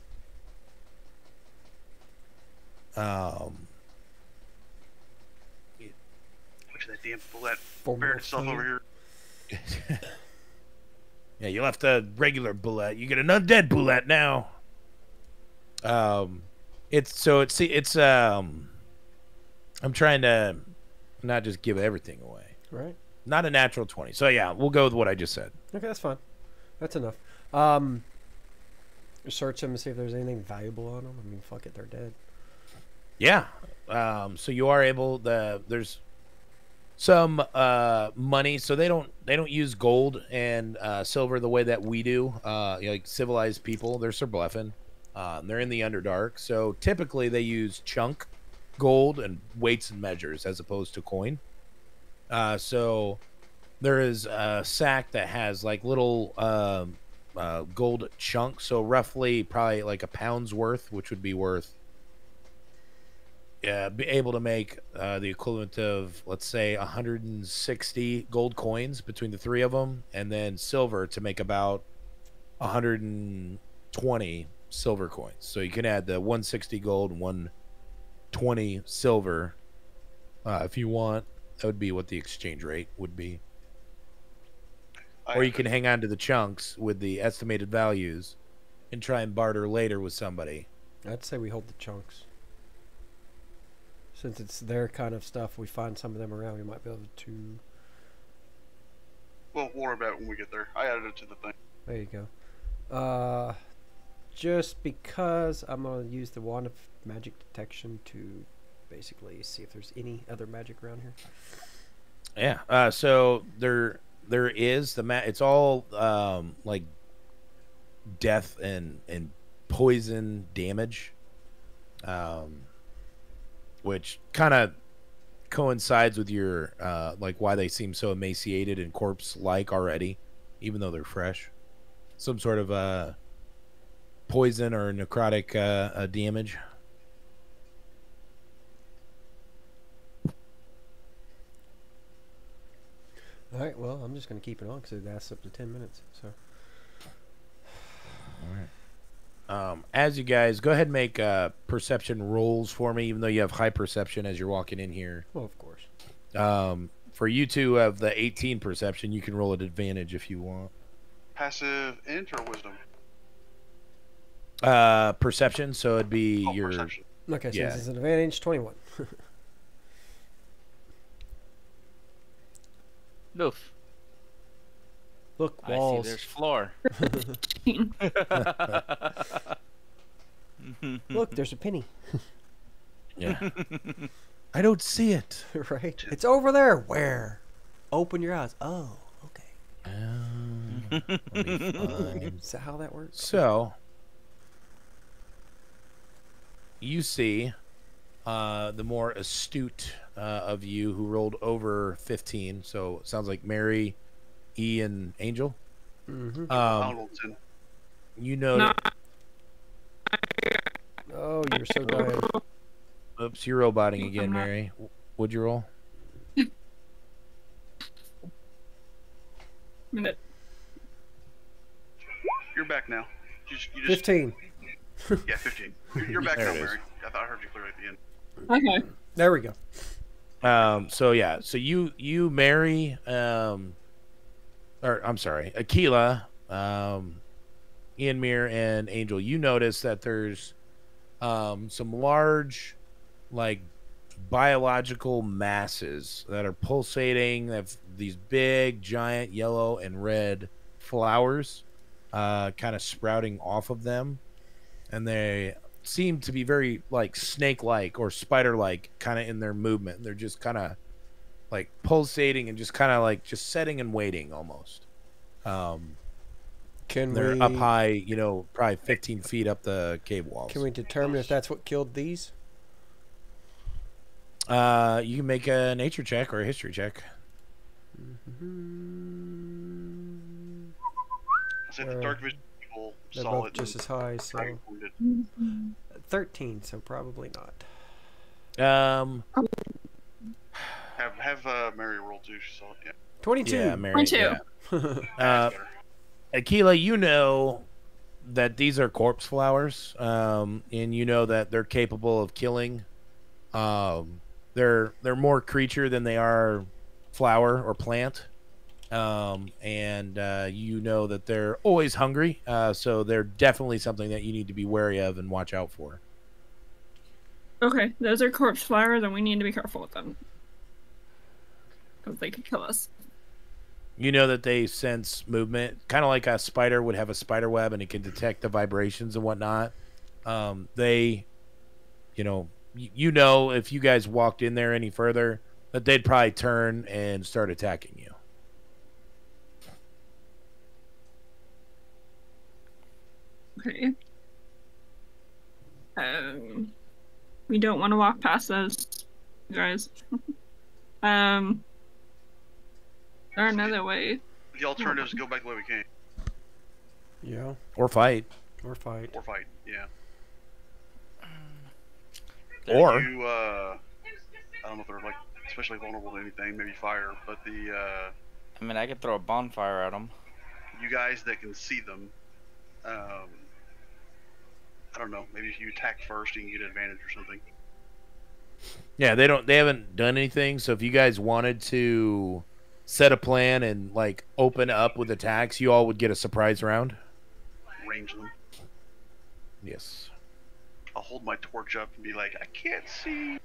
Which that damn bullet Formula buried itself over here. Yeah, you left a regular bullet. You get an undead bullet now. I'm trying to not just give everything away. Right. Not a natural 20. So yeah, we'll go with what I just said. Okay, that's fine. That's enough. Search them and see if there's anything valuable on them. I mean, fuck it, they're dead. Yeah. So you are able there's some money, so they don't use gold and silver the way that we do. Like civilized people, they're Surblefen. They're in the Underdark, so typically they use chunk gold and weights and measures as opposed to coin. So there is a sack that has like little gold chunks, so roughly probably like a pound's worth, which would be worth be able to make the equivalent of, let's say, 160 gold coins between the three of them, and then silver to make about 120 silver coins. So you can add the 160 gold and 120 silver if you want. That would be what the exchange rate would be. Or you can hang on to the chunks with the estimated values and try and barter later with somebody. I'd say we hold the chunks. Since it's their kind of stuff, we find some of them around, we might be able to... Well, we'll worry about it when we get there. I added it to the thing. There you go. Just because I'm going to use the Wand of Magic Detection to basically see if there's any other magic around here. Yeah, so there is it's all like death and poison damage, which kind of coincides with your like why they seem so emaciated and corpse-like already, even though they're fresh. Some sort of poison or necrotic damage. All right, well, I'm just going to keep it on because it lasts up to 10 minutes. So, all right. As you guys go ahead and make perception rolls for me, even though you have high perception as you're walking in here. well, of course. For you two who have the 18 perception, you can roll at advantage if you want. Passive int or wisdom? Perception, so it'd be your Perception. Okay, so Yeah. this is an advantage, 21. Loof. Look, I see walls. there's floor. Look, there's a penny. yeah. I don't see it. Right? It's over there. Where? Open your eyes. Oh, okay. Let me find. Is that how that works? So you see the more astute of you who rolled over 15. So it sounds like Mary, E, and Angel. Mm-hmm. I rolled 10. You know. No. Oh, you're so dying. Oops, you're roboting again, Mary. What'd you roll? Minute. You're back now. You just 15. Yeah, 15. You're back There now, it is. Mary. I thought I heard you clearly at the end. Okay. There we go. So yeah, so you marry or I'm sorry, Aquila, Ian Mir and Angel. You notice that there's some large like biological masses that are pulsating. They have these big giant yellow and red flowers kind of sprouting off of them, and they seem to be very like snake-like or spider-like kind of in their movement. They're just kind of like pulsating and just kind of like just setting and waiting almost. They're up high, you know, probably 15 feet up the cave walls. Can we determine if that's what killed these? You can make a nature check or a history check. I said the dark vision people They're saw both it. just as high, so and pointed. 13, so probably not. Have Mary roll too. She saw it. Yeah. 22. Yeah, Mary. 22. Yeah. That's better. Aquila, you know that these are corpse flowers, and you know that they're capable of killing. They're more creature than they are flower or plant, and you know that they're always hungry. So they're definitely something that you need to be wary of and watch out for. Okay, those are corpse flowers, and we need to be careful with them. Because they could kill us. You know that they sense movement, kind of like a spider would have a spider web, and it can detect the vibrations and whatnot. They, you know, if you guys walked in there any further, that they'd probably turn and start attacking you. Okay. We don't want to walk past those guys. Is there another way? The alternative is go back the way we came. Yeah. Or fight. Or fight. Or fight, yeah. Or You, I don't know if they're like especially vulnerable to anything, maybe fire, but I mean, I could throw a bonfire at them. you guys that can see them, I don't know, maybe if you attack first, you can get advantage or something. yeah, they haven't done anything. So if you guys wanted to set a plan and like open up with attacks, you all would get a surprise round. Range them. Yes. I'll hold my torch up and be like, I can't see.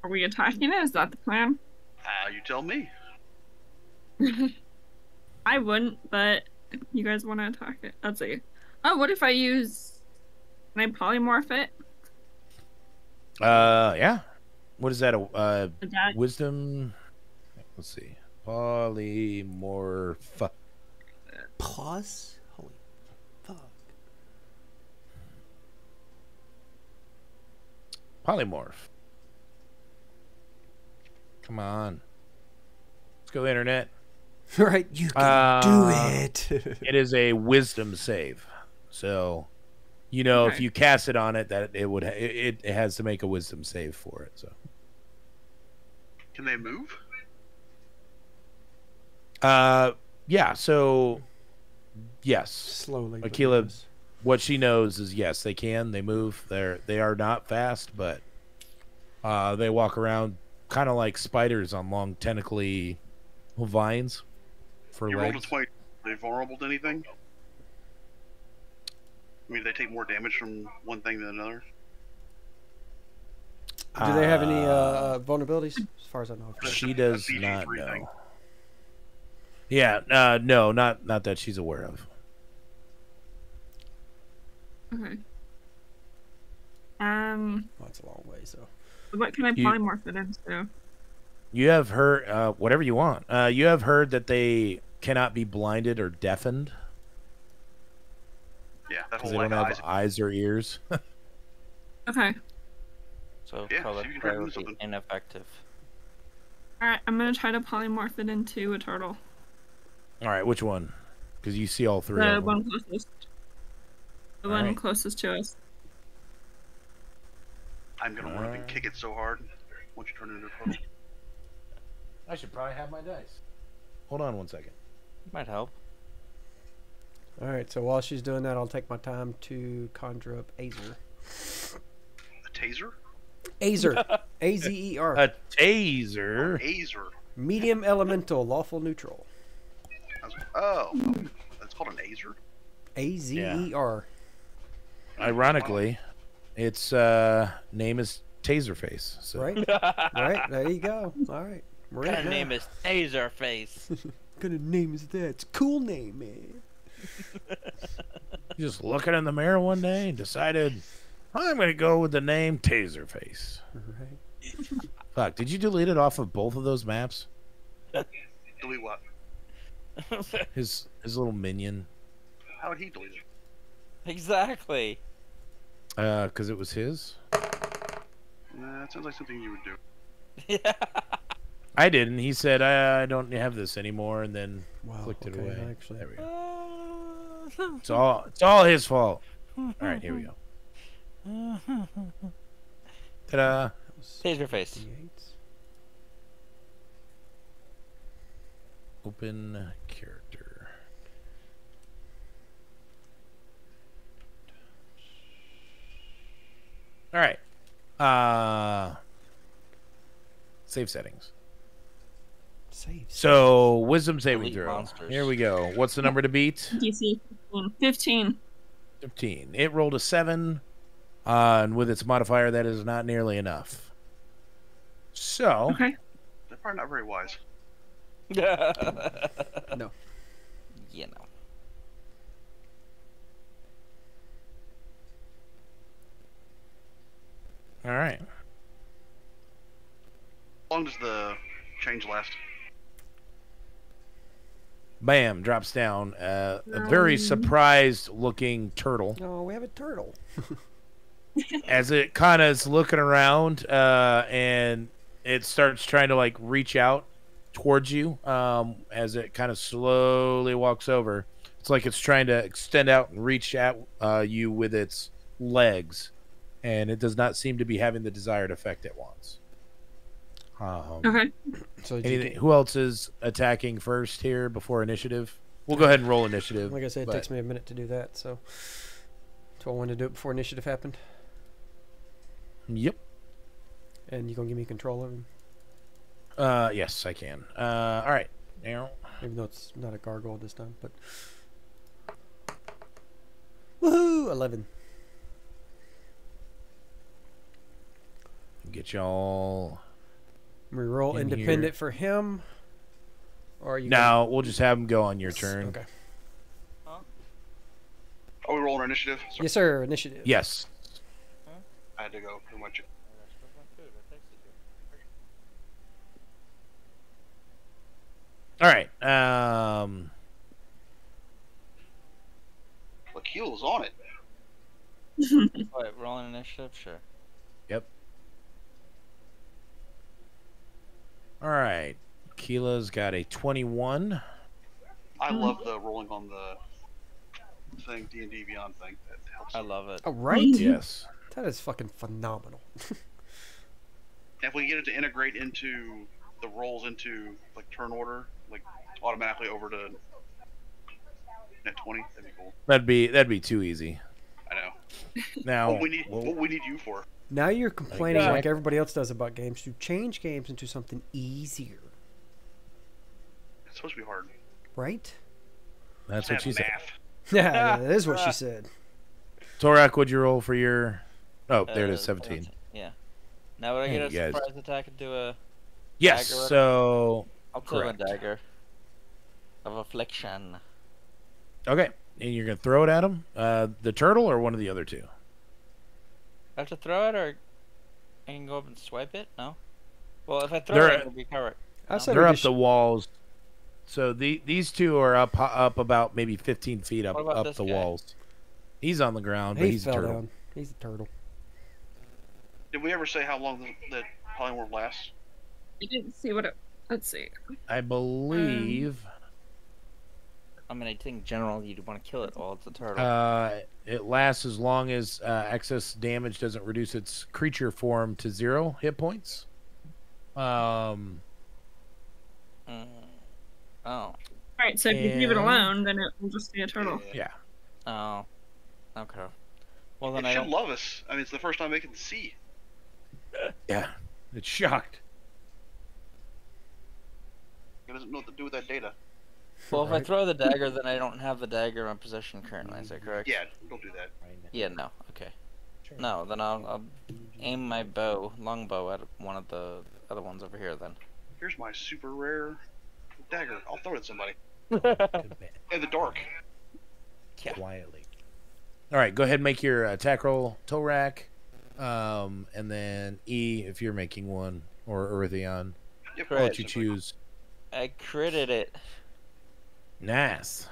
Are we attacking it? Is that the plan? You tell me. I wouldn't, but if you guys want to attack it, let's see. Oh, what if I use... Can I polymorph it? Yeah. What is that? That... Wisdom. Let's see. Polymorph. Pause? Holy fuck. Polymorph. Come on. Let's go, internet. Right, you can do it. It is a wisdom save. So, if you cast it on it, that it has to make a wisdom save for it. So. Can they move? Yeah. So, yes. Slowly. Akila, what she knows is yes, they can. They move. They are not fast, but they walk around kind of like spiders on long tentacly vines for You legs. rolled a 20. Are they vulnerable to anything? I mean, do they take more damage from one thing than another? Do they have any vulnerabilities? As far as I know. She does PG-3 not thing. know. Yeah, no, not that she's aware of. Okay. Well, that's a long way, so. What can I polymorph it into? You have heard whatever you want. You have heard that they cannot be blinded or deafened Yeah, that because whole they don't like have eyes or ears. Okay. So Yeah, color so you can try to do would be something. ineffective. Alright, I'm gonna try to polymorph it into a turtle. All right, which one? Because you see all three The of them. one closest. The one Alright. closest to us. I'm gonna want to kick it so hard once you turn it into a puddle. I should probably have my dice. Hold on one second. Might help. Alright, so while she's doing that, I'll take my time to conjure up Azer. A taser? Azer. A-Z-E-R. A taser. Azer. Medium elemental, lawful neutral. Oh, that's called an Azer? A-Z-E-R. Ironically, its name is Taserface. So. Right? Right? There you go. Alright. What kind of name is Taserface? What kind of name is that? It's a cool name, man. You just looking in the mirror one day and decided, I'm going to go with the name Taserface. Right. Fuck, did you delete it off of both of those maps? Delete what? His little minion. How would he delete it? Exactly. Because it was his. Nah, that sounds like something you would do. Yeah. I didn't. He said, I don't have this anymore, and then Wow. clicked it okay, away. actually. There we go. It's all his fault. All right, here we go. Ta-da. Taserface. D8s. Open character. All right. Save settings. Save. So, wisdom saving Elite throw. monsters. Here we go. What's the number to beat? DC 15. 15. It rolled a 7, and with its modifier, that is not nearly enough. So, Okay. They're probably not very wise. No. You know. all right. How long does the change last? Bam, drops down. A very surprised-looking turtle. No, we have a turtle. As it kind of is looking around, and it starts trying to like reach out towards you, as it kind of slowly walks over. It's like it's trying to extend out and reach at you with its legs, and it does not seem to be having the desired effect it wants. Okay. So Who else is attacking first here before initiative? We'll go ahead and roll initiative. like I said, it but- takes me a minute to do that, so I wanted to do it before initiative happened. Yep. And you gonna give me control of him, Yes, I can. All right. Now, even though it's not a gargoyle this time. But woohoo! 11. get y'all. We roll In independent here. for him, or are you? No, we'll just have them go on your turn. Okay. Are we rolling initiative? Sorry, Yes, sir. Initiative. Yes. I had to go pretty much. All right. Lakiel's on it. Wait, rolling initiative? Sure. Yep. All right. Keela's got a 21. I love the rolling on the thing, D&D Beyond thing. That helps. I love it. Oh, right. Yes. That is fucking phenomenal. If we get it to integrate into the rolls into like turn order, like automatically over to net 20, that'd be cool. That'd be too easy. I know. Now, What we need you for? Now you're complaining like Exactly. everybody else does about games to change games into something easier, It's supposed to be hard. right? that's what she said. Math. Yeah, that is what she said. Torak, what'd you roll for your? Oh, there it is, 17. Yeah. Now would I get Hey, a guys. surprise attack and do a... Yes. Dagger. So I'll kill a Correct. dagger. Of affliction. okay, and you're gonna throw it at him, the turtle or one of the other two. I have to throw it, or I can go up and swipe it? No? Well, if I throw They're- it, it'll be covered. I said They're we up just- the walls. So these two are up about maybe 15 feet up What about this the guy? walls. He's on the ground, but he he's a fell turtle. down. He's a turtle. Did we ever say how long that polymorph lasts? I didn't see what it. Let's see. I believe I mean, I think general you'd want to kill it while it's a turtle. it lasts as long as excess damage doesn't reduce its creature form to 0 hit points. Oh. Alright, so if you leave it And- alone, then it will just be a turtle. Yeah. Oh. Okay. Well, It then I should don't... love us. I mean, it's the first time it can see. Yeah. It's shocked. It doesn't know what to do with that data. Well, if I Right. throw the dagger, then I don't have the dagger in my possession currently, is that correct? Yeah, don't do that. Yeah, no. Okay. No, then I'll aim my bow, longbow, at one of the other ones over here, then. Here's my super rare dagger. I'll throw it at somebody. To bed. In the dark. Yeah. Quietly. All right, go ahead and make your attack roll, Torak. And then E if you're making one, or Erythion. Yep, Correct. I'll let you choose. I critted it. Nice.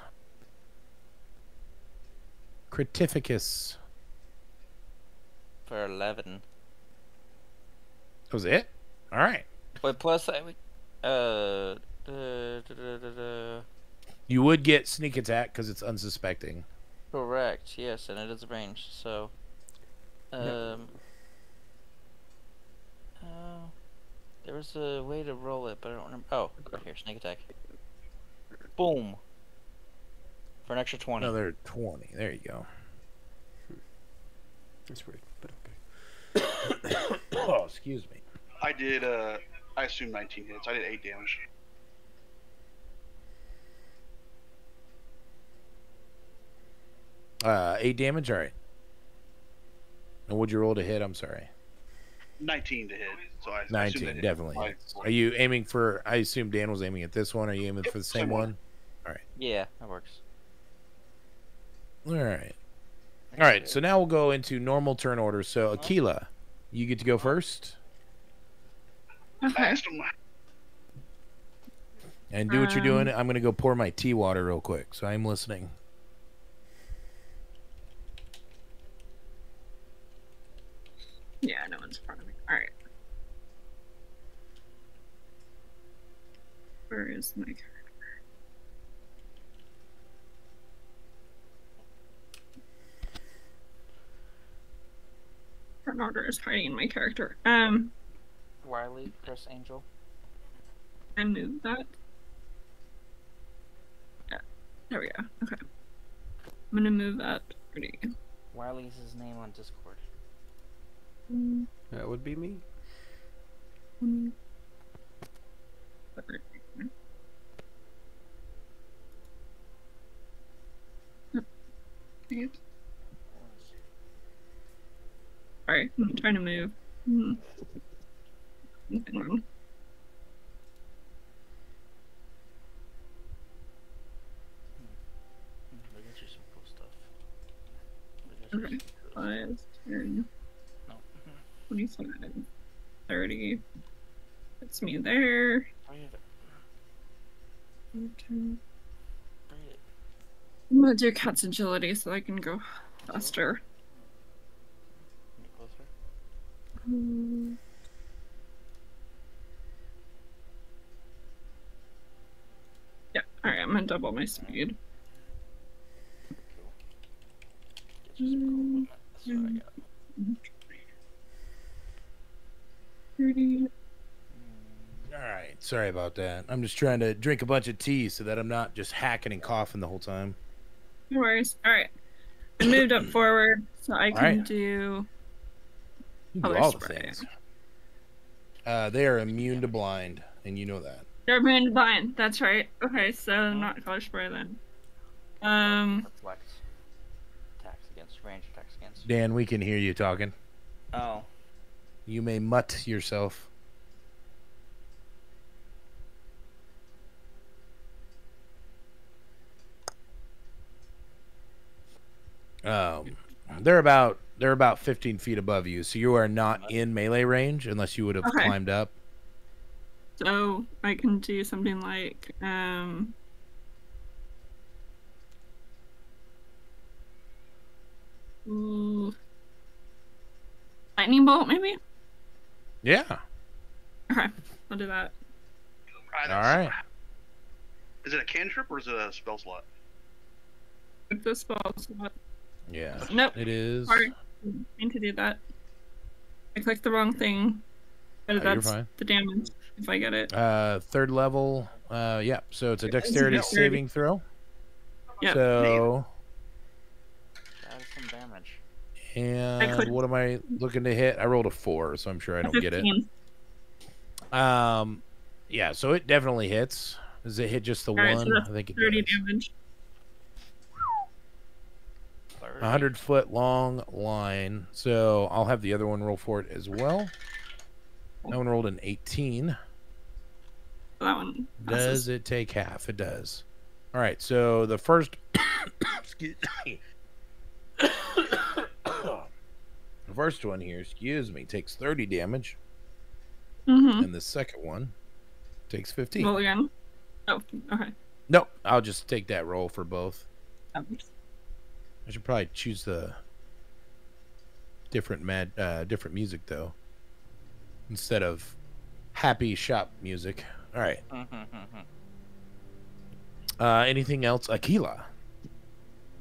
Critificus. For 11. That was it? All right. But plus, I would... You would get sneak attack because it's unsuspecting. Correct, yes, and it is ranged, so... Oh, there was a way to roll it, but I don't remember. Oh, right here, sneak attack. Boom. For an extra 20. Another 20. There you go. That's weird, but okay. Oh, excuse me. I did, I assume 19 hits. I did 8 damage. 8 damage. All right. And would you roll to hit? I'm sorry. 19 to hit. So I assume 19 that hit. definitely hits. Are you aiming for? I assume Dan was aiming at this one. Are you aiming for the same one? All right. Yeah, that works. All right. All right. So now we'll go into normal turn order. So Aquila, you get to go first. Okay. Fast 'em. And do what you're doing. I'm going to go pour my tea water real quick. So I'm listening. Yeah, no one's in front of me. Alright. Where is my character? Turn order is hiding my character. Wiley, Chris, Angel. I moved that. Yeah, there we go. Okay. I'm gonna move that pretty. Wiley's his name on Discord. That would be me. Alright, I'm trying to move. Hang on. They get you some cool stuff. Okay. 5, 10, No. 25, 30. That's me there. Bring it. Okay. Bring it. I'm gonna do cat's agility so I can go faster. Get closer. Yeah, alright, I'm gonna double my speed. Cool. Get you some cool movement. That's what I got. 30. All right. Sorry about that. I'm just trying to drink a bunch of tea so that I'm not just hacking and coughing the whole time. No worries. Alright. I moved up forward so I can Alright. do You do color all the spray. things. They are immune to blind, and you know that. They're immune to blind. That's right. Okay, so not color spray then. Reflect. Attacks against. Range attacks against. Dan, we can hear you talking. Oh. You may mutt yourself. They're about 15 feet above you, so you are not in melee range unless you would have Okay. climbed up. So I can do something like ooh, lightning bolt maybe? Yeah. Okay, I'll do that. All right. Is it a cantrip or is it a spell slot? If the spell slot. Yeah. Nope. It is. Sorry. Didn't mean to do that. I clicked the wrong thing. But you're that's fine. the damage if I get it. Third level. Yeah. So it's a dexterity saving throw. Yep. So, That is some damage. and what am I looking to hit? I rolled a 4, so I'm sure I don't get it. 15. Yeah. So it definitely hits. Does it hit just the Alright, one? so that's I think it 30 does. damage. 100-foot long line. So I'll have the other one roll for it as well. That one rolled an 18. That one Does passes. it take half? It does. All right. So the first, excuse me. The first one here, excuse me, takes 30 damage, Mm-hmm. and the second one takes 15. Roll again. Oh, okay. Nope. I'll just take that roll for both. Um, I should probably choose the different different music though, instead of happy shop music. All right. Anything else, Aquila?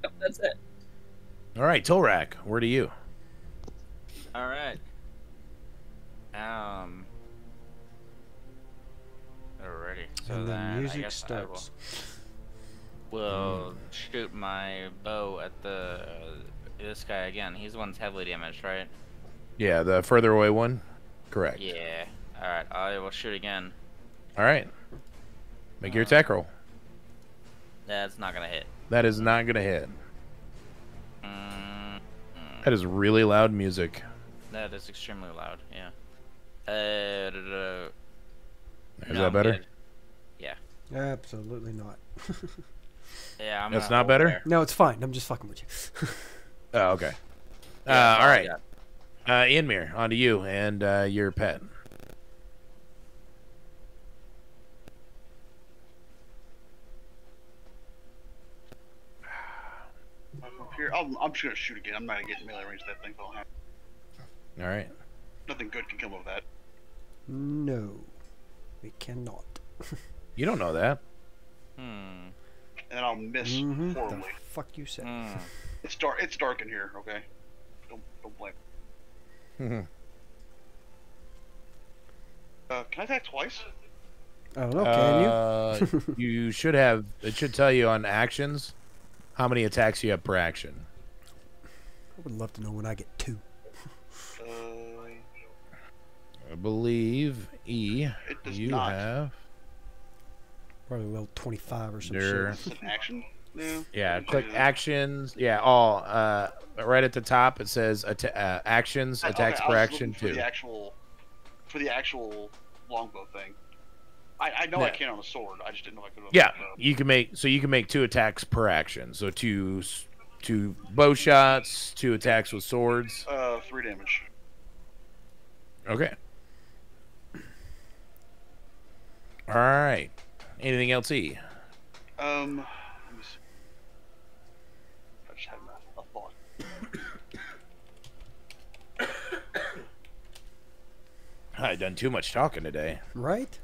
Yep, that's it. All right, Tolrak, where do you? All right. Alrighty. So And then the I music guess starts. will shoot my bow at this guy again. He's the one's heavily damaged, right? Yeah, the further away one. Correct. Yeah. All right. I will shoot again. All right. Make your attack roll. That's not gonna hit. That is not gonna hit. That is really loud music. That is extremely loud. Yeah. Is No, that I'm better? good. Yeah. Absolutely not. Yeah, I'm That's gonna not hold better? there. No, it's fine. I'm just fucking with you. Oh, okay. Yeah, that's all I right. got. Ianmir, on to you and your pet. Up here, I'm just gonna shoot again. I'm not gonna get in melee range of that thing. So All right. nothing good can come of that. No, it cannot. You don't know that. And then I'll miss The horribly. fuck you said. It's dark. It's dark in here. Okay. Don't blame. Can I attack twice? I don't know. Can you? You should have. It should tell you on actions how many attacks you have per action. I would love to know when I get 2. I believe It does you not. have. Probably level 25 or some There. Is it an action? No. Yeah, click actions. Yeah, all. Right at the top it says actions, attacks Okay, per I was action looking 2. For the actual longbow thing. I know I can on a sword. I just didn't know I could. Yeah, you can make 2 attacks per action. So two bow shots, 2 attacks with swords. 3 damage. Okay. All right. Anything else? E? Let me see. I just had a thought. I've done too much talking today. Right?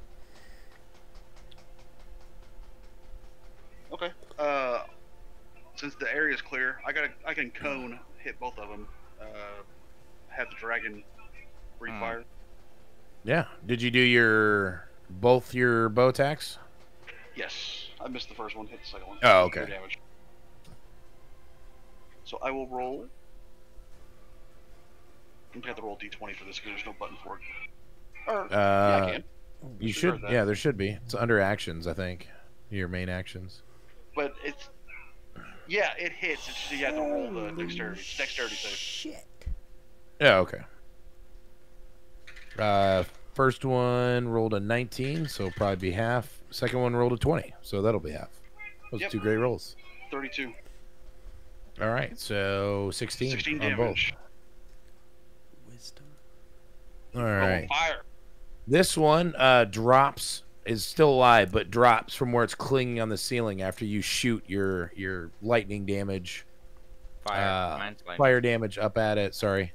Okay. Since the area is clear, I can cone hit both of them. Have the dragon breathe fire. Yeah. Did you do both your bow attacks? Yes, I missed the first one. Hit the second one. Oh, okay. 2 damage. So I will roll. I'm gonna have to roll D20 for this because there's no button for it. Or yeah, I can. You Sure, should. that- Yeah, there should be. It's under actions, I think. Your main actions. But it's it hits. It's just you have to roll the dexterity save. Shit. Yeah. Okay. First one rolled a 19, so probably be half. Second one rolled a 20, so that'll be half. Those are Yep. 2 great rolls. 32. All right, so 16, 16 on both. damage. Wisdom. All Roll right. fire. This one is still alive, but drops from where it's clinging on the ceiling after you shoot your lightning damage, Mine's like fire damage up at it. Sorry,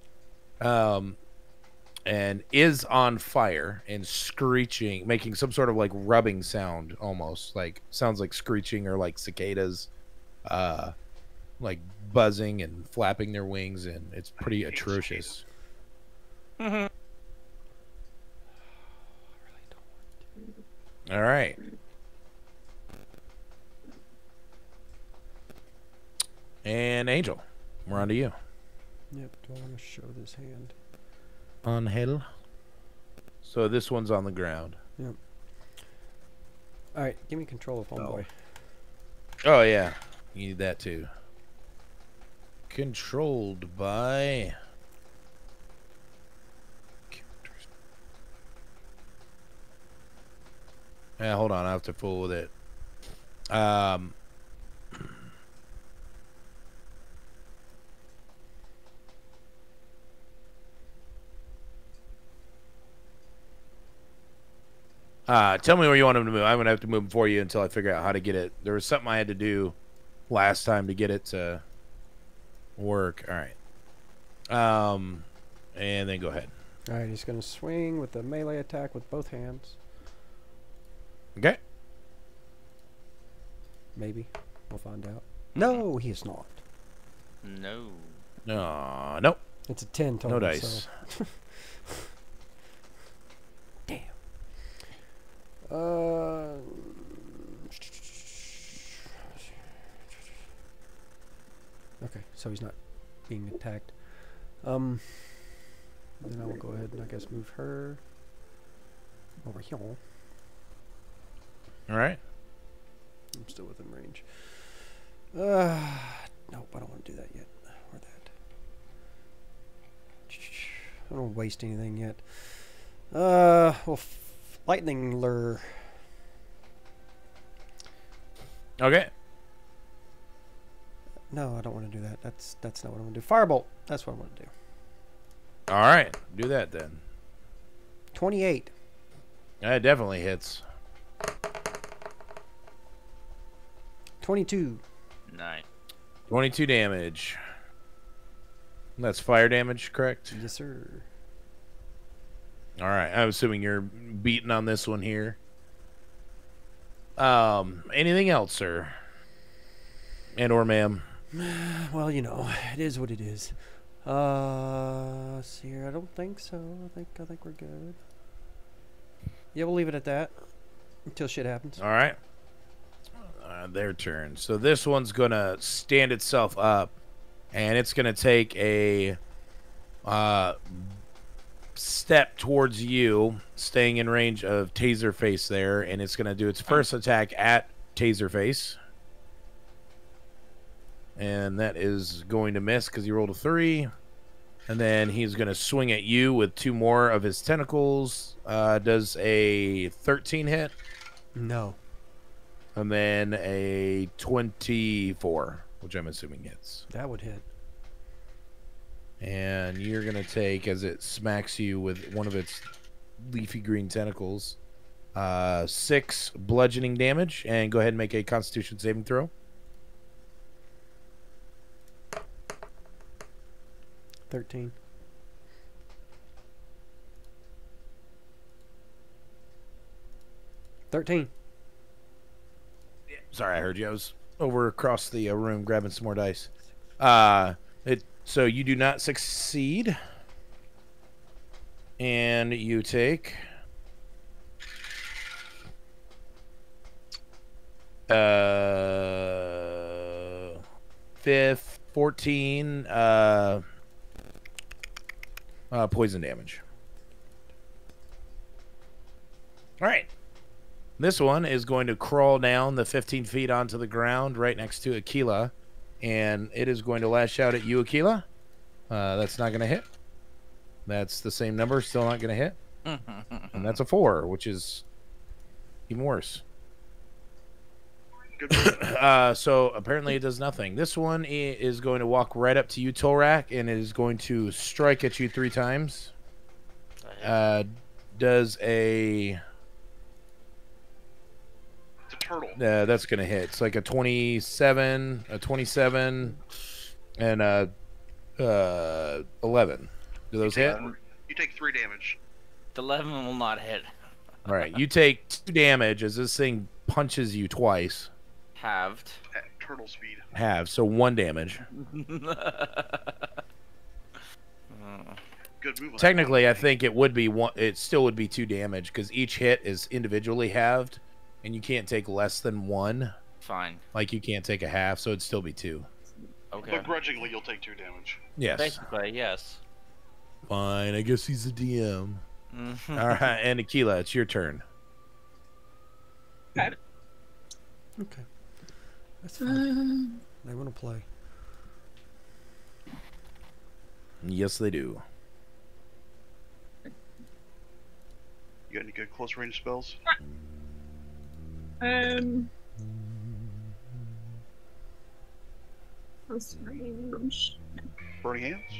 and is on fire and screeching, making some sort of like rubbing sound, almost like sounds like screeching or like cicadas, like buzzing and flapping their wings, and it's pretty atrocious. All right. And Angel, we're on to you. Yep. Do I want to show this hand? On hill. So this one's on the ground. Yep. All right. Give me control of homeboy. Oh yeah, you need that too. Controlled by. Yeah, hold on, I have to fool with it. Tell me where you want him to move. I'm gonna have to move him for you until I figure out how to get it. There was something I had to do last time to get it to work. All right. And then go ahead. All right. He's gonna swing with the melee attack with both hands. Okay. Maybe. We'll find out. No, he is not. no. Nope. It's a 10 total. No dice. So. Damn. Okay, so he's not being attacked. Then I will go ahead and I guess move her over here. All right. I'm still within range. Nope, I don't want to do that yet. I don't waste anything yet. Lightning lure. Okay. No, I don't want to do that. That's not what I want to do. Firebolt. That's what I want to do. All right. Do that then. 28. That definitely hits. 22. 9. 22 damage. That's fire damage, correct? Yes, sir. All right. I'm assuming you're beating on this one here. Anything else, sir? And or ma'am? Well, you know, it is what it is. See here, I don't think so. I think we're good. Yeah, we'll leave it at that until shit happens. All right. Their turn. So this one's going to stand itself up, and it's going to take a step towards you, staying in range of Taserface there, and it's going to do its first attack at Taserface. And that is going to miss because he rolled a 3. And then he's going to swing at you with 2 more of his tentacles. Does a 13 hit? No. And then a 24, which I'm assuming hits. That would hit. And you're going to take, as it smacks you with one of its leafy green tentacles, 6 bludgeoning damage. And go ahead and make a Constitution saving throw. 13. Sorry, I heard you. I was over across the room grabbing some more dice. So you do not succeed. And you take... 14 poison damage. All right. This one is going to crawl down the 15 feet onto the ground right next to Aquila, and it is going to lash out at you, Aquila. That's not going to hit. That's the same number, still not going to hit. And that's a 4, which is even worse. So apparently it does nothing. This one is going to walk right up to you, Tolrak, and it is going to strike at you 3 times. Does a... It's a turtle. That's going to hit. It's like a 27, and a 11. Do those hit? You take 3 damage. The 11 will not hit. All right. You take 2 damage as this thing punches you twice. Halved. At turtle speed. Half, so 1 damage. Good move. Technically, I think it would be 1. It still would be 2 damage because each hit is individually halved, and you can't take less than 1. Fine. Like you can't take a half, so it'd still be 2. Okay. Begrudgingly, you'll take 2 damage. Yes. Basically, yes. Fine. I guess he's a DM. Mhm. All right, and Aquila, it's your turn. Okay. Okay. That's fine. They want to play. Yes, they do. You got any good close range spells? Close range. Burning hands?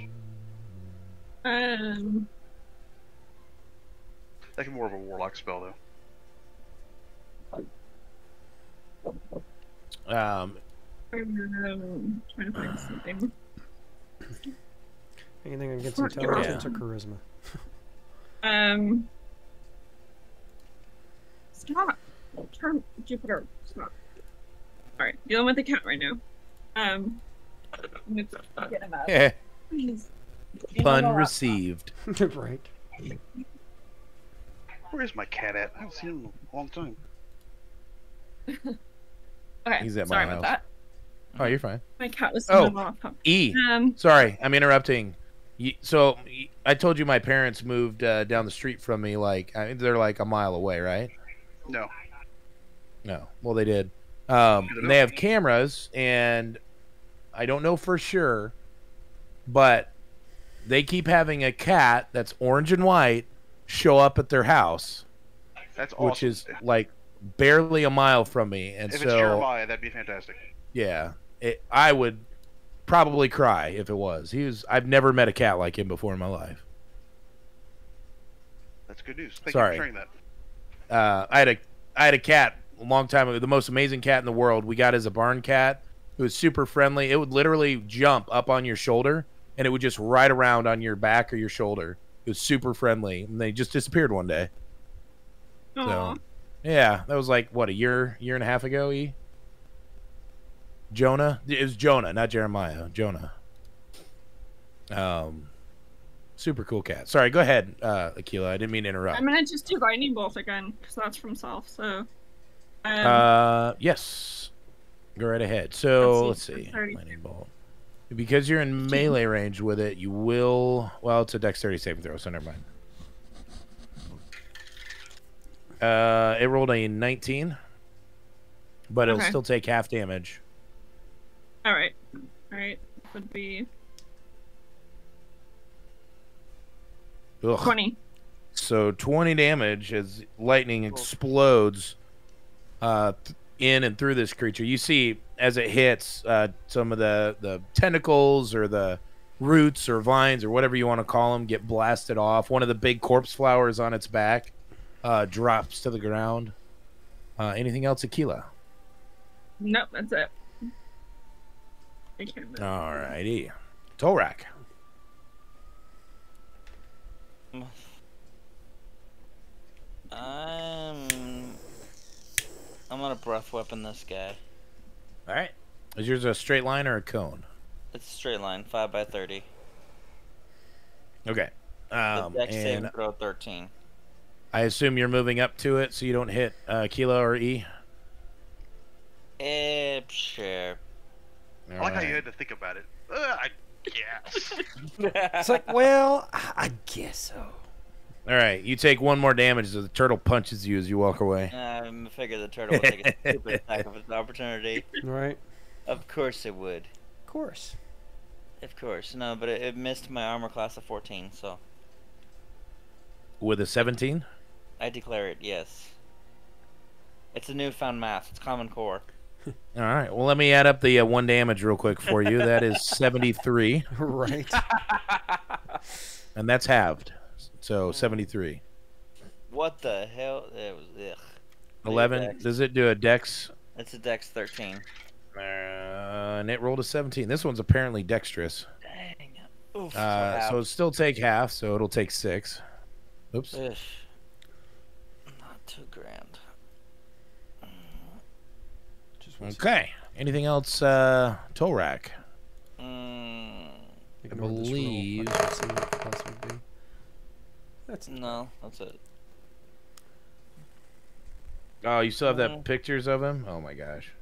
That can be more of a warlock spell, though. Trying to find something. Anything against intelligence or charisma? Stop. Turn Jupiter. Stop. Alright, dealing with the cat right now. I'm gonna get him out. Yeah. Please. Pun received. Right. Where is my cat at? I haven't seen him in a long time. Okay, He's at my sorry house. about that. Oh, you're fine. My cat was Oh. still off. E. Um, Sorry, I'm interrupting. So I told you my parents moved down the street from me. Like they're like a mile away, right? No. No. Well, they did. And they have cameras, and I don't know for sure, but they keep having a cat that's orange and white show up at their house, That's awesome. which is like barely a mile from me. And if so, it's Jeremiah, that'd be fantastic. yeah, I would probably cry if it was. I've never met a cat like him before in my life. That's good news. Thank Sorry. you for sharing that. I had a cat a long time ago, the most amazing cat in the world. We got as a barn cat. It was super friendly. It would literally jump up on your shoulder, and it would just ride around on your back or your shoulder. It was super friendly, and they just disappeared one day. Aw. So, yeah, that was like, what, a year and a half ago, E? Jonah? It was Jonah, not Jeremiah. Jonah. Super cool cat. Sorry, go ahead, Akila. I didn't mean to interrupt. I'm gonna just do lightning bolt again, because that's from self, so... Yes. Go right ahead. So, let's see. 30. Lightning bolt. Because you're in melee range with it, you will... Well, it's a dexterity saving throw, so never mind. It rolled a 19, but it'll Okay. still take half damage. Alright. Alright. Would be Ugh. 20. So 20 damage as lightning explodes in and through this creature. You see, as it hits, some of the tentacles or the roots or vines or whatever you want to call them get blasted off. One of the big corpse flowers on its back drops to the ground. Anything else, Akila? Nope, that's it. I can't move. Alrighty. Tolrak. I'm gonna breath weapon this guy. Alright. Is yours a straight line or a cone? It's a straight line, 5 by 30. Okay. The dex saving And throw 13. I assume you're moving up to it so you don't hit Akila or E? Sure. I like how you had to think about it. I guess. It's like, well, I guess so. All right, you take one more damage as the turtle punches you as you walk away. I figured the turtle would take a stupid attack of its opportunity. Right? Of course it would. Of course. Of course. No, but it missed my armor class of 14, so With a 17? I declare it, yes. It's a newfound math. It's Common Core. All right, well, let me add up the 1 damage real quick for you. That is 73, Right. and that's halved. So 73. What the hell? It was, ugh. 11. Dex. Does it do a dex? It's a dex 13. And it rolled a 17. This one's apparently dexterous. Dang. Oof. So it'll still take half, so it'll take 6. Oops. Ugh. Not too grand. Just one Okay. Anything else, Tolrak? second. I believe- Let's see what the plus would be. That's No, that's it. Oh, you still have that pictures of him? Oh my gosh.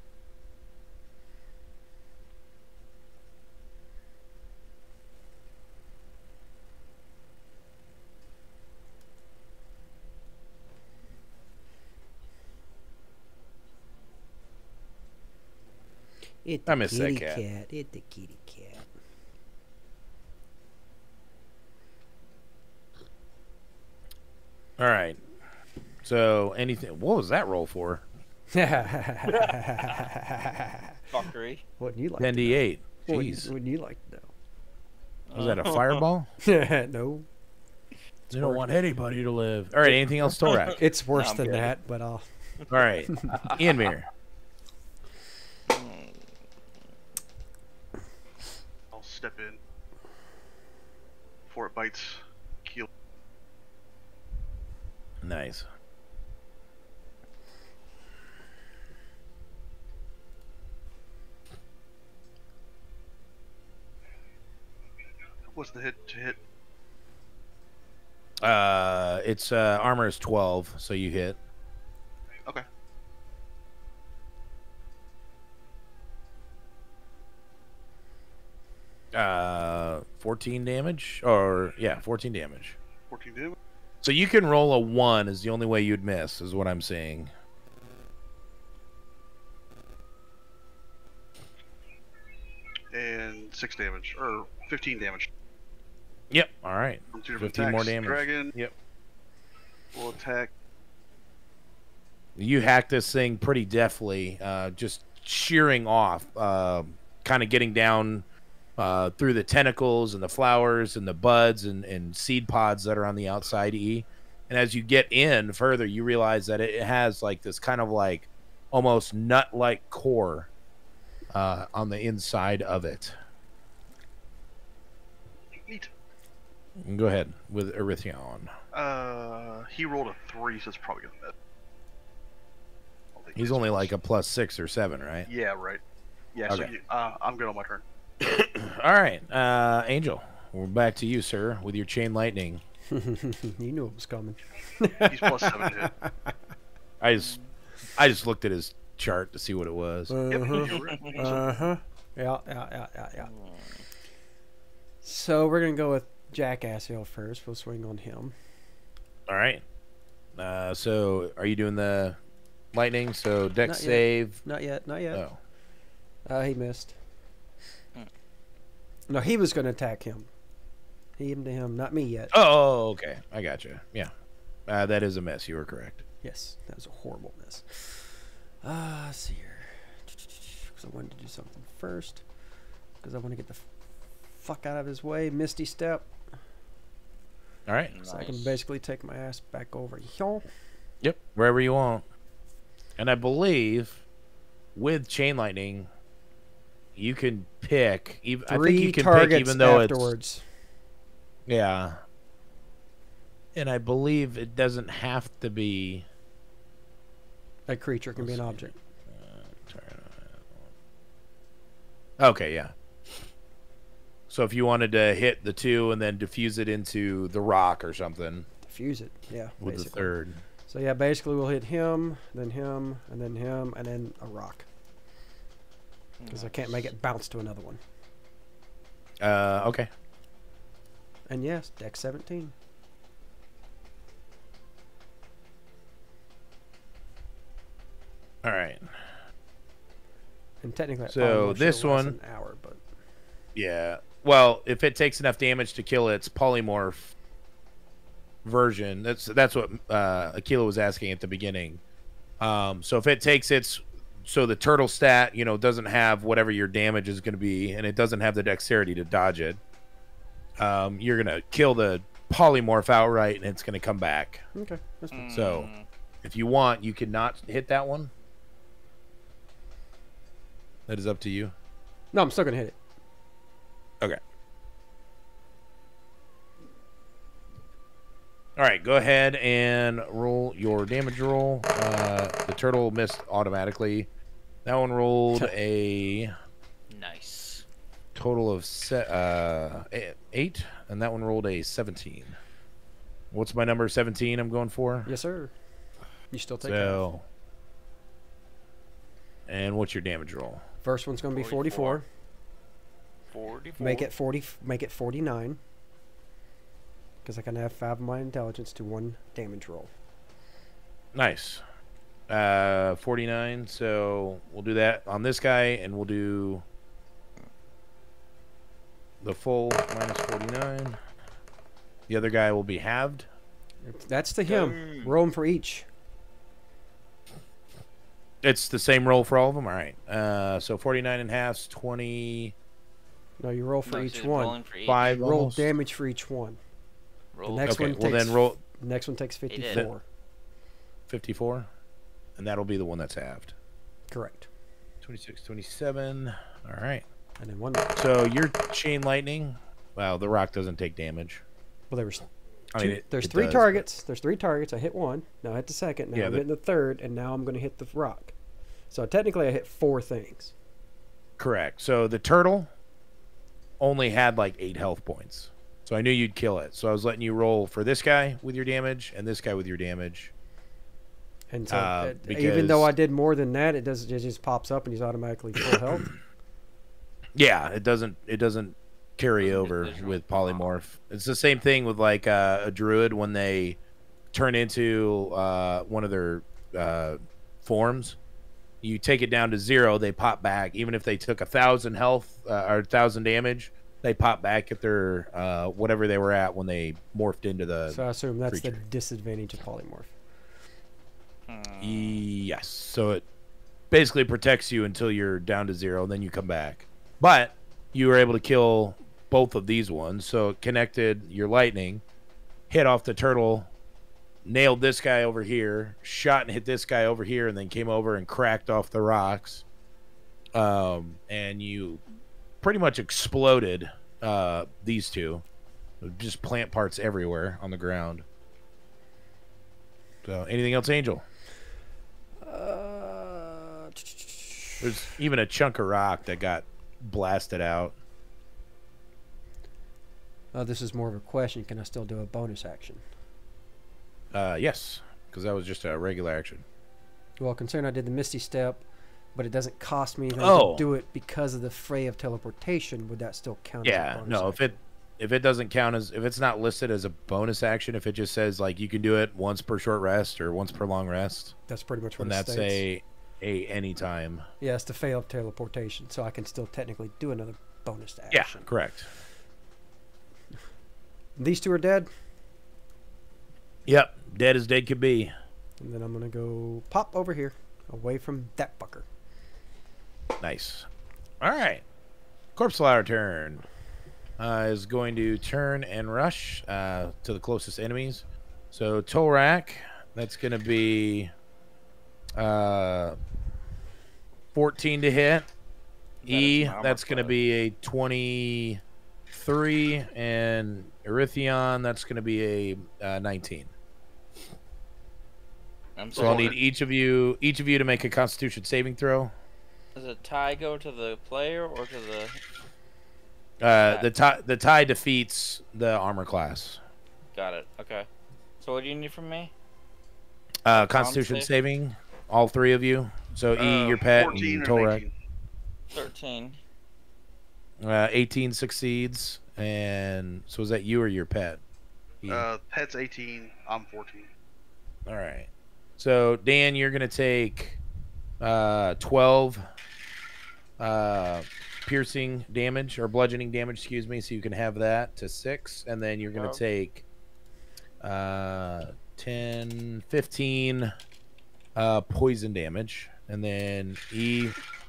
It's I the miss that kitty cat. It's the kitty cat. All right. So anything? What was that roll for? Fuckery. Wouldn't you like 10d8. to know? Jeez. Wouldn't you like to Was that a fireball? know? No. They don't want anybody to live. All right. Anything else, Tolrak? It's worse I'm than good. that, but I'll. All right. Ianmir. I'll step in before it bites Keel. Nice. What's the hit to hit? Its armor is 12, so you hit. Okay. Uh, 14 damage, or yeah, 14 damage. 14 damage. So you can roll a 1 is the only way you'd miss, is what I'm seeing. And 6 damage. Or 15 damage. Yep. All right. From 2 different 15 more attacks. damage. Dragon Yep. will attack. You hack this thing pretty deftly, just shearing off, kind of getting down through the tentacles and the flowers and the buds and seed pods that are on the outside E. And as you get in further, you realize that it has like this kind of like almost nut-like core on the inside of it. Neat. Go ahead with Erythion. He rolled a 3, so it's probably gonna miss. He's only like a +6 or 7, right? Yeah, right. Yeah, Okay. so I'm good on my turn. All right, Angel, we're back to you, sir, with your chain lightning. You knew it was coming. He's +7 to hit. I just looked at his chart to see what it was. Yep, you're right. Yeah. So we're gonna go with Jackass Hill first. We'll swing on him. All right. So are you doing the lightning? So dex Not yet. save. Not yet. Oh, He missed. No, he was gonna attack him. Him to him, not me yet. oh, okay. I gotcha. Yeah, that is a miss. You were correct. Yes, that was a horrible miss. Let's see here. Because I wanted to do something first. Because I want to get the fuck out of his way. Misty Step. All right. So I can basically take my ass back over here. Yep. Wherever you want. And I believe with chain lightning, you can pick. I think Three you can targets pick even though afterwards. Yeah. And I believe it doesn't have to be. A creature can be an object. Okay, yeah. So if you wanted to hit the 2 and then diffuse it into the rock or something Diffuse it. Yeah, with basically. the 3rd. So yeah, basically we'll hit him, then him, and then him, and then a rock. Because I can't make it bounce to another one. Okay. And yes, deck 17. All right. And technically, that So probably won't this show less one- than an hour, but Yeah. Well, if it takes enough damage to kill its polymorph version, that's what Aquila was asking at the beginning. So if it takes so the turtle stat, doesn't have whatever your damage is going to be, and it doesn't have the dexterity to dodge it, you're going to kill the polymorph outright, and it's going to come back. okay, that's fine. So if you want, you can not hit that one. That is up to you. No, I'm still gonna hit it. Okay. All right, go ahead and roll your damage roll. The turtle missed automatically. That one rolled a Nice. total of 8, and that one rolled a 17. What's my number? 17 I'm going for? Yes, sir. You still take it. So, and what's your damage roll? First one's gonna be 44. 44. Make it 40. Make it 49. Because I can have 5 of my intelligence to 1 damage roll. Nice. 49, so we'll do that on this guy, and we'll do the full minus 49. The other guy will be halved. That's to him. Roll 'em for each. It's the same roll for all of them? All right. So 49 and half's 20. No, you roll for No, each so one. rolling for each. 5 Roll almost. damage for each one. Roll. The next Okay, one well takes. then roll Next one takes did. 54. 54, and that'll be the one that's halved. Correct. 26, 27. All right. And then one. So your chain lightning, well, the rock doesn't take damage. Well, there was. I mean, There's it 3 does, targets. There's 3 targets. I hit 1. Now I hit the second. Now Yeah, I'm but- hitting the third, and now I'm going to hit the rock. So technically, I hit 4 things. but- correct. So the turtle only had like 8 health points. So I knew you'd kill it. So I was letting you roll for this guy with your damage and this guy with your damage. And so, even because- though I did more than that, it just pops up and he's automatically full health. Yeah, it doesn't carry over visual. with polymorph. It's the same thing with like a druid when they turn into one of their forms. You take it down to 0, they pop back. Even if they took 1,000 health or 1,000 damage, they pop back at their whatever they were at when they morphed into the. So I assume that's creature. the disadvantage of polymorph. Yes. So it basically protects you until you're down to 0, and then you come back. But you were able to kill both of these ones, so it connected your lightning, hit off the turtle, nailed this guy over here, shot and hit this guy over here, and then came over and cracked off the rocks. And you pretty much exploded these two. Just plant parts everywhere on the ground. So, anything else, Angel? There's even a chunk of rock that got blasted out. This is more of a question. Can I still do a bonus action? Yes, because that was just a regular action. Well, considering I did the Misty Step, but it doesn't cost me anything Oh. to do it because of the Fray of Teleportation, would that still count as a Yeah, bonus no, action? if it doesn't count as, if it's not listed as a bonus action, if it just says like you can do it once per short rest or once per long rest, That's pretty much what then it that's states. a anytime. Yeah, it's the Fray of Teleportation, so I can still technically do another bonus Yeah, action. correct. These two are dead, Yep, dead as dead could be. and then I'm going to go pop over here, away from that fucker. Nice. All right, Corpse Flower turn. Is going to turn and rush to the closest enemies. So Tolrak, that's going to be 14 to hit. That's going to be a 23, and Erythion, that's going to be a 19. So I'll need each of you to make a Constitution saving throw. Does a tie go to the player or to the? The tie defeats the armor class. Got it. Okay. So what do you need from me? Constitution save? saving, all three of you. So your pet, 14 and or Tolrak. 19. 13. 18 succeeds, and so is that you or your pet? Pet's 18. I'm 14. All right. So Dan, you're gonna take 12 piercing damage or bludgeoning damage, excuse me. So you can have that to 6, and then you're gonna take 10, 15 poison damage, and then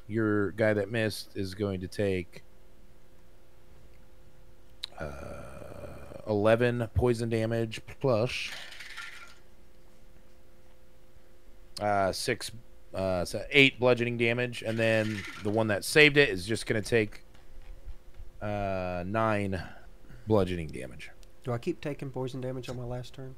your guy that missed, is going to take 11 poison damage plus 8 bludgeoning damage, and then the one that saved it is just going to take 9 bludgeoning damage. Do I keep taking poison damage on my last turn?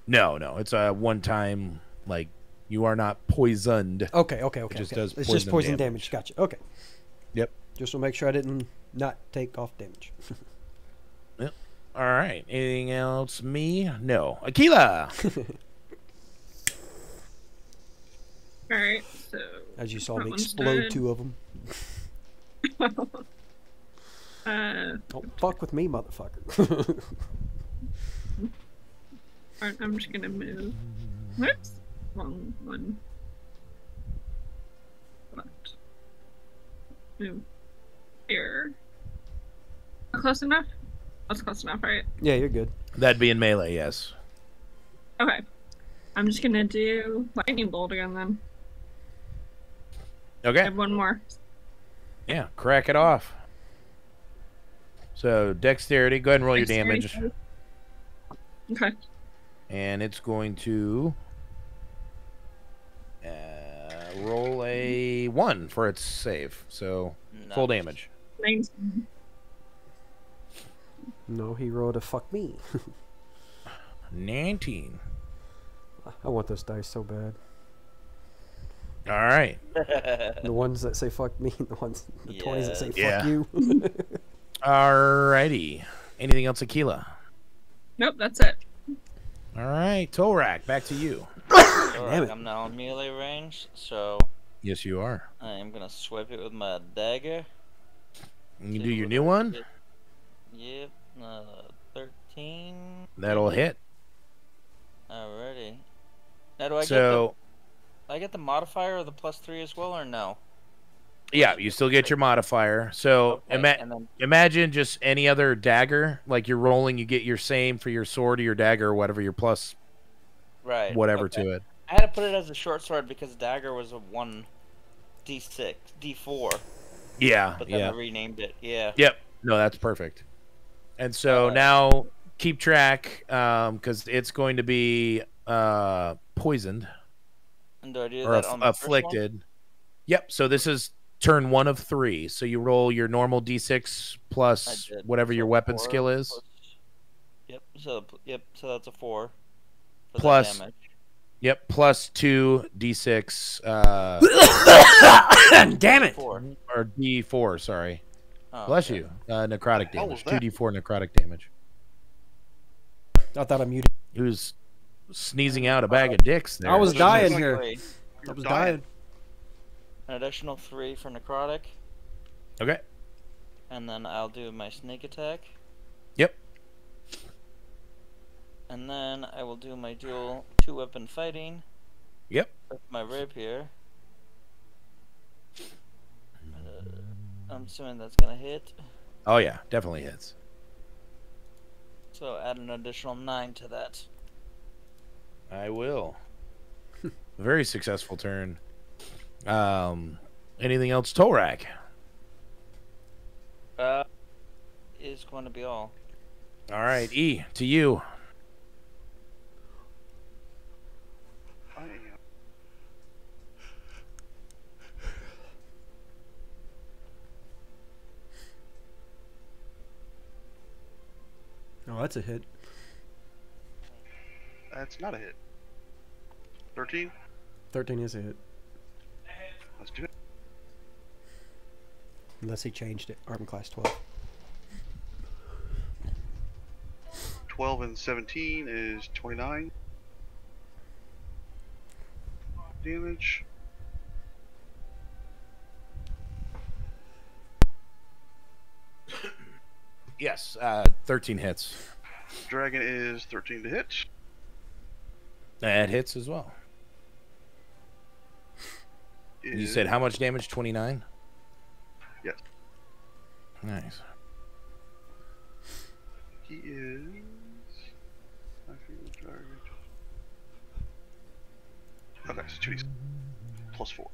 No, it's a one-time, like, you are not poisoned. Okay. It just okay. does It's just poison damage. damage. Gotcha. Okay. Yep. Just to make sure I didn't not take off damage. Yep. All right. Anything else? Me? No. Aquila! Alright, so. As you saw that me one's explode dead. 2 of them. Don't fuck with me, motherfucker. Alright, I'm just gonna move. Whoops. Wrong one. Left. Move. Here. Close enough? That's close enough, right? Yeah, you're good. That'd be in melee, yes. Okay. I'm just gonna do lightning bolt again then. I Okay. have one more. Yeah, crack it off. So, dexterity. Go ahead and roll your damage. Okay. And it's going to roll a 1 for its save. So, full Nice. damage. 19. No, he rolled a fuck me. 19. I want those dice so bad. All right. The ones that say fuck me, and the 20s that say fuck Yeah. you. Alrighty. Anything else, Aquila? Nope, that's it. All right, Tolrak, back to you. Damn it. I'm now in melee range, so Yes, you are. I am gonna swipe it with my dagger. You can do your new one. Yep, 13. That'll hit. Alrighty. Now do I So, get the modifier or the +3 as well, or no? Yeah, you still get your modifier. So Okay, and then imagine just any other dagger. Like you're rolling, you get your same for your sword or your dagger or whatever, your plus right. whatever Okay. to it. I had to put it as a short sword because dagger was a 1d6, d4, Yeah, but then yeah. I renamed it. Yeah. Yep. No, that's perfect. And so now keep track, because it's going to be poisoned And do I do or that on the first one? afflicted. Yep. So this is turn 1 of 3. So you roll your normal d6 I plus did. whatever your So weapon 4 skill is. plus- Yep. So that's a 4 for Plus- that damage. Yep. Plus 2 d6 Damn it! 4. or d4. Sorry. Oh, Bless okay. you. Necrotic What was damage. that? 2d4 necrotic damage. I thought I muted. He was sneezing out a bag of dicks there. I was There's dying like- here. 3. I was dying. An additional 3 for necrotic, Okay. and then I'll do my sneak attack. Yep. And then I will do my dual 2-weapon fighting. Yep. With my rapier. I'm assuming that's gonna hit. Oh yeah, definitely hits. So add an additional 9 to that. I will. Very successful turn. Anything else, Torak? Is going to be all. All right, E, to you. I am. Oh, that's a hit. That's not a hit. 13. 13 is a hit. Let's do it. Unless he changed it. Armor class 12. 12 and 17 is 29 damage. Yes, 13 hits. Dragon is 13 to hit. That hits as well. You Is- said how much damage? 29? Yes. Nice. He is. I think the target. Okay, so 2d plus 4.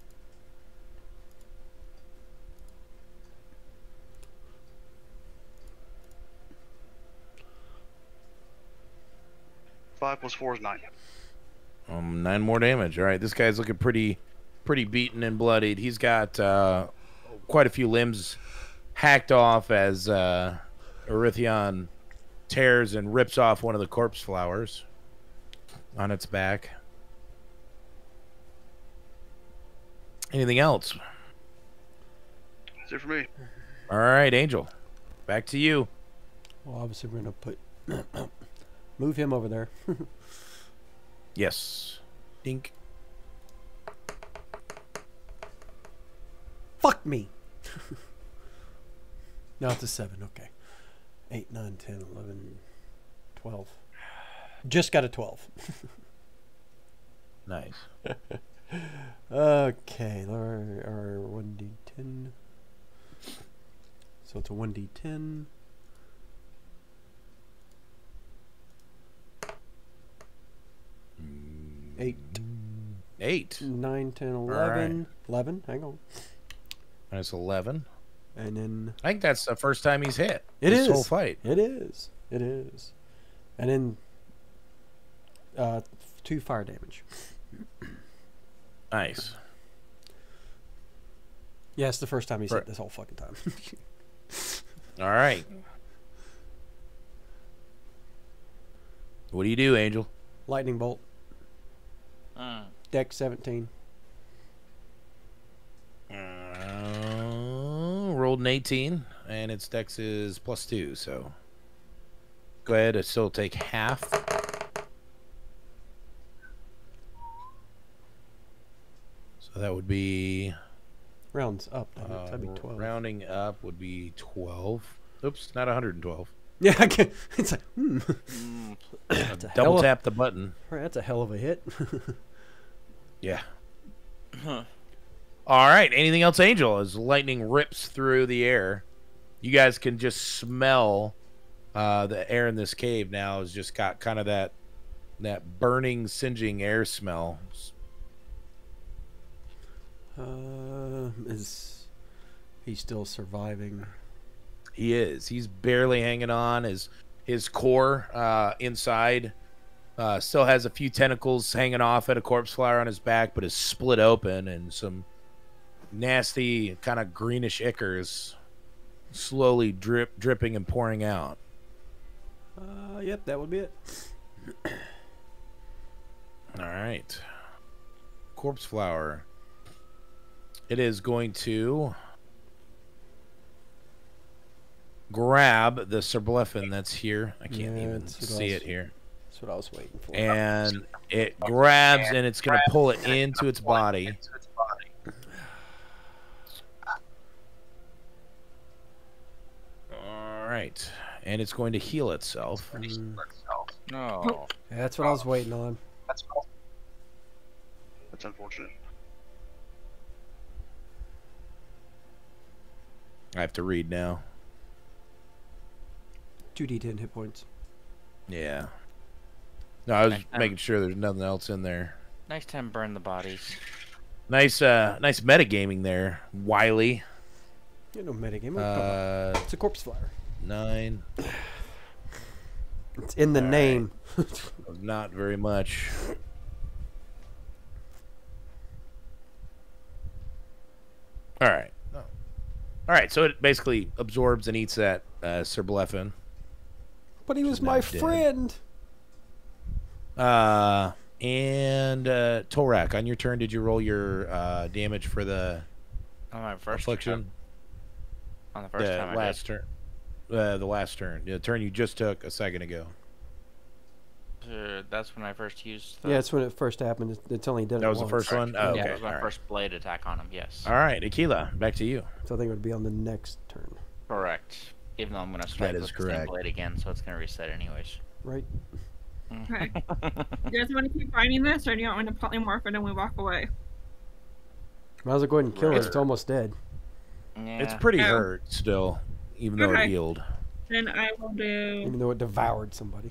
Five plus 4 is 9. 9 more damage. All right, this guy's looking pretty beaten and bloodied. He's got quite a few limbs hacked off as Erythion tears and rips off one of the corpse flowers on its back. Anything else? That's it for me. All right, Angel. Back to you. Well, obviously we're going to put... move him over there. Yes. Dink. Fuck me! No, it's a 7. Okay. 8, 9, 10, 11, 12. Just got a 12. Nice. Okay, our 1d10. So it's a 1d10. Eight, 8. 9, 10, 11. right. 11, hang on. Minus 11. And then I think that's the first time he's hit. It this is. whole fight. it is. It is. And then 2 fire damage. Nice. Yeah, it's the first time he's Right. hit this whole fucking time. All right. What do you do, Angel? Lightning bolt. Deck 17. Rolled an 18, and its dex is +2, so go ahead and still take half. So that would be Rounds up. That'd be 12. rounding up would be 12. Oops, not 112. Yeah, I can, it's like, That's a hell Double of- tap the button. That's a hell of a hit. Yeah. All right. Anything else, Angel? As lightning rips through the air, you guys can just smell the air in this cave now has just got kind of that burning, singeing air smell. Is he still surviving? He is. He's barely hanging on. His core inside still has a few tentacles hanging off at a corpse flower on his back, but is split open, and some nasty kind of greenish ichor is slowly dripping and pouring out. Yep, that would be it. All right. Corpse flower. It is going to grab the Serbleffin that's here. I can't even see it here. That's what I was waiting for. And it grabs and it's going to pull it into its body. All right. And it's going to heal itself. No. Yeah, that's what I was waiting on. That's unfortunate. I have to read now. 2d10 hit points. Yeah. No, I was making sure there's nothing else in there. Nice time burn the bodies. Nice metagaming there, Wiley. You know, metagame. It's a corpse flower. 9. It's in the name. Not very much. All right. All right, so it basically absorbs and eats that Serbleffin. But he was my friend. And Torak, on your turn, did you roll your damage for the On my first affliction? On the first time I last turn. The last turn. The turn you just took a second ago. That's when I first used the... Yeah, it's when it first happened. It's only done it That was once. the first one? Oh, okay. Yeah, it was my All first blade attack on him, yes. All right, Aquila, back to you. So I think it would be on the next turn. Correct. Even though I'm going to strike That is with the same correct. blade again, so it's going to reset anyways. Right? Okay. You guys want to keep fighting this, or do you want me to polymorph it and we walk away? Might as well go ahead and kill it. Right. It's almost dead. Yeah. It's pretty Yeah. hurt still, even though Okay. it healed. Then I will do... Even though it devoured somebody.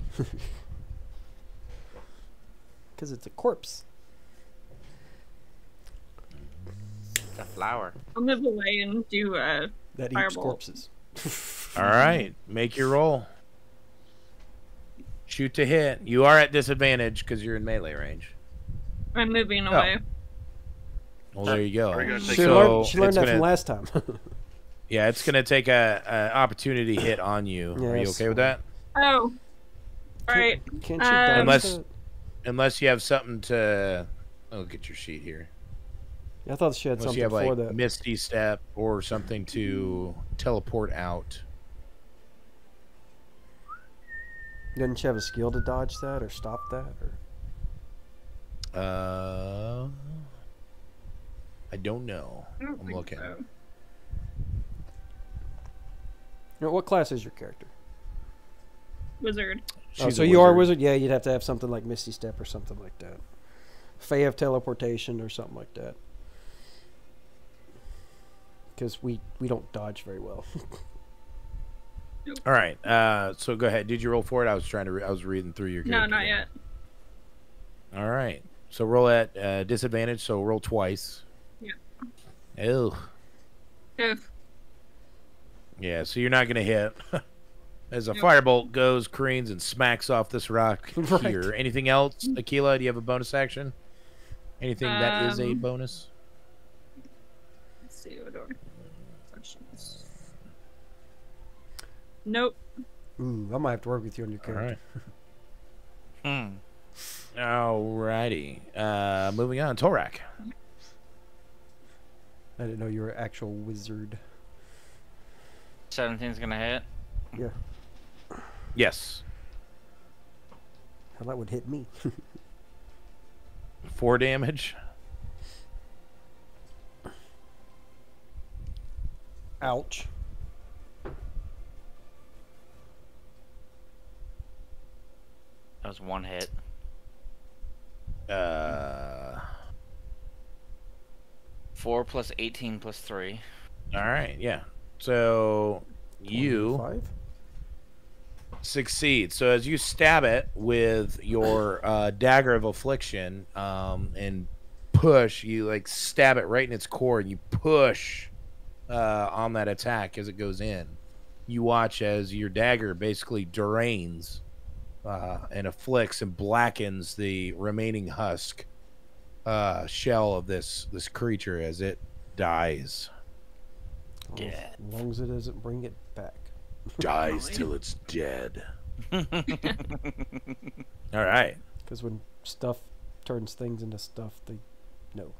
Because it's a corpse. It's a flower. I'll move away and do That eats Fireball. corpses. All right, make your roll. Shoot to hit. You are at disadvantage because you're in melee range. I'm moving away. Well, there you go. Are you gonna take She So learned it's that gonna- from last time. Yeah, it's gonna take a opportunity hit on you. Are you Yes. okay with that? Oh. Alright. Can't you Um, dodge Unless- that? Unless you have something to. I'll get your sheet here. I thought she had Unless something you have before like that. Misty Step or something to teleport out. Didn't she have a skill to dodge that or stop that? Or I don't know. I don't I'm think looking. so. What class is your character? Wizard. Oh, She's so a you are a wizard? Yeah, you'd have to have something like Misty Step or something like that. Fae of Teleportation or something like that. Because we don't dodge very well. All right. So go ahead. Did you roll for it? I was trying to. I was reading through your. No, character not there. yet. All right. So roll at disadvantage. So roll twice. Yeah. Ew. Oof. Yeah. So you're not gonna hit. As a Nope. firebolt goes, careens, and smacks off this rock Right. here. Anything else, Aquila? Do you have a bonus action? Anything that is a Um, bonus? Let's see, what do I... Questions. Nope. Ooh, I might have to work with you on your All character. right. Alrighty. Moving on. Torak. I didn't know you were an actual wizard. 17's going to hit. Yeah. Yes. How that would hit me. 4 damage. Ouch. That was 1 hit. 4 plus 18 plus 3. All right, yeah. So you 25? succeed. So as you stab it with your dagger of affliction, and push, you like stab it right in its core, and you push on that attack as it goes in. You watch as your dagger basically drains and afflicts and blackens the remaining husk shell of this creature as it dies. Well, as long as it doesn't bring it back. Dies till it's dead. All right. Because when stuff turns things into stuff, they know.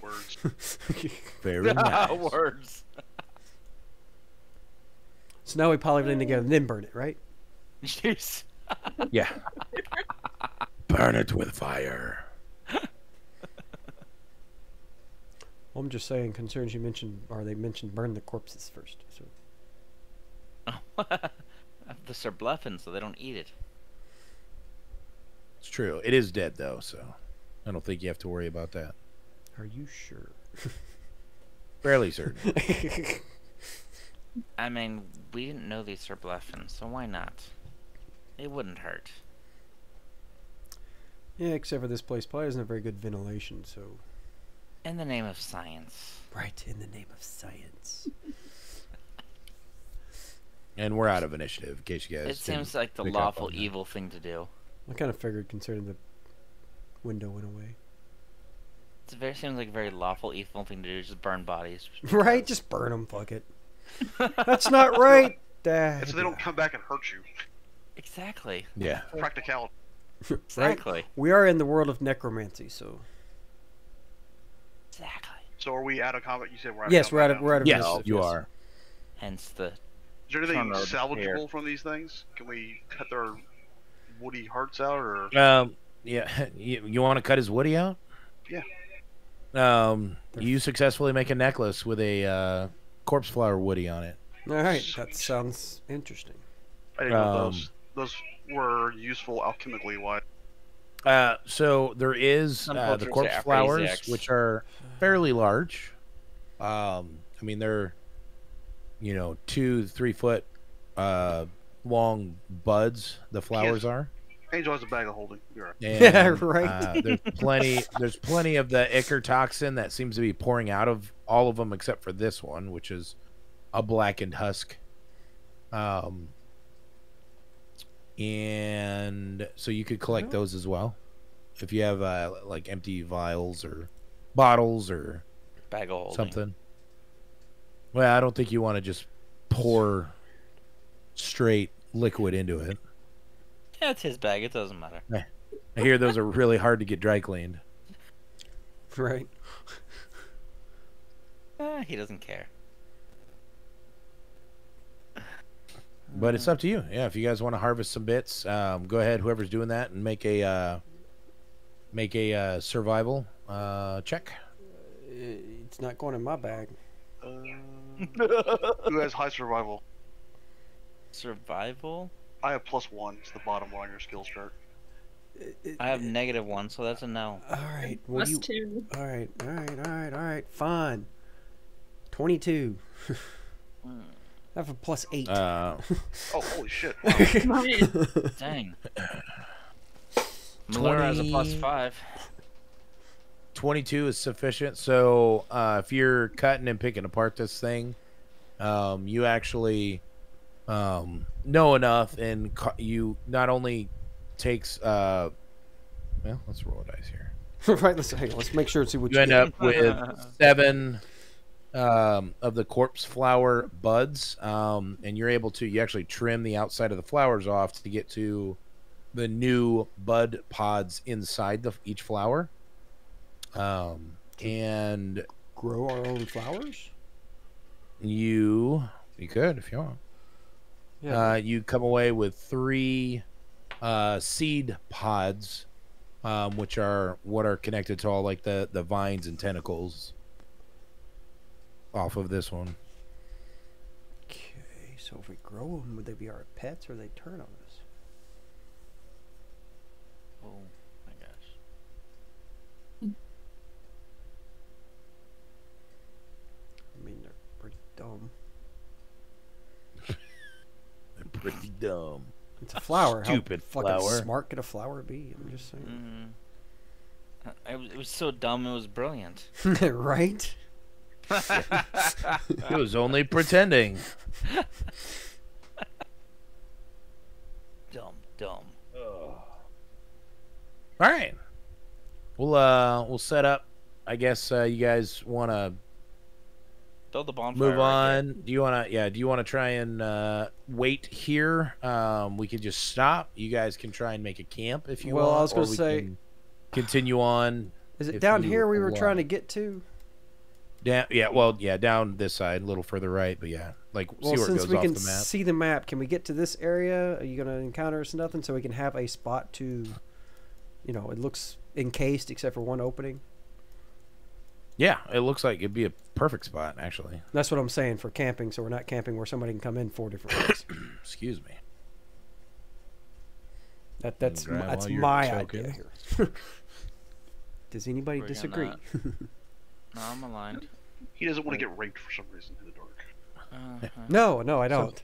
Words. Very nice. Words. So now we poly everything together and then burn it, right? Jeez. Yeah. Burn it with fire. Well, I'm just saying, concerns you mentioned, or they mentioned burn the corpses first. So The Surbluffin, so they don't eat it. It's true. It is dead though, so I don't think you have to worry about that. are you sure? Fairly certain. I mean, we didn't know these Surbluffin, so why not? It wouldn't hurt. Yeah, except for this place probably doesn't have very good ventilation, so... In the name of science. Right, in the name of science. And we're out of initiative, in case you guys. It seems like the pick up lawful on that. evil thing to do. I kind of figured, considering the window went away. Seems like a very lawful evil thing to do, just burn bodies. Right? Just burn them, fuck it. That's not right, Dad. And so they don't come back and hurt you. Exactly. Yeah. Practicality. Exactly. We are in the world of necromancy, so... Exactly. So are we out of combat? You said we're out Yes, of we're out combat of, we're out of Yes, initiative, you yes. are. Hence the... Is there anything Turn over salvageable here. from these things? Can we cut their woody hearts out, or? Yeah. You want to cut his woody out? Yeah. You successfully make a necklace with a corpse flower woody on it. Alright, that sounds interesting. I didn't know those were useful alchemically. Why? So there is Some the cultures corpse say flowers, aphrodisiacs. which are fairly large. I mean, they're 2-3 foot long buds. The flowers are. Angel has a bag of holding. You're right. And, Yeah, right. There's plenty of the ichor toxin that seems to be pouring out of all of them except for this one, which is a blackened husk. And so you could collect those as well if you have like empty vials or bottles or Bag of holding. something. Well, I don't think you want to just pour straight liquid into it. Yeah, it's his bag. It doesn't matter. I hear those are really hard to get dry cleaned. Right. He doesn't care. But it's up to you. Yeah, if you guys want to harvest some bits, go ahead. Whoever's doing that, and make a survival check. It's not going in my bag. Who has high survival? Survival? I have +1. It's the bottom one on your skills chart. I have -1, so that's a no. Alright, Plus 2. Alright, fine. 22. I have a +8. Oh, holy shit. Nice. Dang. Malura has a 20. +5. 22 is sufficient. So if you're cutting and picking apart this thing, you actually know enough, and you not only takes well, let's roll a dice here. Right, let's make sure and see what You end up with 7 of the corpse flower buds, and you're able to, you actually trim the outside of the flowers off to get to the new bud pods inside each flower. And grow our own flowers? you could if you want. Yeah. You come away with 3 seed pods, which are what are connected to all like the vines and tentacles off of this one. Okay, so if we grow them, would they be our pets or they turn on us? Oh my gosh. dumb. It's a flower. Stupid How fucking flower. smart could a flower be? I'm just saying. It was so dumb. It was brilliant. Right? It was only pretending. Dumb. All right. We'll set up. I guess you guys want to Throw the bonfire. move right here. on. Do you want to? Yeah. Do you want to try and wait here? We could just stop. You guys can try and make a camp if you Well, want. I was gonna or we say- can continue on. Is it If down you here we were want. trying to get to? Down. Yeah. Well. Yeah. Down this side, a little further right. But yeah, like Well, see where it since goes we off can the map. see the map, can we get to this area? Are you going to encounter us nothing so we can have a spot to, it looks encased except for one opening? Yeah. It looks like it'd be a perfect spot, actually. That's what I'm saying for camping, so we're not camping where somebody can come in 4 different ways. Excuse me. That's Grab that's while you're my choking. idea here. Does anybody We're disagree? gonna- No, I'm aligned. He doesn't want to get raped for some reason in the dark. No, I don't.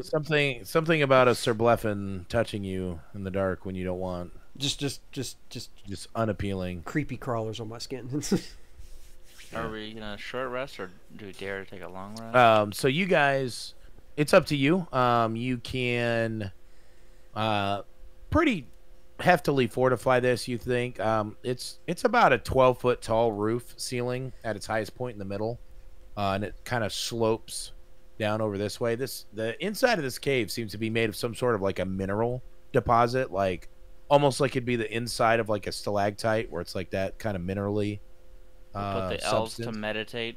Something about a Sir Bleffin touching you in the dark when you don't want. just Just unappealing. creepy crawlers on my skin. Are we gonna short rest or do we dare to take a long rest? So you guys, it's up to you. You can pretty heftily fortify this, you think. It's about a 12-foot tall roof ceiling at its highest point in the middle. And it kind of slopes down over this way. The inside of this cave seems to be made of some sort of like a mineral deposit, like almost like it'd be the inside of like a stalactite where it's like that kind of minerally Put the elves to substance. meditate.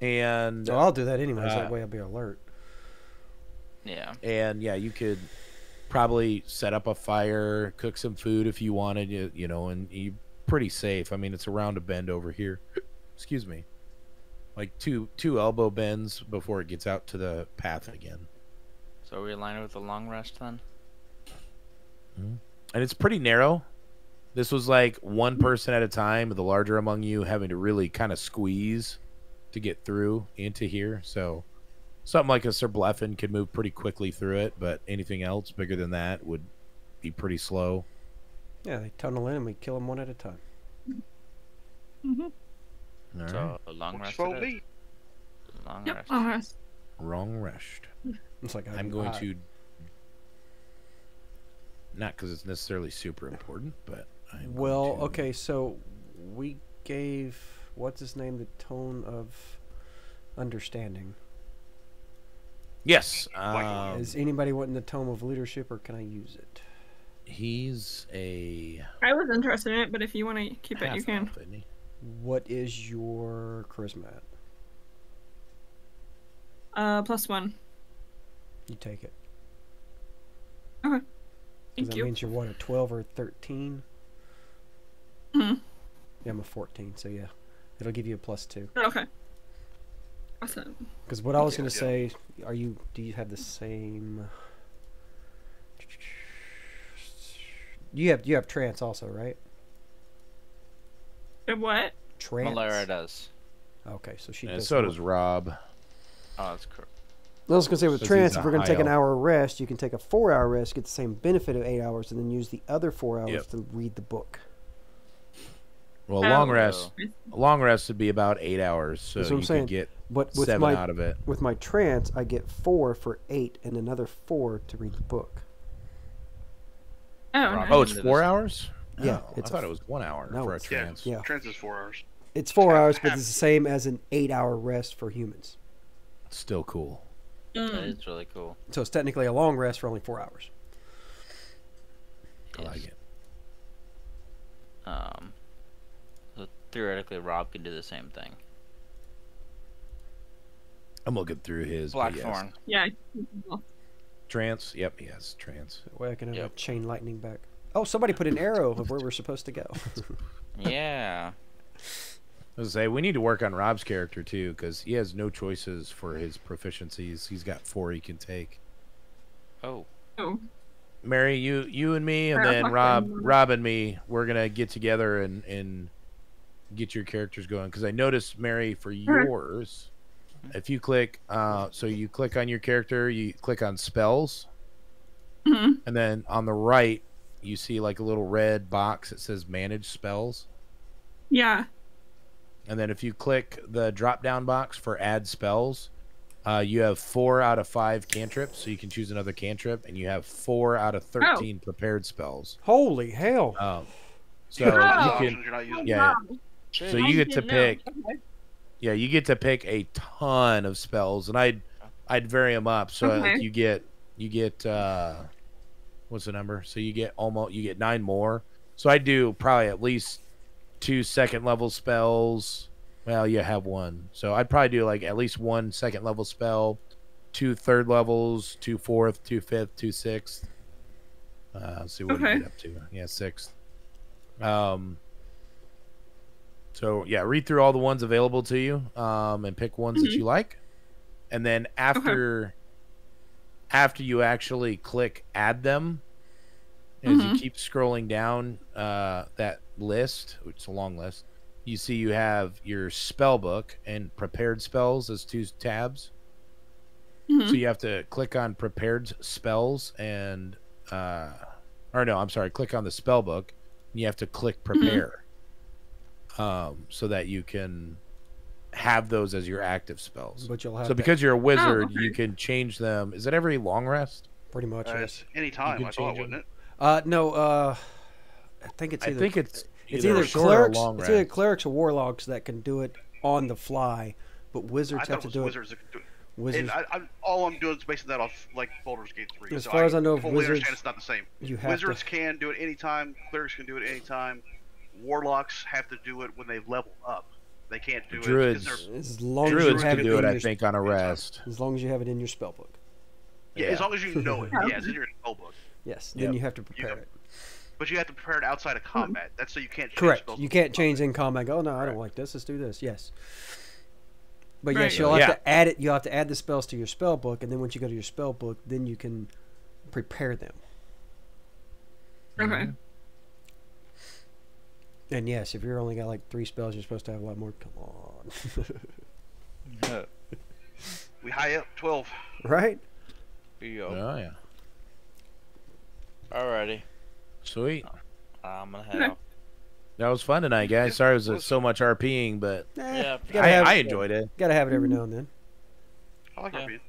And So I'll do that anyways. That way I'll be alert. Yeah. And yeah, you could probably set up a fire, cook some food if you wanted, and you're pretty safe. I mean, it's around a bend over here. Excuse me. Like two elbow bends before it gets out to the path again. So are we aligned with the long rest then? And it's pretty narrow. This was like one person at a time, the larger among you having to really kind of squeeze to get through into here. So something like a Sir Bleffin could move pretty quickly through it, but anything else bigger than that would be pretty slow. Yeah, they tunnel in and we kill them one at a time. Mm-hmm. All right. So a long Works rest. for it is. me. Long Yep. rest. Long rest. Wrong rest. It's like I'm going to, not because it's necessarily super important, but I'm Well, going to- okay, so we gave what's his name the tone of understanding. Yes. Is anybody wanting the tome of leadership, or can I use it? He's a I was interested in it, but if you want to keep it, you half can. elf, isn't he? What is your charisma at? +1. You take it. Okay. 'Cause Thank that you. means you're what, a 12 or a 13? Mhm. Yeah, I'm a 14, so yeah. It'll give you a +2. Okay. Awesome. Because what I was going Yeah. to say, do you have the same... You have trance also, right? What? Trance? Malara does. Okay, so she And does so more. does Rob. Oh, that's correct. I was going to say with Says trance, he's if a we're going to high take an elf. hour rest, you can take a 4-hour rest, get the same benefit of 8 hours, and then use the other 4 hours Yep. to read the book. Well, Oh. long rest would be about 8 hours, so That's what I'm you saying. could get But with 7 out of it. with my trance, I get 4 for 8 and another 4 to read the book. Oh, Rob. nice. Oh, it's into 4 this. hours? Yeah, Oh, it's I a thought it was 1 hour No, for a it's- trance. Yeah. Trance is 4 hours. It's 4 hours, but half. it's the same as an 8-hour rest for humans. Still cool. That Mm. is really cool. So it's technically a long rest for only 4 hours. I like Yes. it. So theoretically, Rob could do the same thing. I'm looking through his. but yes. Blackthorn. Yeah. Trance? Yep, he has trance. That way I can have Yep. a chain lightning back. Oh, somebody put an arrow of where we're supposed to go. Yeah. I was gonna say, we need to work on Rob's character too, because he has no choices for his proficiencies. He's got 4 he can take. Oh. Oh. Mary, you and me, and Sure, then fuck Rob them. and me, we're gonna get together and get your characters going. Because I noticed, Mary, for yours, if you click, so you click on your character, you click on spells, Mhm. and then on the right, you see like a little red box that says manage spells. Yeah. And then if you click the drop down box for add spells, you have 4 out of 5 cantrips, so you can choose another cantrip, and you have 4 out of 13 prepared spells. Holy hell! So Those you options can, you're not using. yeah. Shit. So you get to pick. Yeah, you get to pick a ton of spells, and I'd vary them up. So like you get what's the number? So you get 9 more. So I do probably at least 2 second level spells. Well, you have 1. So I'd probably do like at least 1 second level spell, 2 third levels, 2 fourth, 2 fifth, 2 sixth. Let's see what you get up to. Yeah, 6th. So yeah, read through all the ones available to you, and pick ones that you like, and then after you actually click add them, as you keep scrolling down that list, which is a long list, you see you have your spell book and prepared spells as 2 tabs. So you have to click on prepared spells and click on the spell book, and you have to click prepare. So that you can have those as your active spells. But you'll have so because you're a wizard, you can change them. Is it every long rest? Pretty much. Yes. Any time, I thought, wouldn't it? No. I think it's either. It's either short or clerics. long It's either rest. clerics or warlocks that can do it on the fly, but I wizards thought have it to was do wizards that could do it. it. Wizards. All I'm doing is basing that off like Baldur's Gate 3. As so far as I know, totally wizards- understand it's not the same. You have Wizards to. can do it anytime. Clerics can do it anytime. Warlocks have to do it when they level up. They can't do Druids. it. 'cause they're- As long as you Druids have can it do it, in I your, think, on a rest. as long as you have it in your spell book. Yeah, as long as you know it. Yeah, it's in your spell book. Yes. Yep. Then you have to prepare it. But you have to prepare it outside of combat. That's so you can't change Correct. spells You before can't change combat. in combat. Go, no, I don't Correct. like this. Let's do this. Yes. But Right. yes, you'll have Yeah. to add it. You have to add the spells to your spell book, and then once you go to your spell book, then you can prepare them. Okay. And yes, if you're only got like 3 spells, you're supposed to have a lot more. Come on. We high up 12. Right? Oh yeah, Alrighty. sweet. I'm gonna head Okay. out. That was fun tonight, guys. Sorry it was so much RPing, but Yeah. You gotta have, I enjoyed it. gotta have it every now and then. I like Yeah. RP.